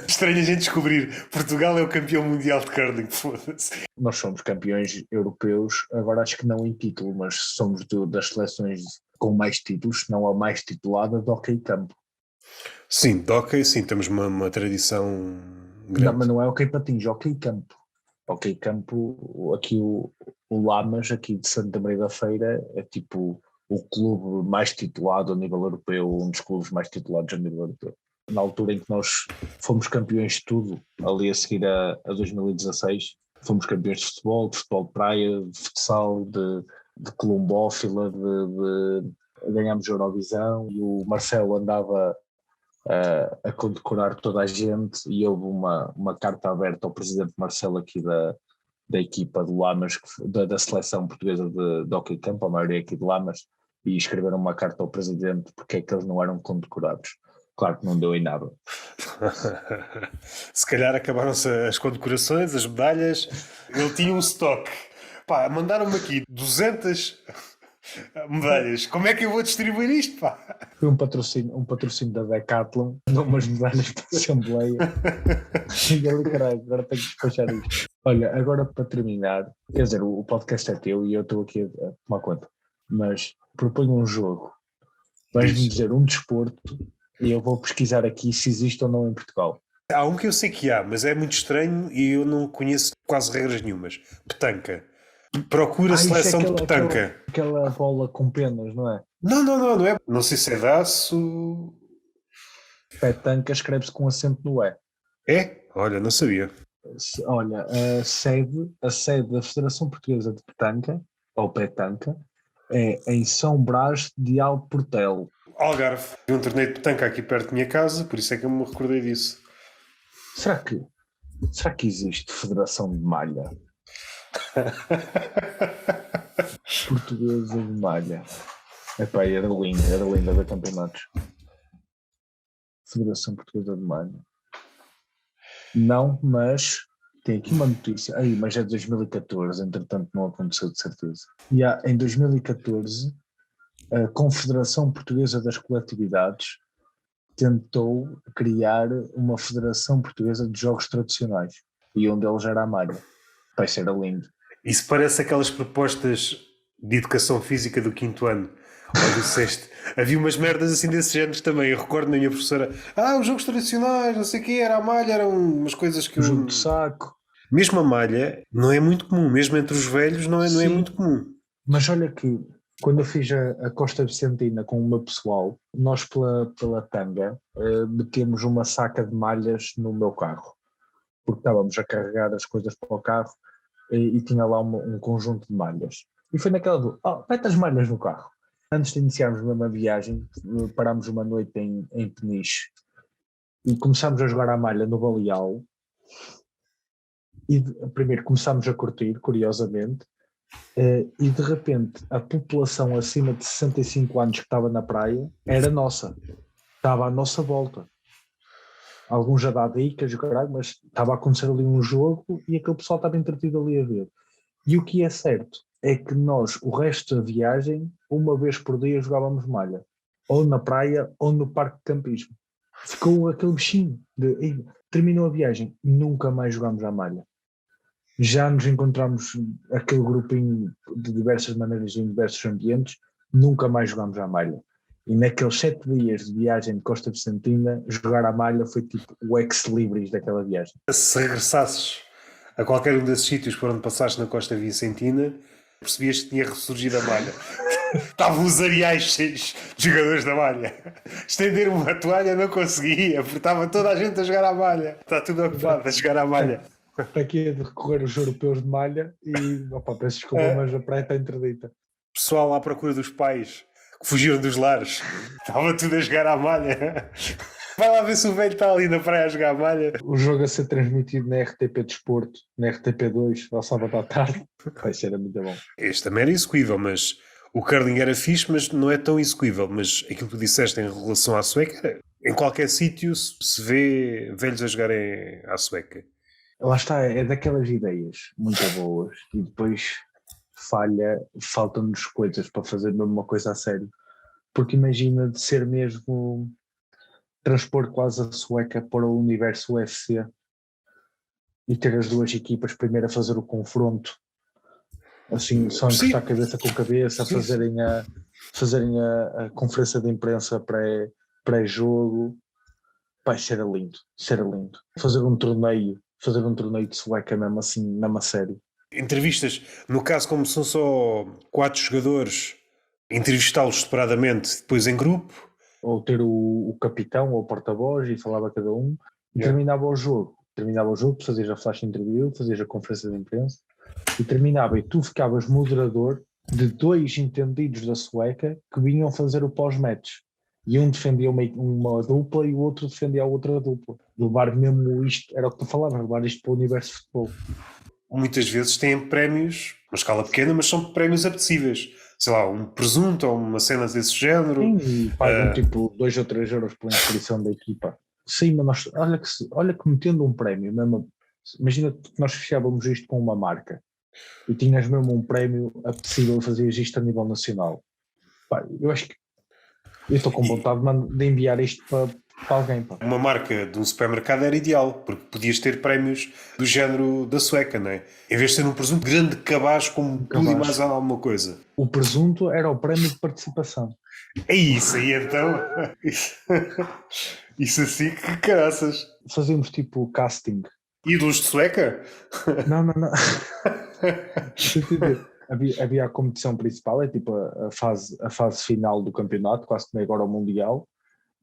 Estranho a gente descobrir. Portugal é o campeão mundial de curling. Foda-se. Nós somos campeões europeus, agora acho que não em título, mas somos das seleções com mais títulos, se não a mais titulada, de hóquei campo. Sim, de hóquei, sim, temos uma tradição grande. Não, mas não é hóquei patins, hóquei campo. Hóquei campo, aqui o Lamas, aqui de Santa Maria da Feira, é tipo o clube mais titulado a nível europeu, um dos clubes mais titulados a nível europeu. Na altura em que nós fomos campeões de tudo, ali a seguir a 2016, fomos campeões de futebol de praia, de futsal, de colombófila, ganhámos a Eurovisão, e o Marcelo andava a condecorar toda a gente, e houve uma carta aberta ao presidente Marcelo aqui da equipa de Lamas, da seleção portuguesa de hóquei campo, a maioria aqui de Lamas, e escreveram uma carta ao presidente porque é que eles não eram condecorados. Claro que não deu em nada. Se calhar acabaram-se as condecorações, as medalhas. Ele tinha um stock. Pá, mandaram-me aqui 200 medalhas. Como é que eu vou distribuir isto, pá? Foi um patrocínio da Decathlon, deu umas medalhas para a Assembleia. E ali, caralho, agora tenho que despachar isto. Olha, agora para terminar, quer dizer, o podcast é teu e eu estou aqui a tomar conta, mas proponho um jogo. Vais-me dizer um desporto e eu vou pesquisar aqui se existe ou não em Portugal. Há um que eu sei que há, mas é muito estranho e eu não conheço quase regras nenhumas. Petanca. Procura seleção de petanca. Aquela bola com penas, não é? Não é. Não sei se é daço. Petanca escreve-se com acento no E. É? Olha, não sabia. Olha, a sede da Federação Portuguesa de Petanca, ou Petanca, é em São Brás de Alportel. Algarve. Vi um torneio de petanca aqui perto da minha casa, por isso é que eu me recordei disso. Será que, será que existe Federação de Malha? Portuguesa de Malha. Epá, era lindo haver campeonatos. Federação Portuguesa de Malha. Não, mas tem aqui uma notícia. Aí, mas é de 2014, entretanto não aconteceu de certeza. E em 2014, a Confederação Portuguesa das Coletividades tentou criar uma Federação Portuguesa de Jogos Tradicionais. E um deles era a malha. Vai ser lindo. Isso parece aquelas propostas de educação física do 5º ano ou do 6º. Havia umas merdas assim desse género também. Eu recordo na minha professora: os jogos tradicionais, não sei o quê, era a malha, eram umas coisas que O jogo de saco. Mesmo a malha não é muito comum, mesmo entre os velhos não é Sim, muito comum. mas olha que quando eu fiz a Costa Vicentina com o meu pessoal, nós pela tanga metemos uma saca de malhas no meu carro, porque estávamos a carregar as coisas para o carro e tinha lá um conjunto de malhas. E foi naquela mete as malhas no carro. Antes de iniciarmos mesmo a viagem, parámos uma noite em Peniche e começámos a jogar a malha no Baleal. E primeiro começámos a curtir, curiosamente, e de repente a população acima de 65 anos que estava na praia era nossa, estava à nossa volta. Alguns já dá dicas, mas estava a acontecer ali um jogo e aquele pessoal estava entretido ali a ver. E o que é certo é que nós, o resto da viagem, uma vez por dia jogávamos malha, ou na praia ou no parque de campismo. Ficou aquele bichinho de terminou a viagem, nunca mais jogámos à malha. Já nos encontramos aquele grupinho de diversas maneiras em diversos ambientes, nunca mais jogámos à malha. E naqueles 7 dias de viagem de Costa Vicentina, jogar à malha foi tipo o ex-libris daquela viagem. Se regressasses a qualquer um desses sítios por onde passaste na Costa Vicentina, percebias que tinha ressurgido a malha. Estavam os areais cheios de jogadores da malha. Estender uma toalha não conseguia, porque estava toda a gente a jogar à malha. Está tudo ocupado a jogar à malha. Está aqui a recorrer os europeus de malha e, peço desculpa, mas a praia está interdita. Pessoal à procura dos pais que fugiram dos lares. Estava tudo a jogar à malha. Vai lá ver se o velho está ali na praia a jogar à malha. O jogo a ser transmitido na RTP Desporto, na RTP2, ao sábado à tarde. Vai ser muito bom. Este também era execuível, mas o curling era fixe, mas não é tão execuível. Mas aquilo que tu disseste em relação à sueca, em qualquer sítio se vê velhos a jogarem à sueca. Lá está, é daquelas ideias muito boas e depois faltam-nos coisas para fazer mesmo uma coisa a sério. Porque imagina de ser mesmo transpor quase a sueca para o universo UFC e ter as duas equipas primeiro a fazer o confronto, assim, só encostar cabeça com cabeça, fazerem a conferência de imprensa pré-jogo. Vai ser lindo. Fazer um torneio de sueca mesmo assim, mesmo a sério. Entrevistas, no caso como são só 4 jogadores, entrevistá-los separadamente, depois em grupo. Ou ter o capitão ou o porta-voz e falava cada um e terminava o jogo, fazias a flash interview, fazias a conferência de imprensa e terminava e tu ficavas moderador de 2 entendidos da sueca que vinham fazer o pós-match. E um defendia uma dupla e o outro defendia a outra dupla. Levar mesmo isto, era o que tu falavas, levar isto para o universo de futebol. Muitas vezes têm prémios, uma escala pequena, mas são prémios apetecíveis. Sei lá, um presunto ou uma cena desse género. Sim, e pagam tipo 2 ou 3 euros pela inscrição da equipa. Sim, mas olha que metendo um prémio, mesmo, imagina que nós fechávamos isto com uma marca e tinhas mesmo um prémio apetecível a fazer isto a nível nacional. Pá, eu acho que eu estou com vontade de enviar isto para alguém. Pá. Uma marca de um supermercado era ideal, porque podias ter prémios do género da sueca, não é? Em vez de ser um presunto grande cabaz como tudo e mais alguma coisa. O presunto era o prémio de participação. É isso aí então. Isso assim que caraças. Fazíamos tipo casting. Ídolos de sueca? Não. Havia a competição principal, é tipo a fase final do campeonato, quase como agora o Mundial,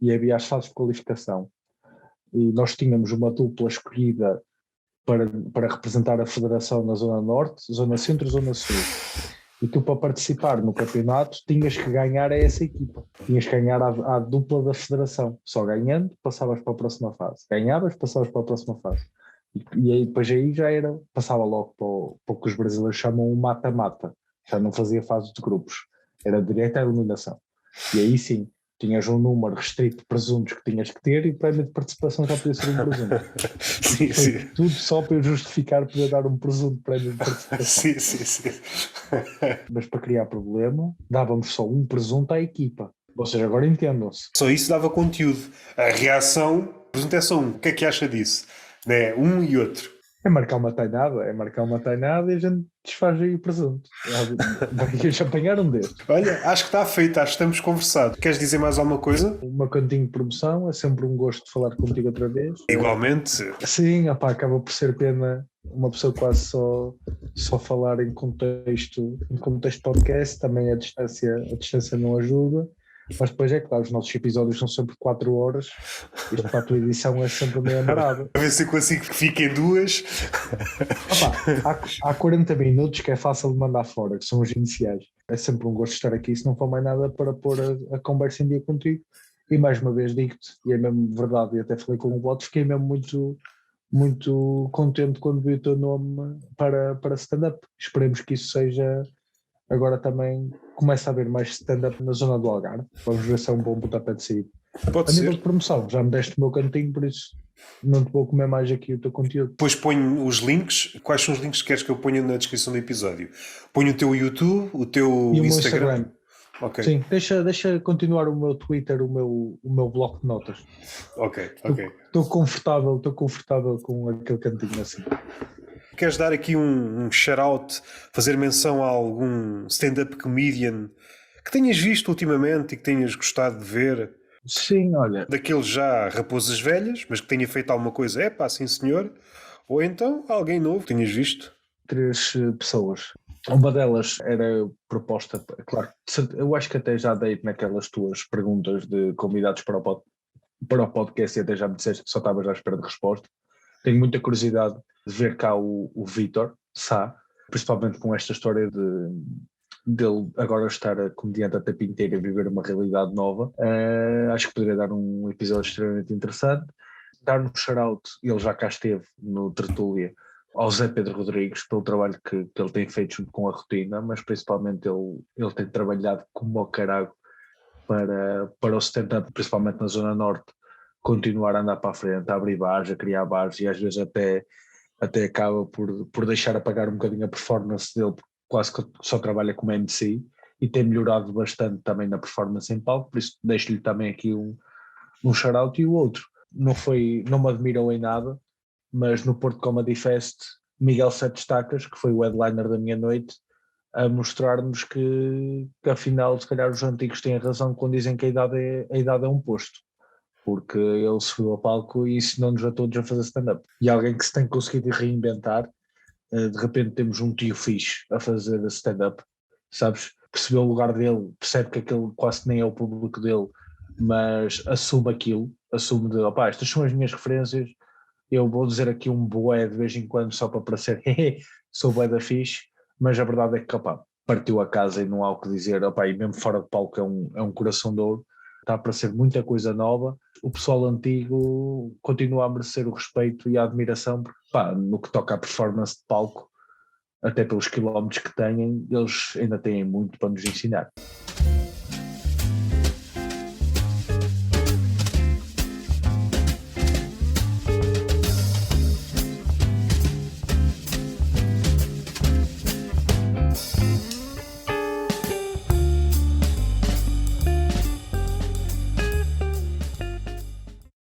e havia as fases de qualificação. E nós tínhamos uma dupla escolhida para representar a federação na Zona Norte, Zona Centro e Zona Sul. E tu, para participar no campeonato, tinhas que ganhar a essa equipa. Tinhas que ganhar à dupla da federação. Só ganhando, passavas para a próxima fase. Ganhavas, passavas para a próxima fase. E aí, depois aí já era, passava logo para o que os brasileiros chamam o mata-mata. Já não fazia fase de grupos. Era direto à eliminação. E aí sim, tinhas um número restrito de presuntos que tinhas que ter e o prémio de participação já podia ser um presunto. Sim, Foi sim. tudo só para eu justificar poder dar um presunto prémio de participação. Sim. Mas para criar problema, dávamos só um presunto à equipa. Ou seja, agora entendam-se. Só isso dava conteúdo. A reação, presunto é só um. O que é que acha disso? Né? Um e outro. É marcar uma tainada e a gente desfaz aí o presunto. Eles apanharam deste. Olha, acho que está feito, acho que estamos conversados. Queres dizer mais alguma coisa? Uma cantinho de promoção, é sempre um gosto de falar contigo outra vez. Igualmente. Sim, opá, acaba por ser pena uma pessoa quase só falar em contexto podcast, também a distância não ajuda, mas depois é claro, os nossos episódios são sempre 4 horas, isto para a tua edição é sempre meio amarado. A ver se eu consigo que fiquem duas. Opá, há 40 minutos que é fácil de mandar fora, que são os iniciais. É sempre um gosto estar aqui, se não for mais nada para pôr a conversa em dia contigo. E mais uma vez digo-te, e é mesmo verdade, e até falei com o Boto, fiquei mesmo muito contente quando vi o teu nome para stand-up. Esperemos que isso seja, agora também começa a haver mais stand-up na zona do Algarve. Vamos ver se é um bom pontapé de saída. Pode A nível ser. de promoção, já me deste o meu cantinho, por isso não te vou comer mais aqui o teu conteúdo. Depois ponho os links. Quais são os links que queres que eu ponha na descrição do episódio? Ponho o teu YouTube, o teu E o meu Instagram. Instagram. Ok. Sim, deixa continuar o meu Twitter, o meu bloco de notas. Ok. Estou confortável com aquele cantinho assim. Queres dar aqui um shout-out, fazer menção a algum stand-up comedian que tenhas visto ultimamente e que tenhas gostado de ver? Sim, olha, Daqueles já raposas velhas, mas que tenha feito alguma coisa, é pá, sim senhor. Ou então alguém novo que tenhas visto. 3 pessoas. Uma delas era proposta, claro, eu acho que até já dei naquelas tuas perguntas de convidados para o podcast e até já me disseste que só estavas à espera de resposta. Tenho muita curiosidade de ver cá o Vítor Sá, principalmente com esta história dele agora estar a comediante a tempo inteiro a viver uma realidade nova. Acho que poderia dar um episódio extremamente interessante. Dar um shout-out, ele já cá esteve no Tertúlia, ao Zé Pedro Rodrigues, pelo trabalho que ele tem feito junto com a Rotina, mas principalmente ele tem trabalhado como ao carago para o stand-up, principalmente na Zona Norte, continuar a andar para a frente, a abrir bares, a criar bares e às vezes até acaba por deixar apagar um bocadinho a performance dele, porque quase que só trabalha como MC e tem melhorado bastante também na performance em palco, por isso deixo-lhe também aqui um shout-out. E o outro, não me admirou em nada, mas no Porto Comedy Fest, Miguel Sete Estacas, que foi o headliner da minha noite, a mostrar-nos que afinal se calhar os antigos têm razão quando dizem que a idade é um posto, porque ele subiu ao palco e ensinou-nos a todos a fazer stand-up. E alguém que se tem conseguido reinventar, de repente temos um tio fixe a fazer stand-up, sabes? Percebeu o lugar dele, percebe que aquele quase nem é o público dele, mas assume aquilo, assume de, opá, estas são as minhas referências, eu vou dizer aqui um boé de vez em quando só para parecer, sou bué da fixe, mas a verdade é que, opá, partiu a casa e não há o que dizer, opá, e mesmo fora de palco é um coração de ouro, está a aparecer muita coisa nova, o pessoal antigo continua a merecer o respeito e a admiração, porque, pá, no que toca à performance de palco, até pelos quilómetros que têm, eles ainda têm muito para nos ensinar.